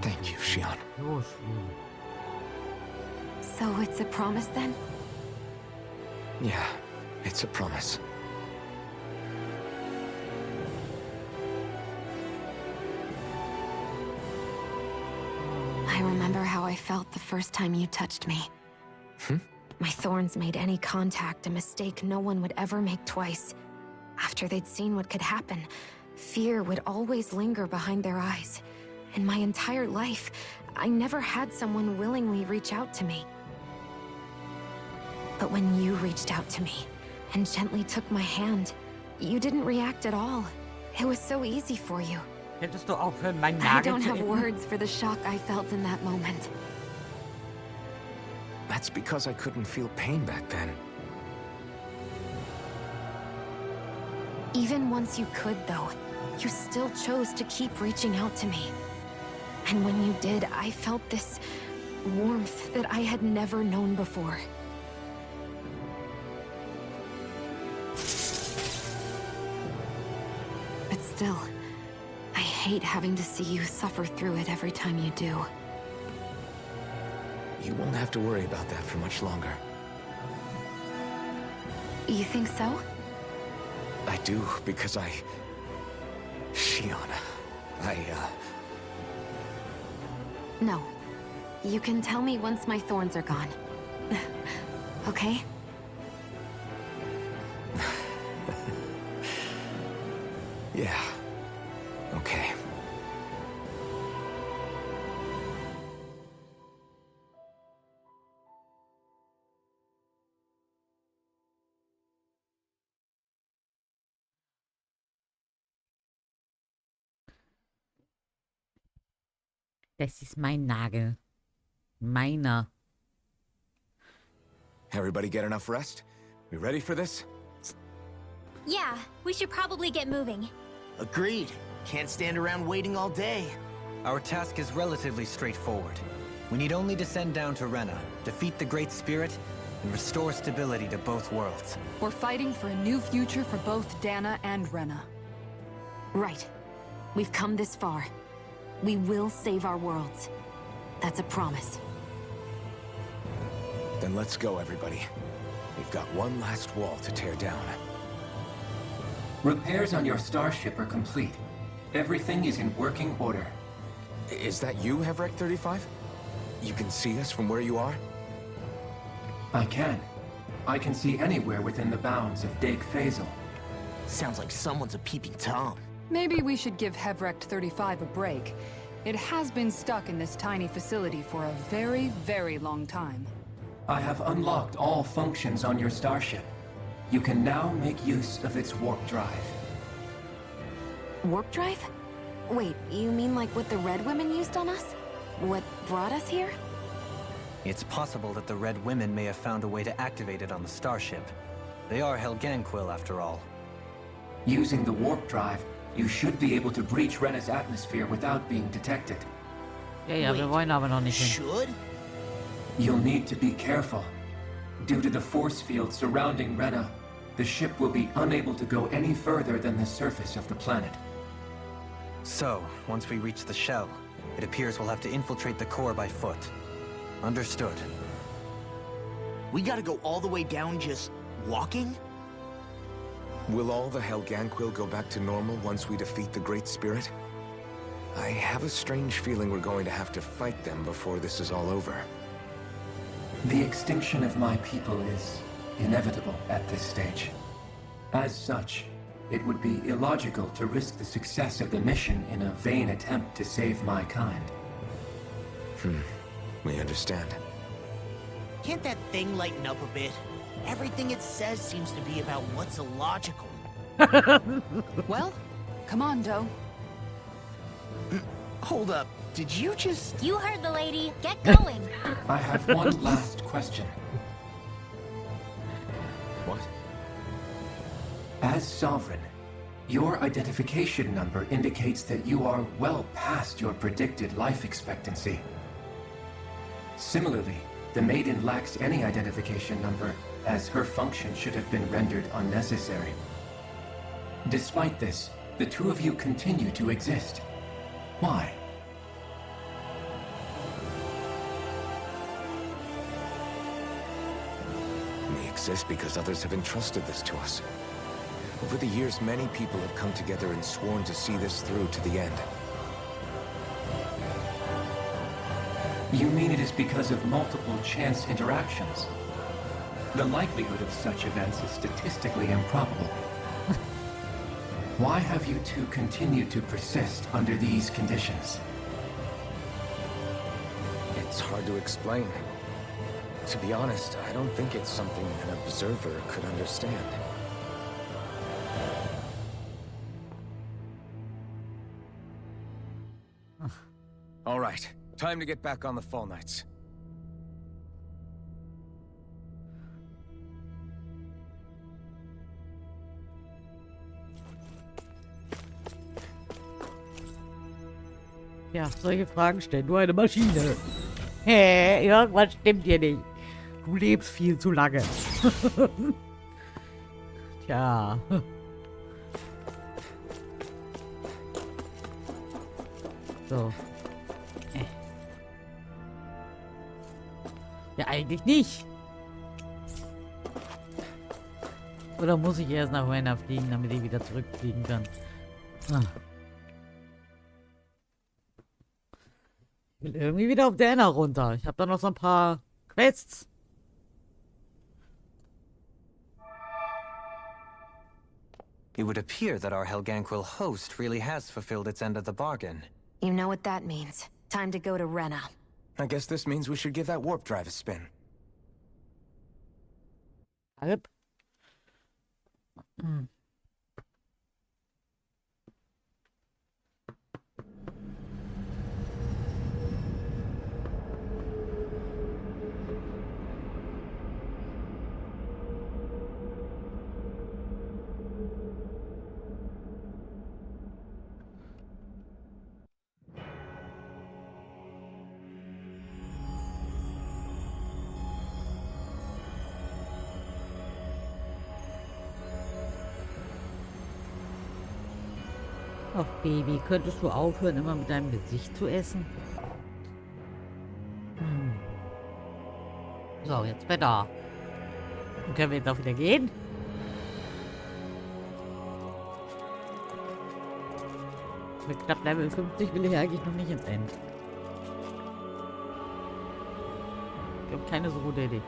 Speaker 3: Thank you, Xion.
Speaker 2: so schlimm.
Speaker 6: So it's a promise then?
Speaker 3: Yeah, it's a promise.
Speaker 6: I remember how I felt the first time you touched me. My thorns made any contact a mistake no one would ever make twice. After they'd seen what could happen, fear would always linger behind their eyes. In my entire life, I never had someone willingly reach out to me. But when you reached out to me and gently took my hand, you didn't react at all. It was so easy for you.
Speaker 2: Hättest du aufhören, meinen
Speaker 6: I
Speaker 2: Nagel
Speaker 6: don't
Speaker 2: zu
Speaker 6: have
Speaker 2: essen?
Speaker 6: words for the shock I felt in that moment.
Speaker 3: That's because I couldn't feel pain back then.
Speaker 6: Even once you could, though, you still chose to keep reaching out to me. And when you did, I felt this warmth that I had never known before. But still, I hate having to see you suffer through it every time you do.
Speaker 3: You won't have to worry about that for much longer.
Speaker 6: You think so?
Speaker 3: I do, because Shion,
Speaker 6: No. You can tell me once my thorns are gone. Okay?
Speaker 3: Yeah. Okay.
Speaker 2: Das ist mein Nagel. Meiner.
Speaker 3: Everybody get enough rest? We ready for this?
Speaker 9: Yeah, we should probably get moving.
Speaker 8: Agreed. Can't stand around waiting all day.
Speaker 4: Our task is relatively straightforward. We need only descend down to Rena, defeat the Great Spirit, and restore stability to both worlds.
Speaker 5: We're fighting for a new future for both Dana and Rena.
Speaker 6: Right. We've come this far. We will save our worlds. That's a promise.
Speaker 3: Then let's go, everybody. We've got one last wall to tear down.
Speaker 7: Repairs on your starship are complete. Everything is in working order.
Speaker 3: Is that you, Hevrek 35? You can see us from where you are?
Speaker 7: I can. I can see anywhere within the bounds of Dake Faisal.
Speaker 8: Sounds like someone's a peeping Tom.
Speaker 5: Maybe we should give Hevrek 35 a break. It has been stuck in this tiny facility for a very, very long time.
Speaker 7: I have unlocked all functions on your starship. You can now make use of its warp drive.
Speaker 6: Warp drive? Wait, you mean like what the Red Women used on us? What brought us here?
Speaker 4: It's possible that the Red Women may have found a way to activate it on the starship. They are Helganquil, after all.
Speaker 7: Using the warp drive, you should be able to breach Rena's atmosphere without being detected.
Speaker 2: Ja, wir wollen aber noch nicht hin.
Speaker 8: Should?
Speaker 7: You'll need to be careful. Due to the force field surrounding Rena, the ship will be unable to go any further than the surface of the planet.
Speaker 4: So, once we reach the shell, it appears we'll have to infiltrate the core by foot. Understood.
Speaker 8: We gotta go all the way down just walking?
Speaker 3: Will all the Helganquil go back to normal once we defeat the Great Spirit? I have a strange feeling we're going to have to fight them before this is all over.
Speaker 7: The extinction of my people is inevitable at this stage. As such, it would be illogical to risk the success of the mission in a vain attempt to save my kind.
Speaker 3: We understand.
Speaker 8: Can't that thing lighten up a bit? Everything it says seems to be about what's illogical.
Speaker 5: Well, come on, Doe.
Speaker 8: Hold up. Did you just...
Speaker 9: You heard the lady. Get going.
Speaker 7: I have one last question.
Speaker 3: What?
Speaker 7: As Sovereign, your identification number indicates that you are well past your predicted life expectancy. Similarly, the Maiden lacks any identification number, as her function should have been rendered unnecessary. Despite this, the two of you continue to exist. Why?
Speaker 3: We exist because others have entrusted this to us. Over the years, many people have come together and sworn to see this through to the end.
Speaker 7: You mean it is because of multiple chance interactions? The likelihood of such events is statistically improbable. Why have you two continued to persist under these conditions?
Speaker 3: It's hard to explain. To be honest, I don't think it's something an observer could understand. All right, time to get back on the Fall Knights.
Speaker 2: Ja, solche Fragen stellen nur eine Maschine. Hä, irgendwas stimmt hier nicht. Du lebst viel zu lange. Tja. So. Ja, eigentlich nicht. Oder muss ich erst nach Renner fliegen, damit ich wieder zurückfliegen kann? Ah. Ich will irgendwie wieder auf Dana runter. Ich habe da noch so ein paar Quests.
Speaker 4: It would appear that our Helganquil host really has fulfilled its end of the bargain.
Speaker 6: You know what that means. Time to go to Rena.
Speaker 3: I guess this means we should give that warp drive a spin.
Speaker 2: Yep. Ach, Baby, könntest du aufhören, immer mit deinem Gesicht zu essen? So, jetzt bin ich da. Und können wir jetzt auch wieder gehen? Mit knapp Level 50 will ich eigentlich noch nicht ins End. Ich habe keine so gute Idee.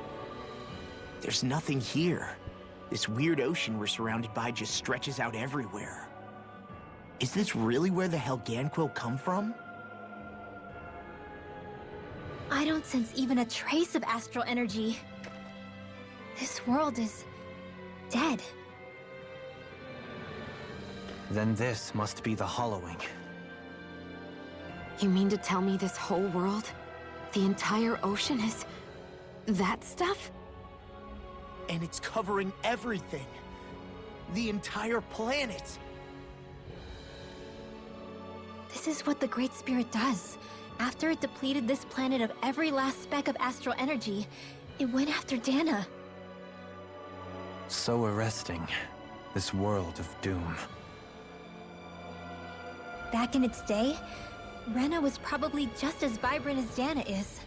Speaker 8: There's nothing here. This weird ocean we're surrounded by just stretches out everywhere. Is this really where the Helganquil come from?
Speaker 9: I don't sense even a trace of astral energy. This world is dead.
Speaker 4: Then this must be the hollowing.
Speaker 6: You mean to tell me this whole world, the entire ocean is that stuff?
Speaker 8: And it's covering everything. The entire planet.
Speaker 9: This is what the Great Spirit does. After it depleted this planet of every last speck of astral energy, it went after Dana.
Speaker 4: So arresting. This world of doom.
Speaker 9: Back in its day, Rena was probably just as vibrant as Dana is.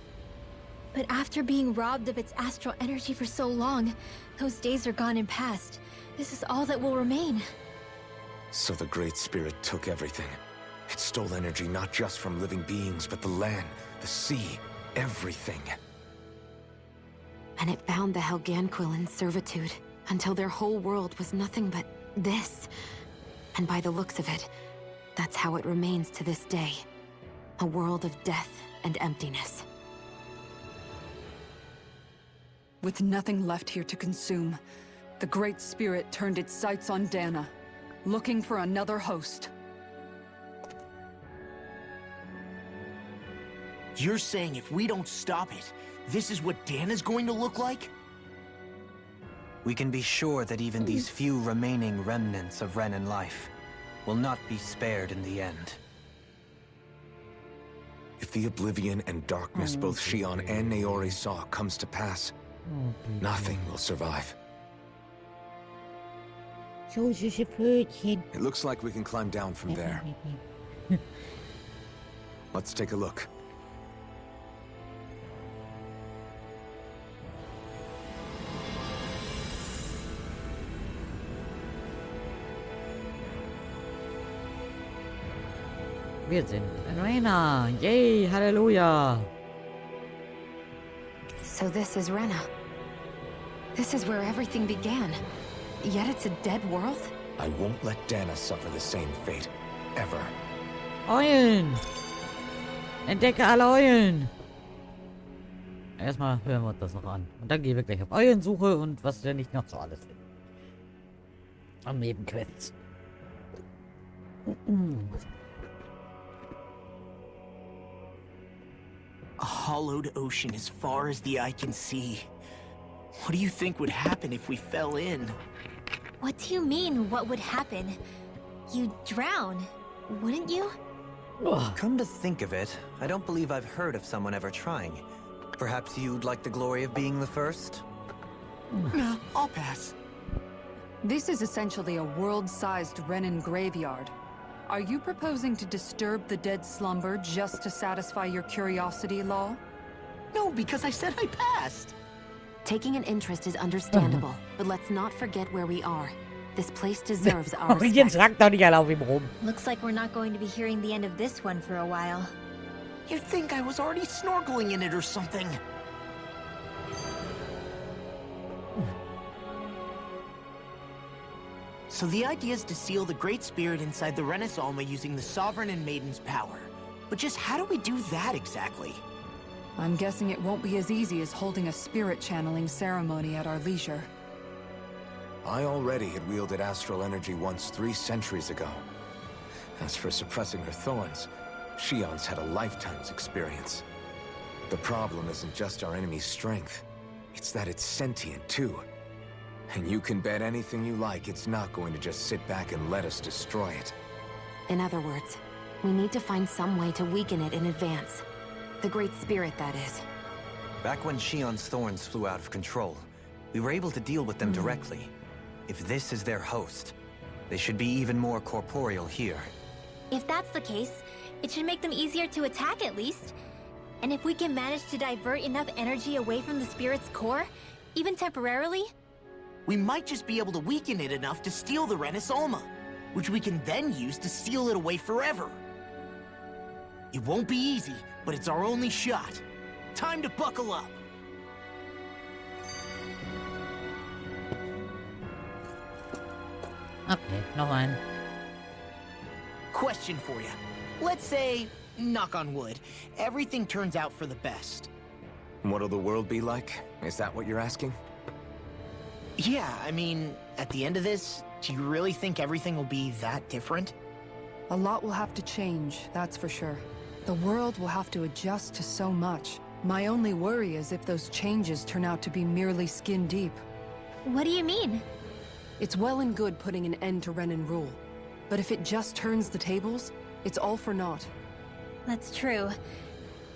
Speaker 9: But after being robbed of its astral energy for so long, those days are gone and past. This is all that will remain.
Speaker 3: So the Great Spirit took everything. It stole energy not just from living beings, but the land, the sea, everything.
Speaker 6: And it bound the Helganquil in servitude, until their whole world was nothing but this. And by the looks of it, that's how it remains to this day. A world of death and emptiness.
Speaker 13: With nothing left here to consume, the Great Spirit turned its sights on Dana, looking for another host.
Speaker 8: You're saying if we don't stop it, this is what Dana's going to look like?
Speaker 4: We can be sure that even these few remaining remnants of Renan life will not be spared in the end.
Speaker 3: If the oblivion and darkness both Shion and Naori saw comes to pass, nothing will survive. It looks like we can climb down from there. Let's take a look.
Speaker 2: Wir sind in Rena. Yay, Halleluja.
Speaker 6: So this is Rena. This is where everything began. Yet it's a dead world?
Speaker 3: I won't let Dana suffer the same fate. Ever.
Speaker 2: Eulen. Entdecke alle Eulen. Erstmal hören wir uns das noch an. Und dann gehen wir gleich auf Eulensuche und was wir nicht noch so alles finden. Am Nebenquests.
Speaker 8: A hollowed ocean as far as the eye can see. What do you think would happen if we fell in?
Speaker 9: What do you mean, what would happen? You'd drown, wouldn't you?
Speaker 4: Come to think of it, I don't believe I've heard of someone ever trying. Perhaps you'd like the glory of being the first?
Speaker 8: No, I'll pass.
Speaker 5: This is essentially a world-sized Renin graveyard. Are you proposing to disturb the dead slumber just to satisfy your curiosity, Law?
Speaker 8: No, because I said I passed.
Speaker 6: Taking an interest is understandable, but let's not forget where we are. This place deserves our respect.
Speaker 2: Jetzt ragt doch nicht alle auf ihm rum.
Speaker 9: Looks like we're not going to be hearing the end of this one for a while.
Speaker 8: You'd think I was already snorkeling in it or something. So the idea is to seal the Great Spirit inside the Renis Alma using the Sovereign and Maiden's power. But just how do we do that exactly?
Speaker 5: I'm guessing it won't be as easy as holding a spirit channeling ceremony at our leisure.
Speaker 3: I already had wielded astral energy once 3 centuries ago. As for suppressing her thorns, Shion's had a lifetime's experience. The problem isn't just our enemy's strength, it's that it's sentient too. And you can bet anything you like it's not going to just sit back and let us destroy it.
Speaker 6: In other words, we need to find some way to weaken it in advance. The Great Spirit, that is.
Speaker 4: Back when Shion's thorns flew out of control, we were able to deal with them directly. If this is their host, they should be even more corporeal here.
Speaker 9: If that's the case, it should make them easier to attack at least. And if we can manage to divert enough energy away from the spirit's core, even temporarily,
Speaker 8: We might just be able to weaken it enough to steal the Renis Alma, which we can then use to seal it away forever. It won't be easy, but it's our only shot. Time to buckle up.
Speaker 2: Okay, noch ein.
Speaker 8: Question for you. Let's say, knock on wood, everything turns out for the best.
Speaker 3: What'll the world be like? Is that what you're asking?
Speaker 8: Yeah, I mean, at the end of this, do you really think everything will be that different?
Speaker 5: A lot will have to change, that's for sure. The world will have to adjust to so much. My only worry is if those changes turn out to be merely skin deep.
Speaker 9: what do you mean?
Speaker 5: It's well and good putting an end to Renin rule. But if it just turns the tables, it's all for naught.
Speaker 9: That's true.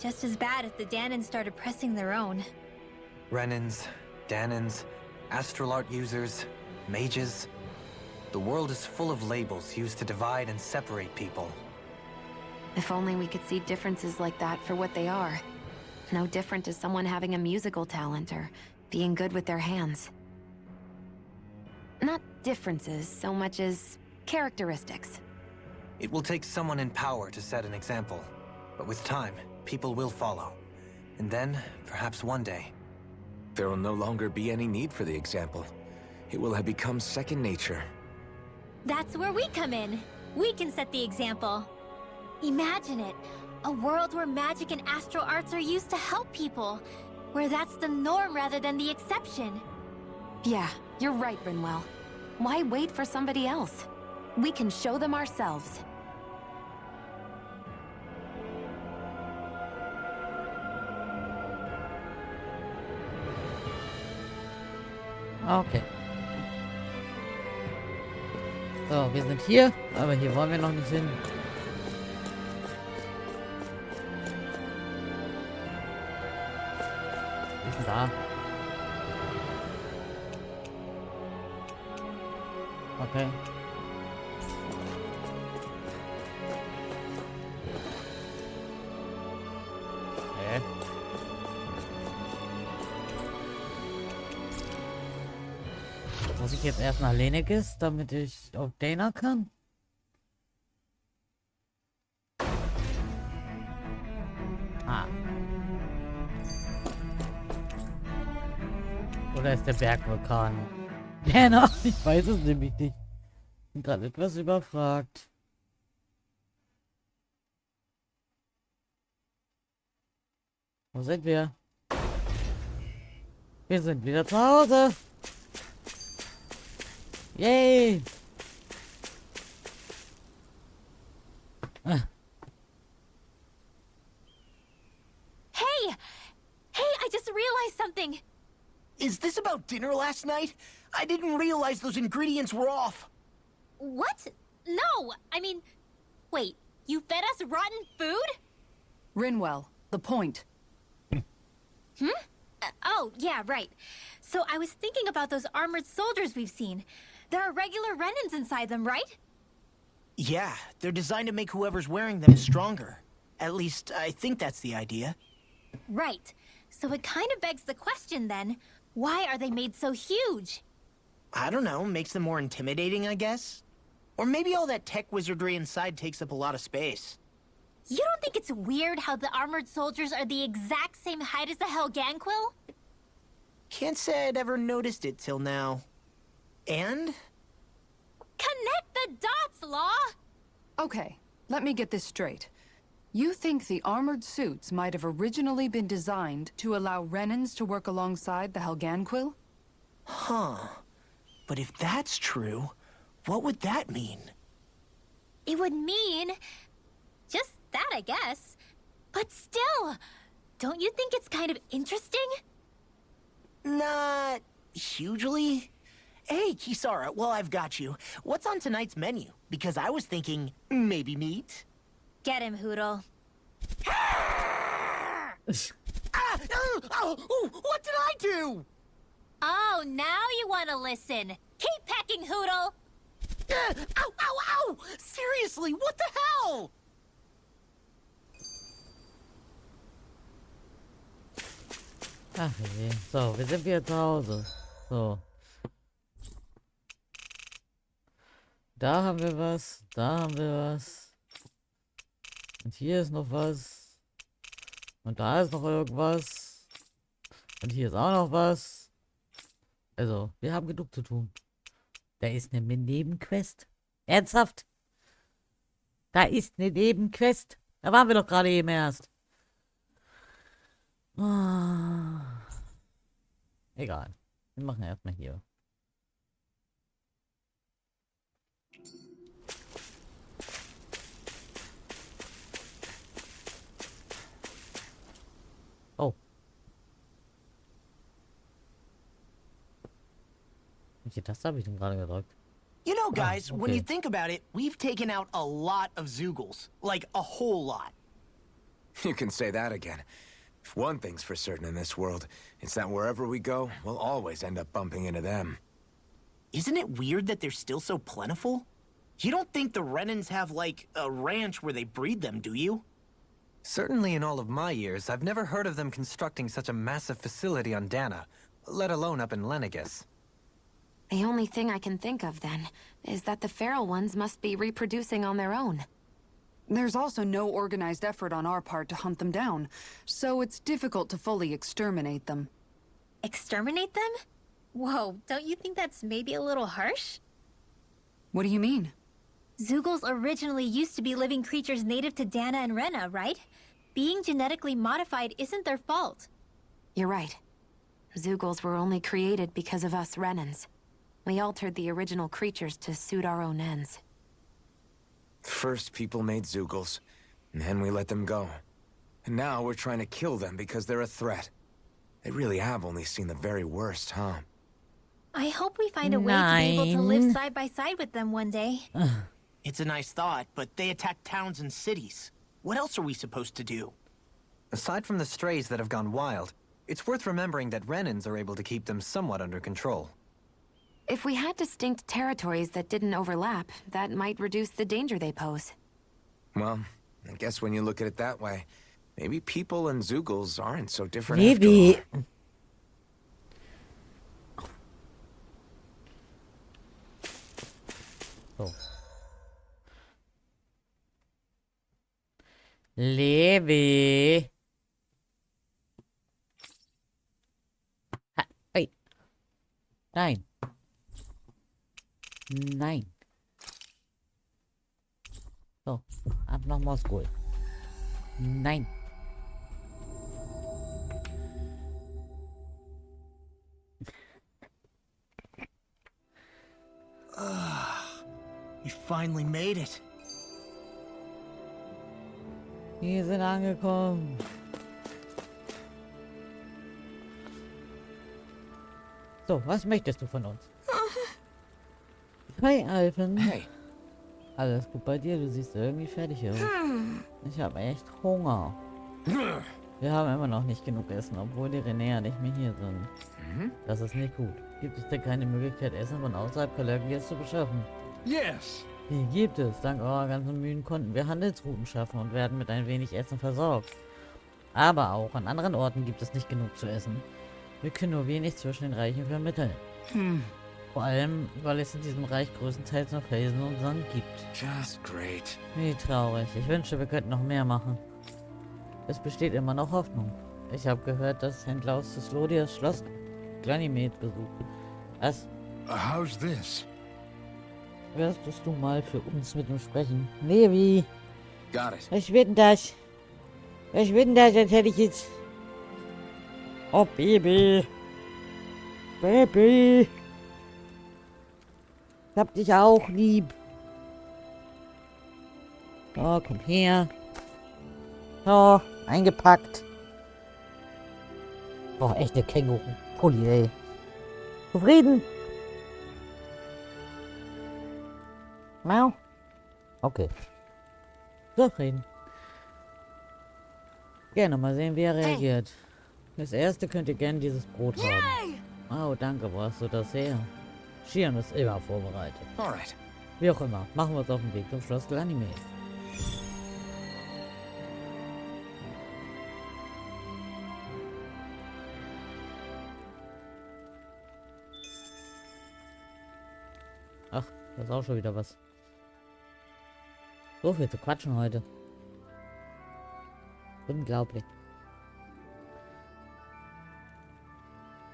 Speaker 9: Just as bad if the Danans started pressing their own.
Speaker 4: Renins, Danans, astral art users, mages. The world is full of labels used to divide and separate people.
Speaker 6: If only we could see differences like that for what they are. No different to someone having a musical talent or being good with their hands. Not differences so much as characteristics.
Speaker 4: It will take someone in power to set an example. But with time, people will follow. And then, perhaps one day...
Speaker 3: There will no longer be any need for the example. It will have become second nature.
Speaker 9: That's where we come in. We can set the example. Imagine it. A world where magic and astral arts are used to help people. Where that's the norm rather than the exception.
Speaker 6: Yeah, you're right, Rinwell. Why wait for somebody else? We can show them ourselves.
Speaker 2: Okay. So, wir sind hier, aber hier wollen wir noch nicht hin. Wir sind da. Okay. Muss ich jetzt erst nach Lenegis, damit ich auf Dana kann? Ah. Oder ist der Bergvulkan? Dana, ich weiß es nämlich nicht. Bin gerade etwas überfragt. Wo sind wir? Wir sind wieder zu Hause. Yay!
Speaker 9: Hey! Hey, I just realized something!
Speaker 8: Is this about dinner last night? I didn't realize those ingredients were off.
Speaker 9: What? No! I mean... Wait, You fed us rotten food?
Speaker 5: Rinwell, the point.
Speaker 9: Oh, yeah, right. So I was thinking about those armored soldiers we've seen. There are regular Renans inside them, right?
Speaker 8: Yeah, they're designed to make whoever's wearing them stronger. At least, I think that's the idea.
Speaker 9: Right. So it kind of begs the question then, why are they made so huge?
Speaker 8: I don't know, makes them more intimidating, I guess? Or maybe all that tech wizardry inside takes up a lot of space.
Speaker 9: You don't think it's weird how the armored soldiers are the exact same height as the Helganquil?
Speaker 8: Can't say I'd ever noticed it till now. And?
Speaker 9: Connect the dots, Law!
Speaker 5: Okay, let me get this straight. You think the armored suits might have originally been designed to allow Renans to work alongside the Helganquil?
Speaker 8: Huh. But if that's true, what would that mean?
Speaker 9: It would mean... just that, I guess. But still, don't you think it's kind of interesting?
Speaker 8: Not... hugely? Hey, Kisara, well, I've got you. What's on tonight's menu? Because I was thinking, maybe meat?
Speaker 9: Get him, Hoodle.
Speaker 8: What did I do?
Speaker 9: Oh, now you want to listen. Keep pecking, Hoodle!
Speaker 8: Ow! Seriously, what the hell?
Speaker 2: Ach je. So, wir sind wieder zu Hause. So. Da haben wir was. Da haben wir was. Und hier ist noch was. Und da ist noch irgendwas. Und hier ist auch noch was. Also, wir haben genug zu tun. Da ist eine Nebenquest. Ernsthaft? Da ist eine Nebenquest. Da waren wir doch gerade eben erst. Ah. Egal. Wir machen erstmal hier. Oh. Welche Taste habe ich denn gerade gedrückt?
Speaker 8: You know, guys, when
Speaker 2: okay.
Speaker 8: you think about it, we've taken out a lot of Zeugles. Like, a whole lot.
Speaker 3: You can say that again. If one thing's for certain in this world, it's that wherever we go, we'll always end up bumping into them.
Speaker 8: Isn't it weird that they're still so plentiful? You don't think the Renans have, like, a ranch where they breed them, do you?
Speaker 4: Certainly in all of my years, I've never heard of them constructing such a massive facility on Dana, let alone up in Lenegis.
Speaker 6: The only thing I can think of, then, is that the feral ones must be reproducing on their own.
Speaker 5: There's also no organized effort on our part to hunt them down, so it's difficult to fully exterminate them.
Speaker 9: Exterminate them? Whoa, don't you think that's maybe a little harsh?
Speaker 5: What do you mean?
Speaker 9: Zeugles originally used to be living creatures native to Dana and Rena, right? Being genetically modified isn't their fault.
Speaker 6: You're right. Zeugles were only created because of us Renans. We altered the original creatures to suit our own ends.
Speaker 3: First, people made Zeugles, and then we let them go. And now we're trying to kill them because they're a threat. They really have only seen the very worst, huh?
Speaker 9: I hope we find a way to be able to live side by side with them one day.
Speaker 8: It's a nice thought, but they attack towns and cities. What else are we supposed to do?
Speaker 4: Aside from the strays that have gone wild, it's worth remembering that Renans are able to keep them somewhat under control.
Speaker 6: If we had distinct territories that didn't overlap, that might reduce the danger they pose.
Speaker 3: Well, I guess when you look at it that way, maybe people and Zeugles aren't so different
Speaker 2: Maybe.
Speaker 3: after all.
Speaker 2: So. Levi. Ha, wait. Nein. Nein. So, ab nach Moskau. Nein.
Speaker 8: We finally made it.
Speaker 2: Wir sind angekommen. So, was möchtest du von uns? Hi, Alvin.
Speaker 3: Hey,
Speaker 2: Alles gut bei dir? Du siehst irgendwie fertig aus. Ich habe echt Hunger. Wir haben immer noch nicht genug Essen, obwohl die René und ich mehr hier sind. Das ist nicht gut. Gibt es denn keine Möglichkeit, Essen von außerhalb Kolumbiens zu beschaffen?
Speaker 15: Yes.
Speaker 2: Die gibt es. Dank eurer ganzen Mühen konnten wir Handelsrouten schaffen und werden mit ein wenig Essen versorgt. Aber auch an anderen Orten gibt es nicht genug zu essen. Wir können nur wenig zwischen den Reichen vermitteln. Vor allem, weil es in diesem Reich größtenteils nur Felsen und Sand gibt.
Speaker 3: Just great.
Speaker 2: Wie traurig. Ich wünschte, wir könnten noch mehr machen. Es besteht immer noch Hoffnung. Ich habe gehört, dass Händler aus Thessaloniki das Schloss Ganymed besuchen. Was?
Speaker 15: How's this?
Speaker 2: Wirst du mal für uns mit ihm sprechen? Levi!
Speaker 3: Got it.
Speaker 2: Was wird denn das? Was wird denn das? Als hätte ich jetzt... Oh, Baby! Baby! Ich hab dich auch lieb. Oh, komm her. Oh, eingepackt. Oh, echte Känguru-Pulli, ey. Zufrieden? Mau? Okay. Zufrieden. Gerne mal sehen, wie er reagiert. Das erste könnt ihr gerne dieses Brot haben. Oh, danke, wo hast du das her? Shion ist immer vorbereitet.
Speaker 3: Alright.
Speaker 2: Wie auch immer, machen wir uns auf den Weg zum Schloss Ganymed. Ach, das ist auch schon wieder was. So viel zu quatschen heute. Unglaublich.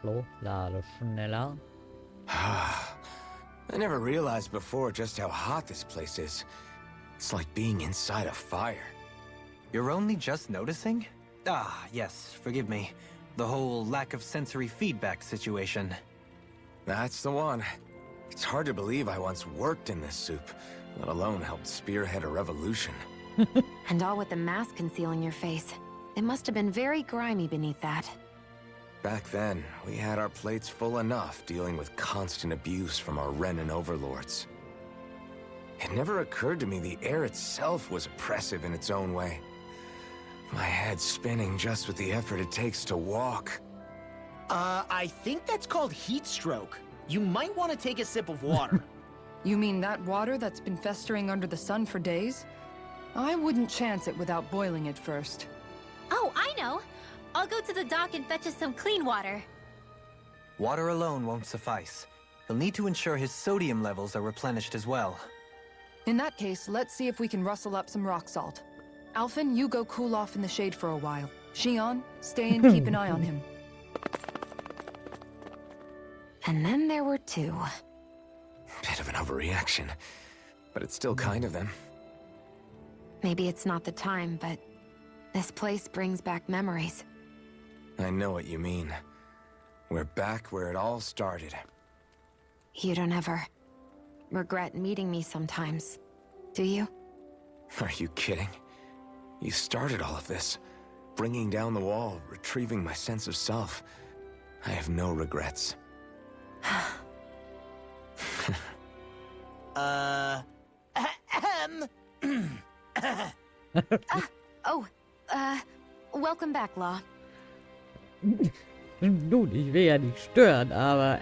Speaker 2: So, lade schneller.
Speaker 3: I never realized before just how hot this place is. It's like being inside a fire.
Speaker 4: You're only just noticing? Ah, yes, forgive me. The whole lack of sensory feedback situation.
Speaker 3: That's the one. It's hard to believe I once worked in this soup, let alone helped spearhead a revolution.
Speaker 6: And all with the mask concealing your face. It must have been very grimy beneath that.
Speaker 3: Back then, we had our plates full enough dealing with constant abuse from our Renan overlords. It never occurred to me the air itself was oppressive in its own way. My head spinning just with the effort it takes to walk.
Speaker 8: I think that's called heat stroke. You might want to take a sip of water.
Speaker 5: You mean that water that's been festering under the sun for days? I wouldn't chance it without boiling it first.
Speaker 9: Oh, I know! I'll go to the dock and fetch us some clean water.
Speaker 4: Water alone won't suffice. You'll need to ensure his sodium levels are replenished as well.
Speaker 5: In that case, let's see if we can rustle up some rock salt. Alphen, you go cool off in the shade for a while. Shion, stay and keep an eye on him.
Speaker 6: And then there were two.
Speaker 3: Bit of an overreaction, but it's still kind of them.
Speaker 6: Maybe it's not the time, but this place brings back memories.
Speaker 3: I know what you mean. We're back where it all started.
Speaker 6: You don't ever regret meeting me sometimes, do you?
Speaker 3: Are you kidding? You started all of this. Bringing down the wall, retrieving my sense of self. I have no regrets.
Speaker 6: Welcome back, Law.
Speaker 2: Nun, ich will ja nicht stören, aber,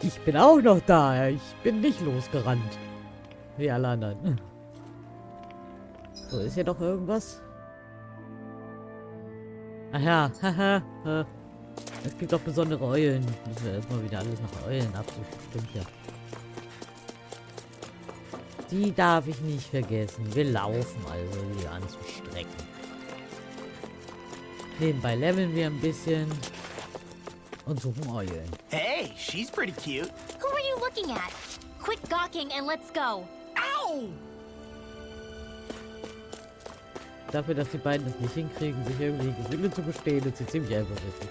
Speaker 2: ich bin auch noch da. Ich bin nicht losgerannt. Wie alle anderen. So, ist hier doch irgendwas? Ach ja, haha. Es gibt auch besondere Eulen. Müssen wir erstmal wieder alles nach Eulen absuchen. Stimmt ja. Die darf ich nicht vergessen. Wir laufen also hier anzustrecken. Nebenbei leveln wir ein bisschen und suchen Eulen.
Speaker 8: Hey, she's pretty cute.
Speaker 9: Who are you looking at? Quit gawking and let's go.
Speaker 8: Ow!
Speaker 2: Dafür, dass die beiden es nicht hinkriegen, sich irgendwie Gefühle zu bestehen, ist sie ziemlich eifersüchtig.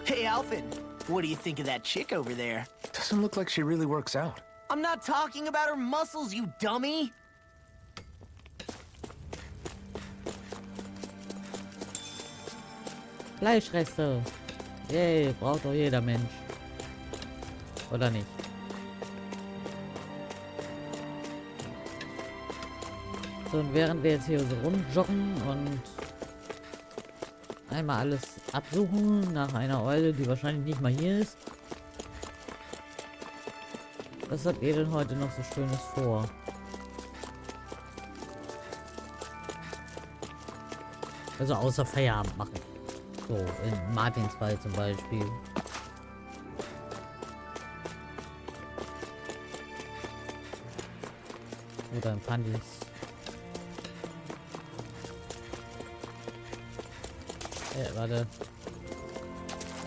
Speaker 8: Hey, Alphen, what do you think of that chick over there?
Speaker 3: Doesn't look like she really works out.
Speaker 8: I'm not talking about her muscles, you dummy!
Speaker 2: Fleischreste. Yay, braucht doch jeder Mensch. Oder nicht? So, und während wir jetzt hier so rumjoggen und einmal alles absuchen nach einer Eule, die wahrscheinlich nicht mal hier ist. Was habt ihr denn heute noch so Schönes vor? Also außer Feierabend machen. So, in Martinswald zum Beispiel. Oder in Pandis. Warte.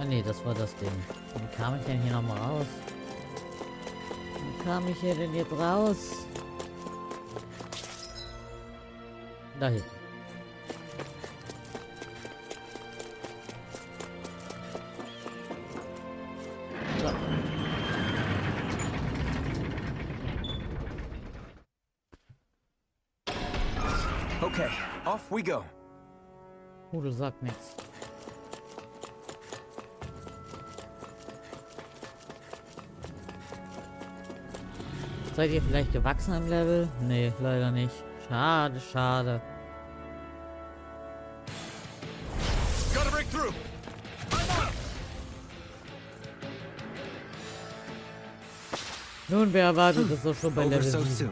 Speaker 2: Ah ne, das war das Ding. Wie kam ich denn hier nochmal raus? Wie kam ich hier denn jetzt raus? Da hinten.
Speaker 3: Okay, off we go.
Speaker 2: Rudel sagt nichts. Seid ihr vielleicht gewachsen im Level? Nee, leider nicht. Schade, schade.
Speaker 14: Gotta break through.
Speaker 2: Nun, wer erwartet es doch schon bei Level 7?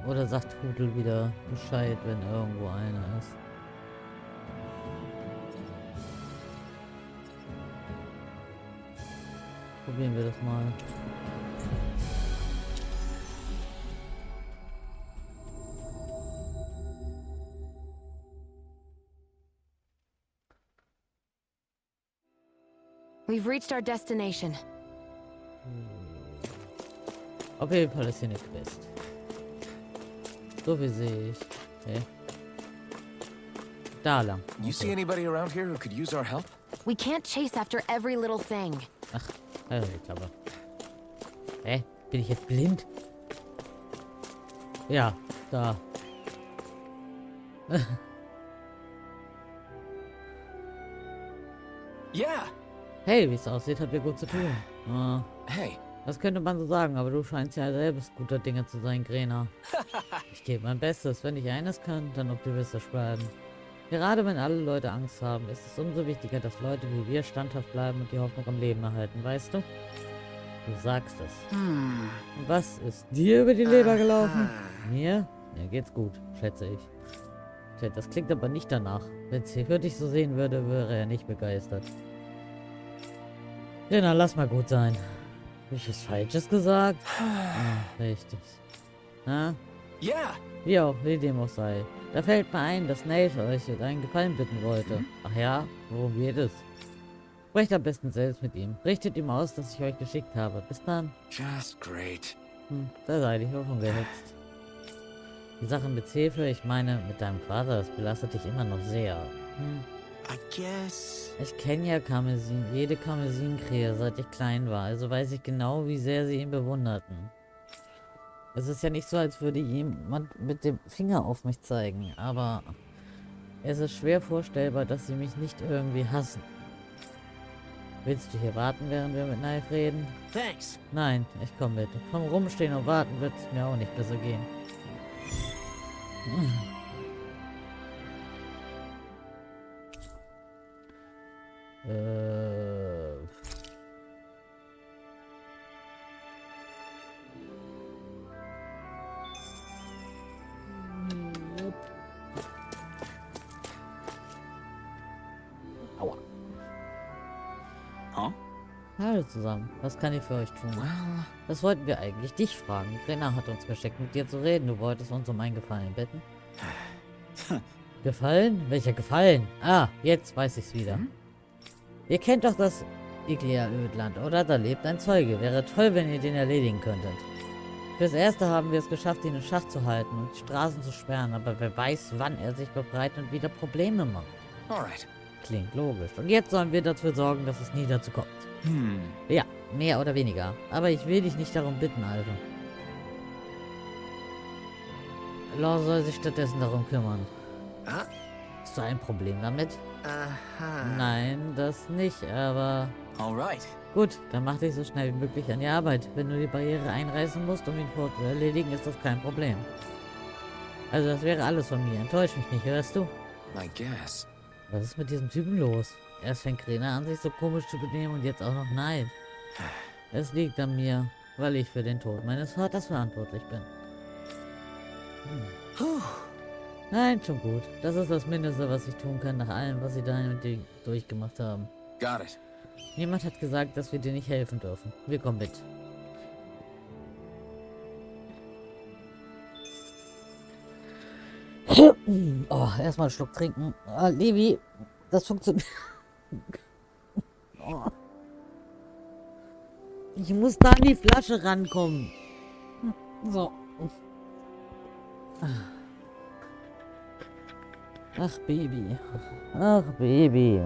Speaker 2: Oder sagt Hudel wieder Bescheid, wenn irgendwo einer ist? Probieren wir das mal.
Speaker 6: We've reached our destination.
Speaker 2: Auf jeden Fall ist hier eine Quest. So viel sehe ich. Okay. Da lang.
Speaker 3: You see anybody around here who could use our help?
Speaker 6: We can't chase after every little thing.
Speaker 2: Ach, also ich glaube. Hä? Bin ich jetzt blind? Ja, da.
Speaker 3: Yeah.
Speaker 2: Hey, wie es aussieht, habt ihr gut zu tun.
Speaker 3: Hey.
Speaker 2: Das könnte man so sagen, aber du scheinst ja selbst guter Dinge zu sein, Grena. Ich gebe mein Bestes. Wenn ich eines kann, dann optimistisch bleiben. Gerade wenn alle Leute Angst haben, ist es umso wichtiger, dass Leute wie wir standhaft bleiben und die Hoffnung am Leben erhalten, weißt du? Du sagst es. Und was ist dir über die Leber gelaufen? Mir? Mir geht's gut, schätze ich. Tja, das klingt aber nicht danach. Wenn Zephyr dich so sehen würde, wäre er nicht begeistert. Ja, dann lass mal gut sein. Hab ich was Falsches gesagt? Richtig. Na?
Speaker 3: Ja.
Speaker 2: Wie auch, wie dem auch sei. Da fällt mir ein, dass Nate euch einen Gefallen bitten wollte. Ach ja? Worum geht es? Sprecht am besten selbst mit ihm. Richtet ihm aus, dass ich euch geschickt habe. Bis dann.
Speaker 3: Just great.
Speaker 2: Da seid ihr schon gehetzt. Die Sache mit Zephyr, ich meine, mit deinem Vater, das belastet dich immer noch sehr.
Speaker 8: I guess.
Speaker 2: Ich kenne ja Karmesin, jede Karmesin-Krähe, seit ich klein war, also weiß ich genau, wie sehr sie ihn bewunderten. Es ist ja nicht so, als würde jemand mit dem Finger auf mich zeigen, aber es ist schwer vorstellbar, dass sie mich nicht irgendwie hassen. Willst du hier warten, während wir mit Knife reden?
Speaker 8: Thanks.
Speaker 2: Nein, ich komme mit. Vom Rumstehen und Warten wird es mir auch nicht besser gehen. Aua.
Speaker 3: Huh?
Speaker 2: Hallo zusammen. Was kann ich für euch tun? Das wollten wir eigentlich dich fragen. Rena hat uns geschickt, mit dir zu reden. Du wolltest uns um einen Gefallen bitten. Gefallen? Welcher Gefallen? Ah, jetzt weiß ich's wieder. Ihr kennt doch das Iglea-Ödland, oder? Da lebt ein Zeuge. Wäre toll, wenn ihr den erledigen könntet. Fürs Erste haben wir es geschafft, ihn in Schach zu halten und die Straßen zu sperren, aber wer weiß, wann er sich befreit und wieder Probleme macht.
Speaker 3: Alright.
Speaker 2: Klingt logisch. Und jetzt sollen wir dafür sorgen, dass es nie dazu kommt. Ja, mehr oder weniger. Aber ich will dich nicht darum bitten, Alter. Law soll sich stattdessen darum kümmern. Hast du ein Problem damit? Nein, das nicht, aber...
Speaker 3: Alright.
Speaker 2: Gut, dann mach dich so schnell wie möglich an die Arbeit. Wenn du die Barriere einreißen musst, um ihn zu erledigen, ist das kein Problem. Also das wäre alles von mir. Enttäusch mich nicht, hörst du?
Speaker 3: I guess.
Speaker 2: Was ist mit diesem Typen los? Erst fängt Rena an, sich so komisch zu benehmen und jetzt auch noch Neid. Es liegt an mir, weil ich für den Tod meines Vaters verantwortlich bin. Nein, schon gut. Das ist das Mindeste, was ich tun kann, nach allem, was sie da mit dir durchgemacht haben.
Speaker 3: Got it.
Speaker 2: Niemand hat gesagt, dass wir dir nicht helfen dürfen. Wir kommen mit. Oh, erstmal einen Schluck trinken. Ah, Levi, das funktioniert. Oh. Ich muss da an die Flasche rankommen. So. Ach, Baby. Ach, Baby.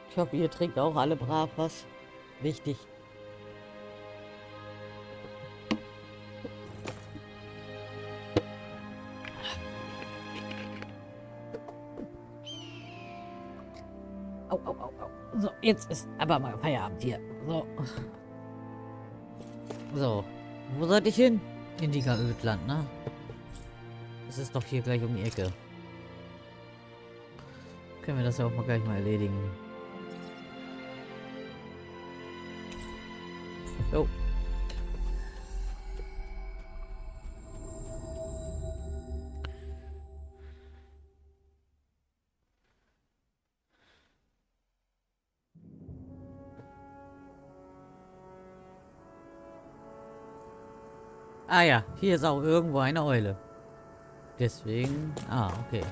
Speaker 2: Ich hoffe, ihr trinkt auch alle brav was. Wichtig. Au, au, au, au. So, jetzt ist aber mal Feierabend hier. So. So. Wo sollte ich hin? Indica-Ödland, ne? Es ist doch hier gleich um die Ecke. Können wir das ja auch mal gleich mal erledigen. Jo. Ah ja, hier ist auch irgendwo eine Eule. Deswegen... Ah, okay.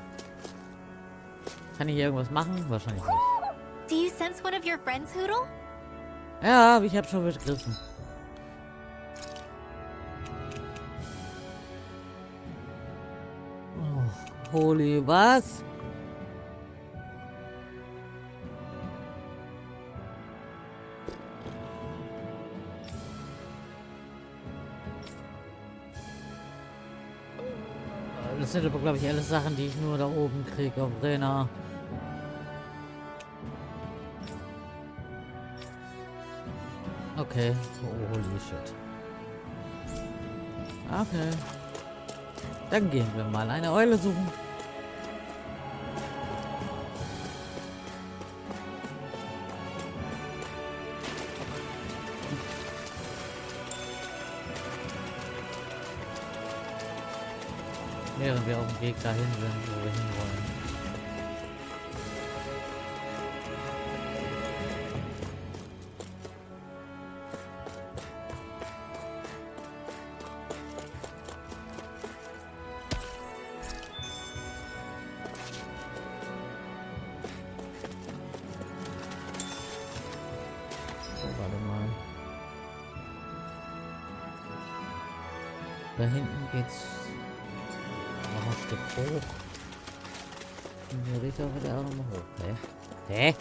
Speaker 2: Kann ich hier irgendwas machen? Wahrscheinlich nicht.
Speaker 9: Do you sense one of your friends, Hoodle?
Speaker 2: Ja, ich habe schon begriffen. Oh, holy, was? Das sind aber, glaube ich, alles Sachen, die ich nur da oben kriege auf Rena. Okay. Oh, holy shit. Okay. Dann gehen wir mal eine Eule suchen. Während wir auf dem Weg dahin sind, wo wir hinwollen. So, warte mal. Da hinten geht's noch ein Stück hoch. In die Richtung wird er auch nochmal hoch. Hä? Hä?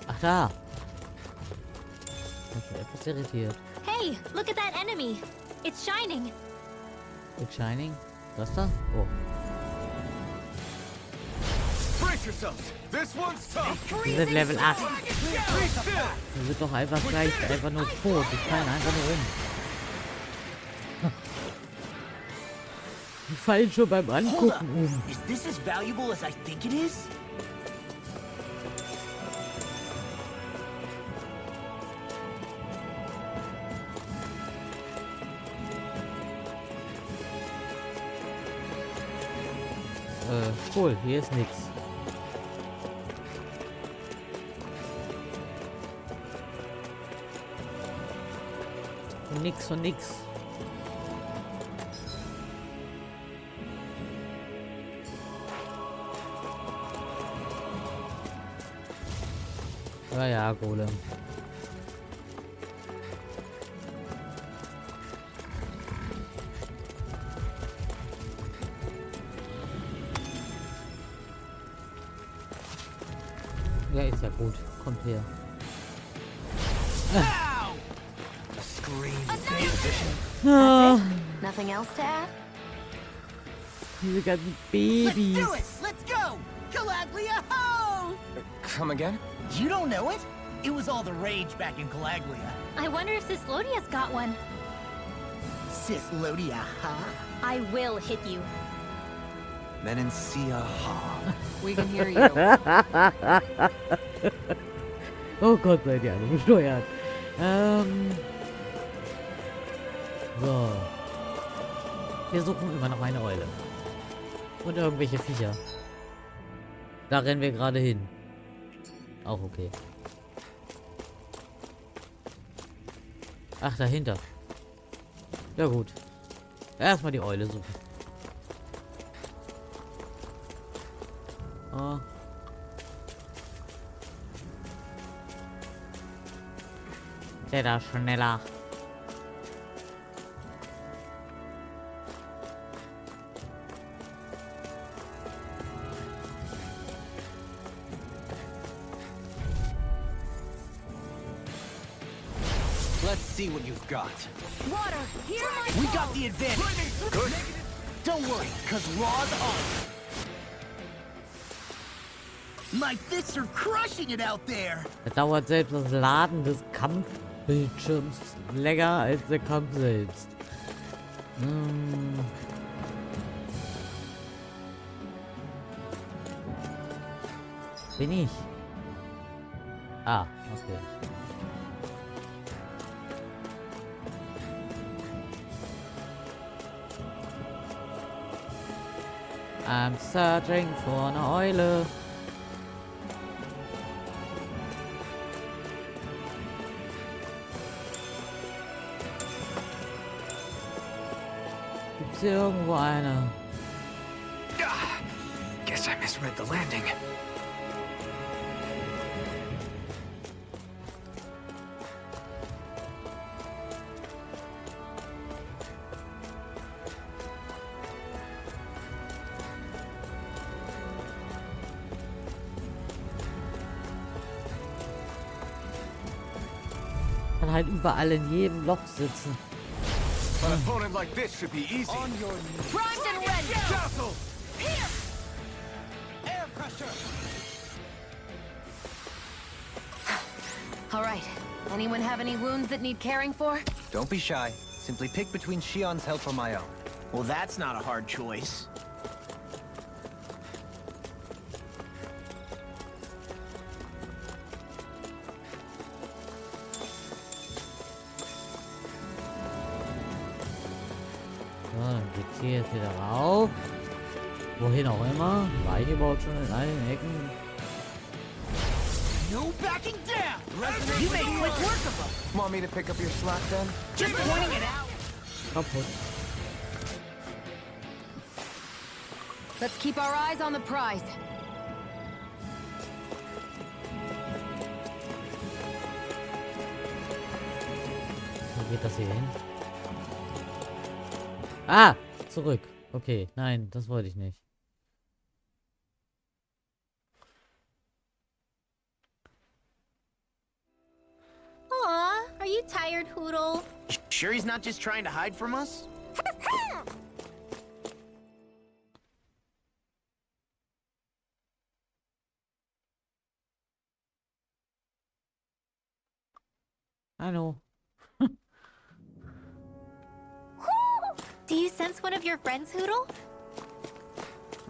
Speaker 2: Ach da. Ich bin etwas irritiert.
Speaker 9: Hey, look at that enemy. It's shining.
Speaker 2: It's shining? Das da? Oh. Wir sind Level 8. Wir sind doch einfach gleich einfach nur tot. Ich fallen einfach nur um. Die fallen schon beim Angucken um.
Speaker 8: Is this as valuable as I think it is?
Speaker 2: Cool, hier ist nix. Nix und nix. Ja, ja, Golem. Ja, ist ja gut. Kommt her. Ah,
Speaker 6: Nothing else to add?
Speaker 2: diese ganzen Babys.
Speaker 16: Let's go! Calaglia ho!
Speaker 3: Come again?
Speaker 16: You don't know it? It was all the rage back in Calaglia.
Speaker 9: I wonder if Cislodia's got one.
Speaker 16: Cislodia, huh?
Speaker 9: I will hit you.
Speaker 4: Menencia ha.
Speaker 13: We can hear you.
Speaker 2: Oh Gott, seid ihr alle besteuert. So. Wir suchen immer noch eine Eule. Und irgendwelche Viecher. Da rennen wir gerade hin. Auch okay. Ach, dahinter. Ja gut. Erstmal die Eule suchen. Oh. Der da schneller.
Speaker 16: Let's see what you've got.
Speaker 9: Water, here my
Speaker 16: We got the advantage. Good. Don't worry, cause Raw's on. My fists are crushing it out there.
Speaker 2: Da dauert selbst das Laden des Kampfbildschirms länger als der Kampf selbst. Bin ich? Ah, okay. I'm searching for eine Eule. Gibt's hier irgendwo eine?
Speaker 3: Guess I misread the landing.
Speaker 2: Kann halt überall in jedem Loch sitzen.
Speaker 3: An opponent like this should be easy.
Speaker 16: On your knees.
Speaker 9: primed and ready.
Speaker 3: Dazzle!
Speaker 16: Here! Air pressure!
Speaker 6: All right. Anyone have any wounds that need caring for?
Speaker 4: Don't be shy. Simply pick between Shion's help or my own.
Speaker 8: Well, that's not a hard choice.
Speaker 2: So, dann geht's hier jetzt wieder rauf. Wohin auch immer. War ich überhaupt schon in allen Ecken?
Speaker 16: No backing down! You made quick work of them!
Speaker 3: Want me to pick up your slack then?
Speaker 16: Just pointing it out!
Speaker 2: Kaputt.
Speaker 6: Let's keep our eyes on the prize.
Speaker 2: Wie geht das hier hin? Ah! Zurück. Okay, nein, das wollte ich nicht.
Speaker 9: Aw, are you tired, Hoodle?
Speaker 8: Sure he's not just trying to hide from us?
Speaker 2: Hallo.
Speaker 9: Do you sense one of your friends, Hoodle?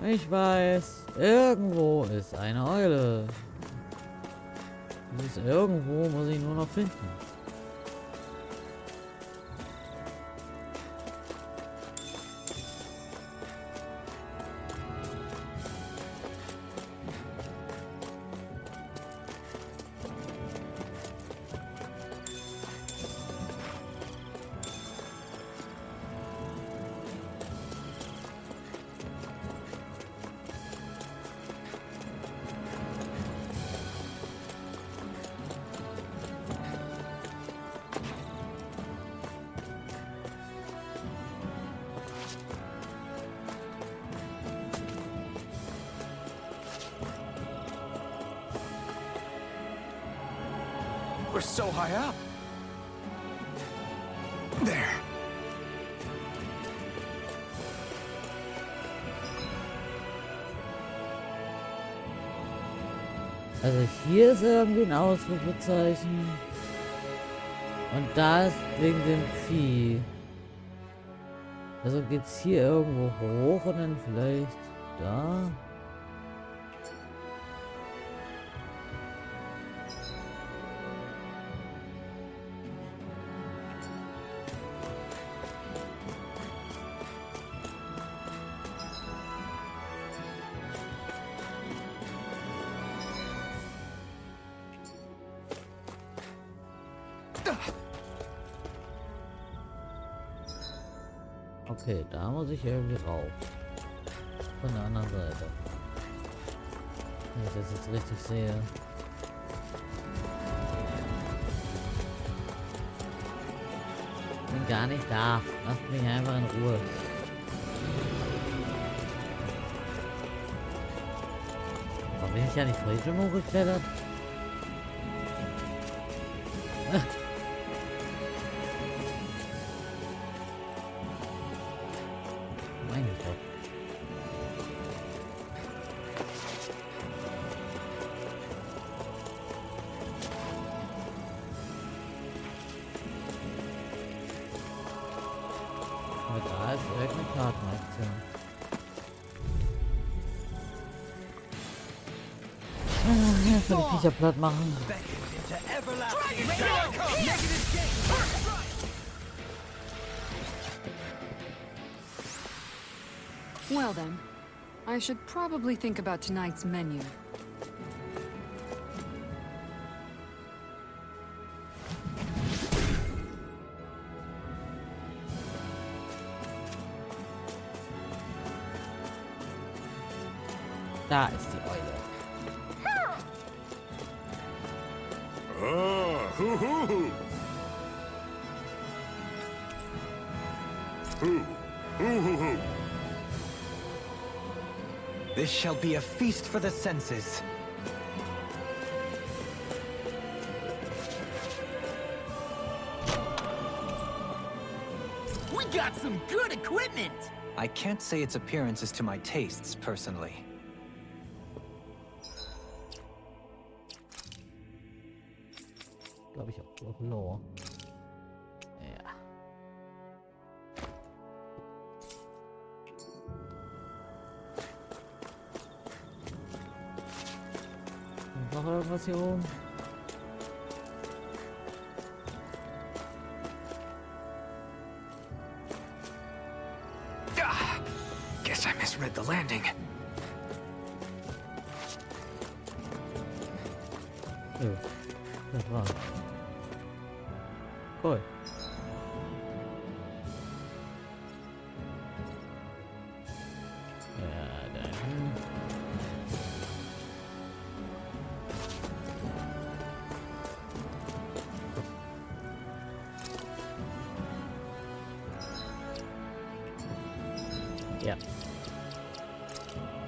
Speaker 2: Ich weiß. Irgendwo ist eine Eule. Dieses irgendwo muss ich nur noch finden.
Speaker 3: We're so high up. There.
Speaker 2: Also hier ist irgendwie ein Ausrufezeichen. Und da ist wegen dem Vieh. Also geht's hier irgendwo hoch und dann vielleicht da. Okay, da muss ich irgendwie rauf. Von der anderen Seite. Wenn ich das jetzt richtig sehe. Bin gar nicht da. Lasst mich einfach in Ruhe. Warum bin ich ja nicht vorhin schon hochgeklettert? Mein Gott. Aber da ist irgendeine Kartenaktion. Jetzt soll ich Viecher platt machen.
Speaker 13: Well then, I should probably think about tonight's menu.
Speaker 2: Da ist die Eule.
Speaker 10: Ah, hoo hoo hoo. Hoo, hoo hoo hoo.
Speaker 4: This shall be a feast for the senses.
Speaker 16: We got some good equipment!
Speaker 4: I can't say its appearance is to my tastes, personally.
Speaker 2: Glaube ich auch low. Ja. Und noch irgendwas hier oben?
Speaker 3: Ah, guess I misread the landing.
Speaker 2: Ja, das war's. Cool. Ja, dann. Ja.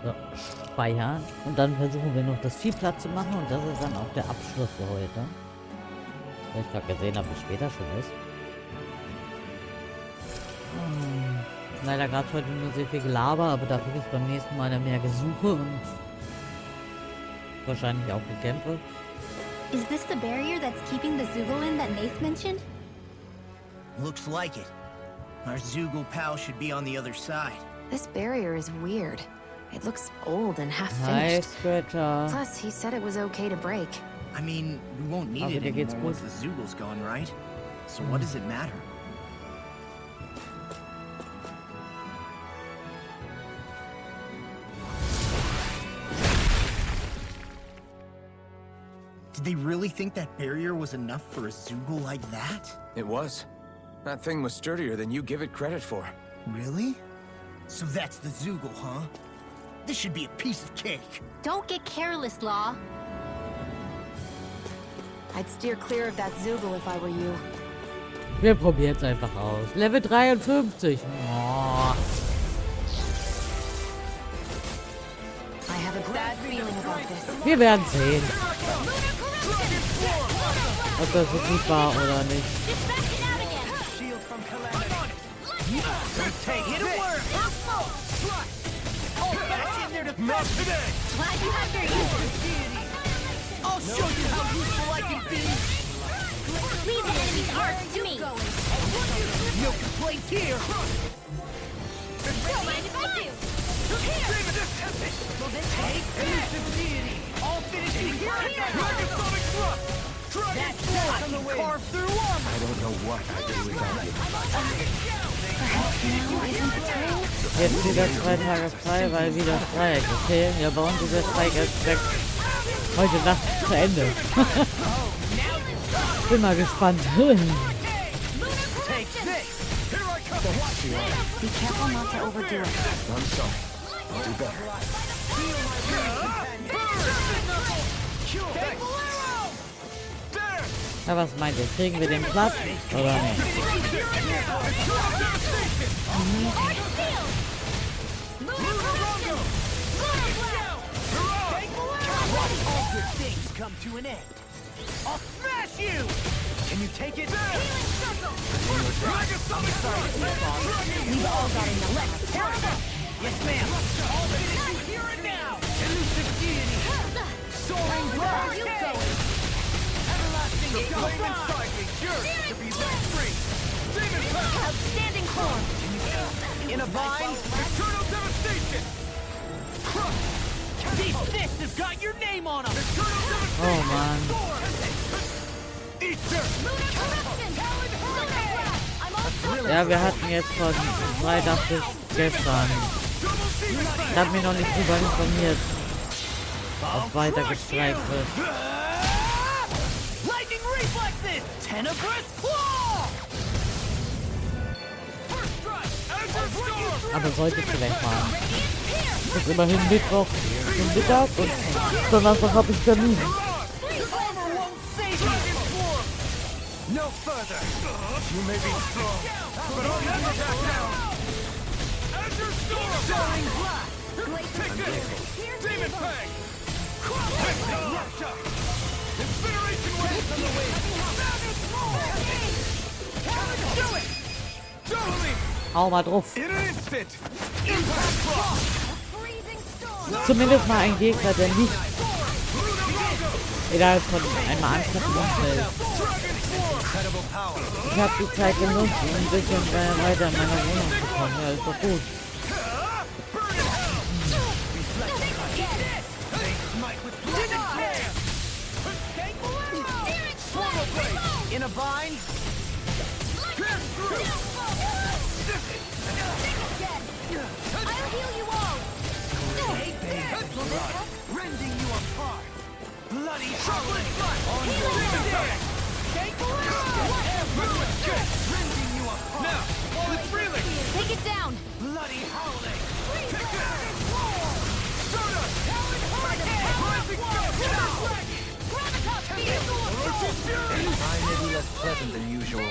Speaker 2: So, speichern. Und dann versuchen wir noch das Vieh platt zu machen. Und das ist dann auch der Abschluss für heute. Weil ich gerade gesehen habe, wie später schon ist. Leider gab es heute nur sehr viel Gelaber, aber dafür gibt es beim nächsten Mal mehr Gesuche und wahrscheinlich auch Gekämpfe.
Speaker 9: Is this the barrier that's keeping the Zoogle in that Nath mentioned?
Speaker 8: Looks like it. Our Zoogle pal should be on the other side.
Speaker 6: This barrier is weird. It looks old and half finished.
Speaker 2: Hi, Scratcher.
Speaker 6: Plus, he said it was okay to break.
Speaker 8: I mean, we won't need it anymore once the Zoogle's gone, right? So what does it matter? Did they really think that barrier was enough for a Zoogle like that?
Speaker 3: It was. That thing was sturdier than you give it credit for.
Speaker 8: Really? So that's the Zoogle, huh? This should be a piece of cake.
Speaker 9: Don't get careless, Law.
Speaker 6: I'd steer clear of that Zoogle if I were you.
Speaker 2: Wir probieren es einfach aus. Level 53. Oh.
Speaker 6: I have a bad feeling about this.
Speaker 2: Wir werden sehen, ob das so gut war oder nicht.
Speaker 16: Take hit it work. Oh, back in there to not today.
Speaker 9: Glad you have your uses.
Speaker 16: I'll show you how useful I can be.
Speaker 9: Leave the enemy's arts to me.
Speaker 16: No complaints here.
Speaker 9: Don't mind if I do.
Speaker 16: Take elusive deity. All finishing here. Megasonic thrust. That's what I can carve through armor.
Speaker 3: I don't know what I do without you.
Speaker 2: Jetzt wieder 2 Tage frei, weil wieder Streik. Okay, ja, bei uns ist der Streik erst weg. Heute Nacht zu Ende. Bin mal gespannt.
Speaker 12: Be careful not to overdo it.
Speaker 3: I'm sorry. I'll do better.
Speaker 2: Ja, was meint ihr? Kriegen wir den Platz oder nicht?
Speaker 16: All good things come to an end. I'll smash you! Can you take it?
Speaker 9: We've all got in the left.
Speaker 16: Yes, ma'am. All finish you here and now. Elusive deity. Soaring blast. Everlasting flame inside me. Yours to be let free. Demon power.
Speaker 9: Outstanding form.
Speaker 16: In a vine. Eternal devastation. These fists have got your name on them.
Speaker 2: Oh man. Ja, wir hatten jetzt von Freitag bis gestern. Ich habe mich noch nicht drüber informiert, ob weiter gestreikt wird.
Speaker 16: Lightning reflexes. Tenebrous claw.
Speaker 2: Aber sollte vielleicht mal. Es ist immerhin Mittwoch zum Mittag und Donnerstag habe ich Termin.
Speaker 16: No further. You may be strong, but I'll never back down. Azure Storm! Soaring blast! Take this! Demon Fang! Incineration Wave on the way! Do it! Totally!
Speaker 2: Hau mal drauf.
Speaker 16: In an instant! Impact Frost!
Speaker 2: Zumindest mal ein Gegner, der nicht innerhalb von einmal Angriffen umfällt. Ich habe die Zeit genutzt, um ein bisschen weiter in meiner Wohnung zu kommen. Ja, ist doch gut.
Speaker 16: In a vine.
Speaker 9: I'll heal you all.
Speaker 16: Rending you apart. Bloody chocolate blood on your rending you apart. Now, while it's reeling.
Speaker 9: Take it down.
Speaker 16: Bloody howling. Take that. Soda. Rising
Speaker 4: I may be less pleasant than usual.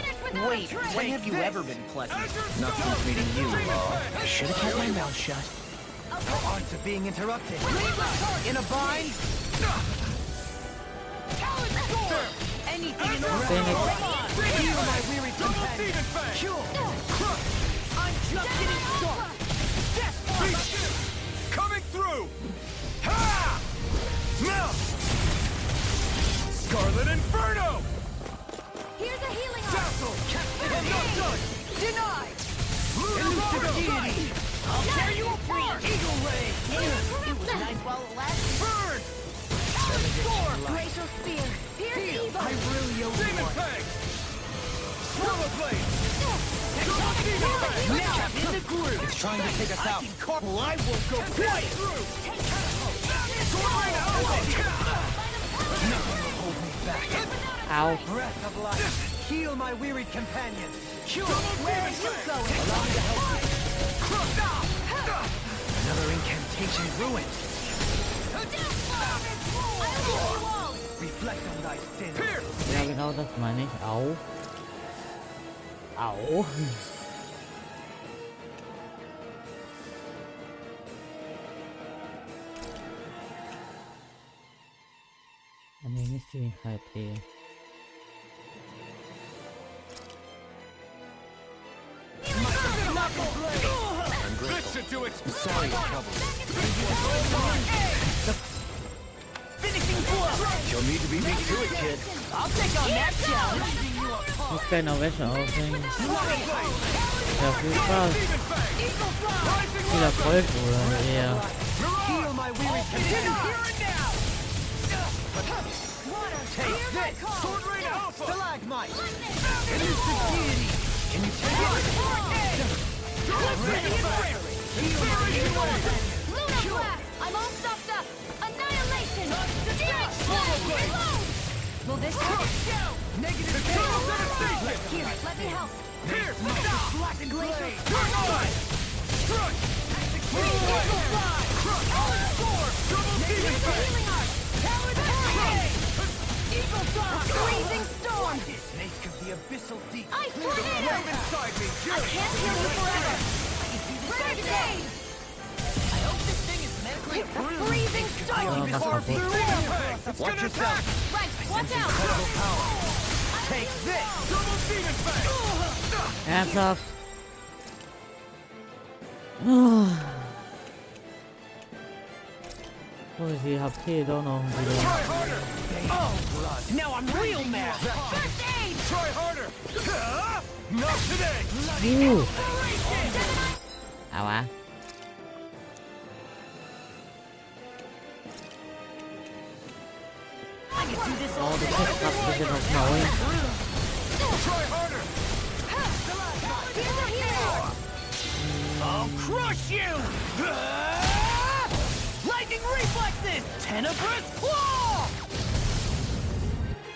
Speaker 8: Wait, when have you ever been pleasant?
Speaker 4: Not since meeting you, Law.
Speaker 8: I should have kept my mouth shut.
Speaker 16: The arts of being interrupted. In a vine. Anything in order. Heal my weary companion. Cure. I'm just getting started. Coming through. Ha! Now. Scarlet Inferno.
Speaker 9: Here's a healing
Speaker 16: Dazzle. I'm not done. Denied. Elusive deity. I'll tear you apart. Eagle Ray.
Speaker 8: It was nice while it lasted.
Speaker 16: Burn.
Speaker 9: Glacial spear. Here's evil.
Speaker 16: I really owe you one. Swirl blade. Now in the groove. It's trying to take us out. Well, I will go right through. Nothing will hold me back.
Speaker 2: Ow.
Speaker 16: Breath of life. Heal my wearied companion. Cure. Where are you going? Allow me to help you. Another incantation ruined. Reflect on thy sins.
Speaker 2: Ja, genau das meine ich. Au. Au. Nee, nicht die HP.
Speaker 4: I'm grateful. I'm sorry for trouble.
Speaker 8: Finishing blow.
Speaker 3: You'll need to be beat to it, kid.
Speaker 8: I'll take on that challenge.
Speaker 2: Muss gleich noch Wäsche aufhängen. Ja, viel Spaß. Viel Erfolg, oder eher.
Speaker 8: Heal my weary companion. Take this! Sword Rain Alpha! Stalagmite! Elusive deity! Can you take it?
Speaker 1: Luna Blast! I'm all stuffed up! Annihilation! Reload! Will this work?
Speaker 8: Negative
Speaker 1: Here, let me help.
Speaker 8: Here! Stop! Black and blade! Turn on! Crush! Eagle Fly! Crush! Sword! Double Demon
Speaker 1: Healing art!
Speaker 8: Talon Hurricane! Eagle Fly!
Speaker 1: Freezing storm!
Speaker 8: Snake of the abyssal deep!
Speaker 1: Ice tornado!
Speaker 8: Web inside me!
Speaker 1: I can't heal you forever! Renegade!
Speaker 8: I hope this thing is medically approved.
Speaker 1: Freezing storm!
Speaker 8: Watch yourself!
Speaker 1: Right, watch out!
Speaker 8: Incredible power! Take this! Double Demon Fang!
Speaker 2: Ernsthaft? Oh. Wo ist die HP doch noch wieder?
Speaker 8: Try harder! Oh, blood! Now I'm real mad!
Speaker 1: First aid!
Speaker 8: Try harder! Not today!
Speaker 2: Aua.
Speaker 8: I can do this
Speaker 2: Oh,
Speaker 8: all
Speaker 2: du
Speaker 8: day!
Speaker 2: kriegst grad ein bisschen aufs Maul.
Speaker 8: Try harder! I'll crush you! Lightning reflexes! Tenebrous claw!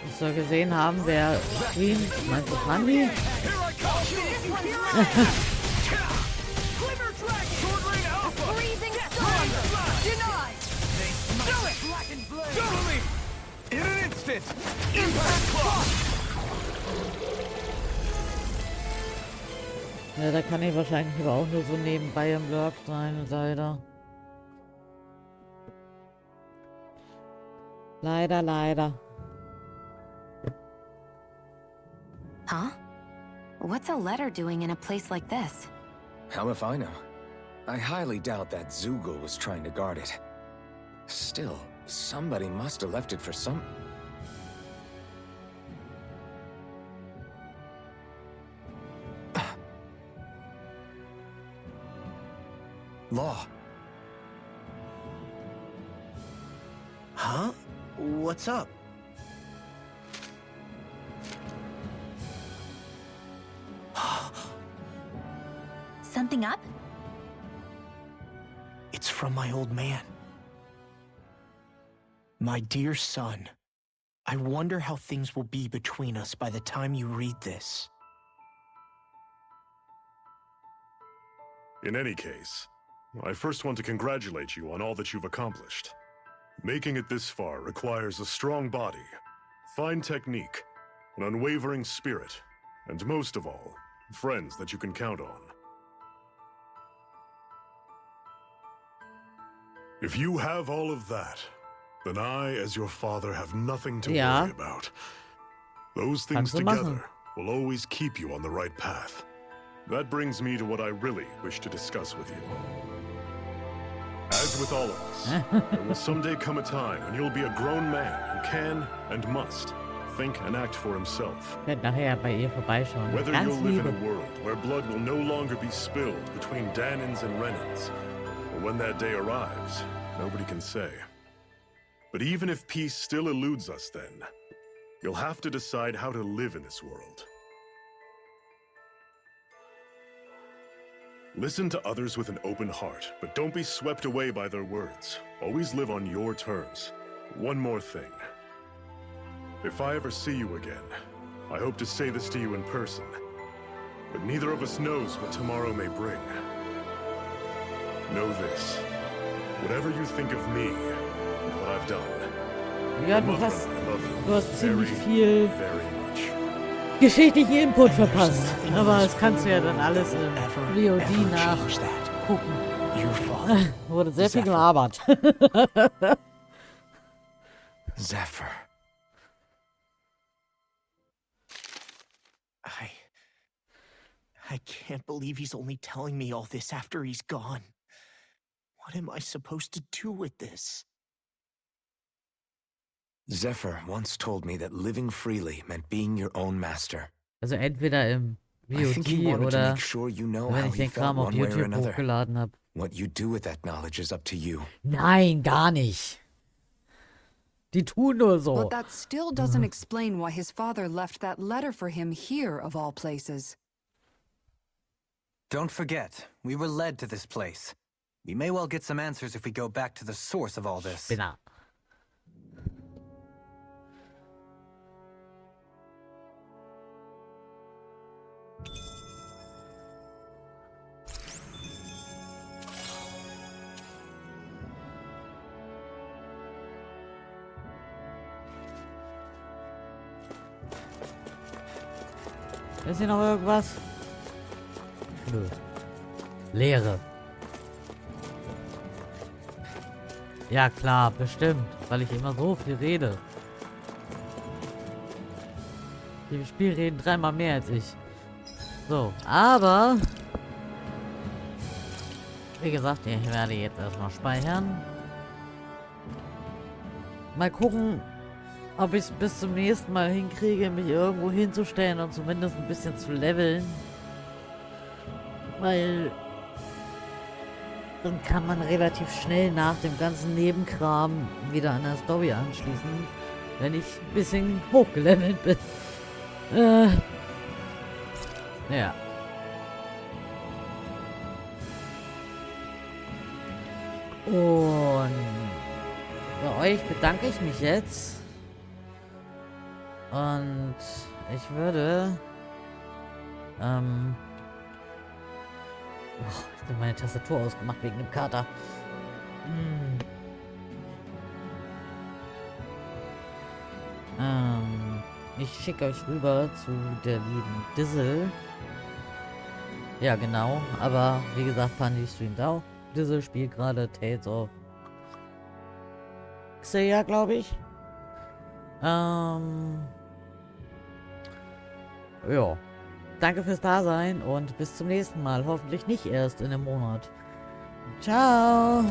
Speaker 2: Ich soll gesehen haben, wer streamt. Meinst du Handy?
Speaker 8: Here I come! Glimmer Dragon! Sword Rain Alpha!
Speaker 1: Freezing storm!
Speaker 8: Denied! Do it! Black and blade! Totally! In an instant! Impact claw!
Speaker 2: Ja, da kann ich wahrscheinlich aber auch nur so nebenbei im Lurk sein, leider. Leider, leider.
Speaker 6: Huh? What's a letter doing in a place like this?
Speaker 3: Hell if I know. I highly doubt that Zoogle was trying to guard it. Still, somebody must have left it for some... Law.
Speaker 8: Huh? What's up?
Speaker 9: Something up?
Speaker 8: It's from my old man. My dear son, I wonder how things will be between us by the time you read this.
Speaker 10: In any case, I first want to congratulate you on all that you've accomplished. Making it this far requires a strong body, fine technique, an unwavering spirit, and most of all, friends that you can count on. If you have all of that, then I, as your father, have nothing to worry about. Those things together will always keep you on the right path. That brings me to what I really wish to discuss with you. As with all of us, there will someday come a time when you'll be a grown man who can and must think and act for himself. Whether you'll live in a world where blood will no longer be spilled between Danins and Renins, or when that day arrives, nobody can say. But even if peace still eludes us then, you'll have to decide how to live in this world. Listen to others with an open heart, but don't be swept away by their words. Always live on your terms. One more thing. If I ever see you again, I hope to say this to you in person, but neither of us knows what tomorrow may bring. Know this. Whatever you think of me, and what I've done,
Speaker 2: Ja,
Speaker 10: Mother,
Speaker 2: du
Speaker 10: I love you
Speaker 2: hast ziemlich
Speaker 10: very,
Speaker 2: viel
Speaker 10: very much.
Speaker 2: geschichtlichen Input verpasst. Aber das kannst du ja dann alles im VOD nachgucken. Wurde sehr viel gelabert.
Speaker 8: Zephyr. I can't believe he's only telling me all this after he's gone. What am I supposed to do with this?
Speaker 3: Zephyr once told me that living freely meant being your own master.
Speaker 2: Also entweder im
Speaker 3: I think he
Speaker 2: VOD
Speaker 3: wanted to
Speaker 2: oder
Speaker 3: make sure you know
Speaker 2: wenn
Speaker 3: how
Speaker 2: ich
Speaker 3: he
Speaker 2: den
Speaker 3: felt
Speaker 2: Kram auf
Speaker 3: one way or
Speaker 2: YouTube
Speaker 3: another.
Speaker 2: hochgeladen habe.
Speaker 3: What you do with that knowledge is up to you.
Speaker 2: Nein, gar nicht. Die tun nur so.
Speaker 5: But that still doesn't explain why his father left that letter for him here, of all places.
Speaker 4: Don't forget, we were led to this place. We may well get some answers if we go back to the source of all this.
Speaker 2: Spinner. Ist hier noch irgendwas? Nö. Leere. Ja klar, bestimmt. Weil ich immer so viel rede. Die im Spiel reden dreimal mehr als ich. So, aber... Wie gesagt, ich werde jetzt erstmal speichern. Mal gucken, ob ich es bis zum nächsten Mal hinkriege, mich irgendwo hinzustellen und zumindest ein bisschen zu leveln. Weil dann kann man relativ schnell nach dem ganzen Nebenkram wieder an der Story anschließen, wenn ich ein bisschen hochgelevelt bin. Ja. Und bei euch bedanke ich mich jetzt. Und ich würde... ich habe meine Tastatur ausgemacht wegen dem Kater. Ich schicke euch rüber zu der lieben Dizzle. Ja, genau. Aber wie gesagt, Pandy streamt auch. Dizzle spielt gerade Tales of Xeia, glaube ich. Ja. Danke fürs Dasein und bis zum nächsten Mal. Hoffentlich nicht erst in einem Monat. Ciao.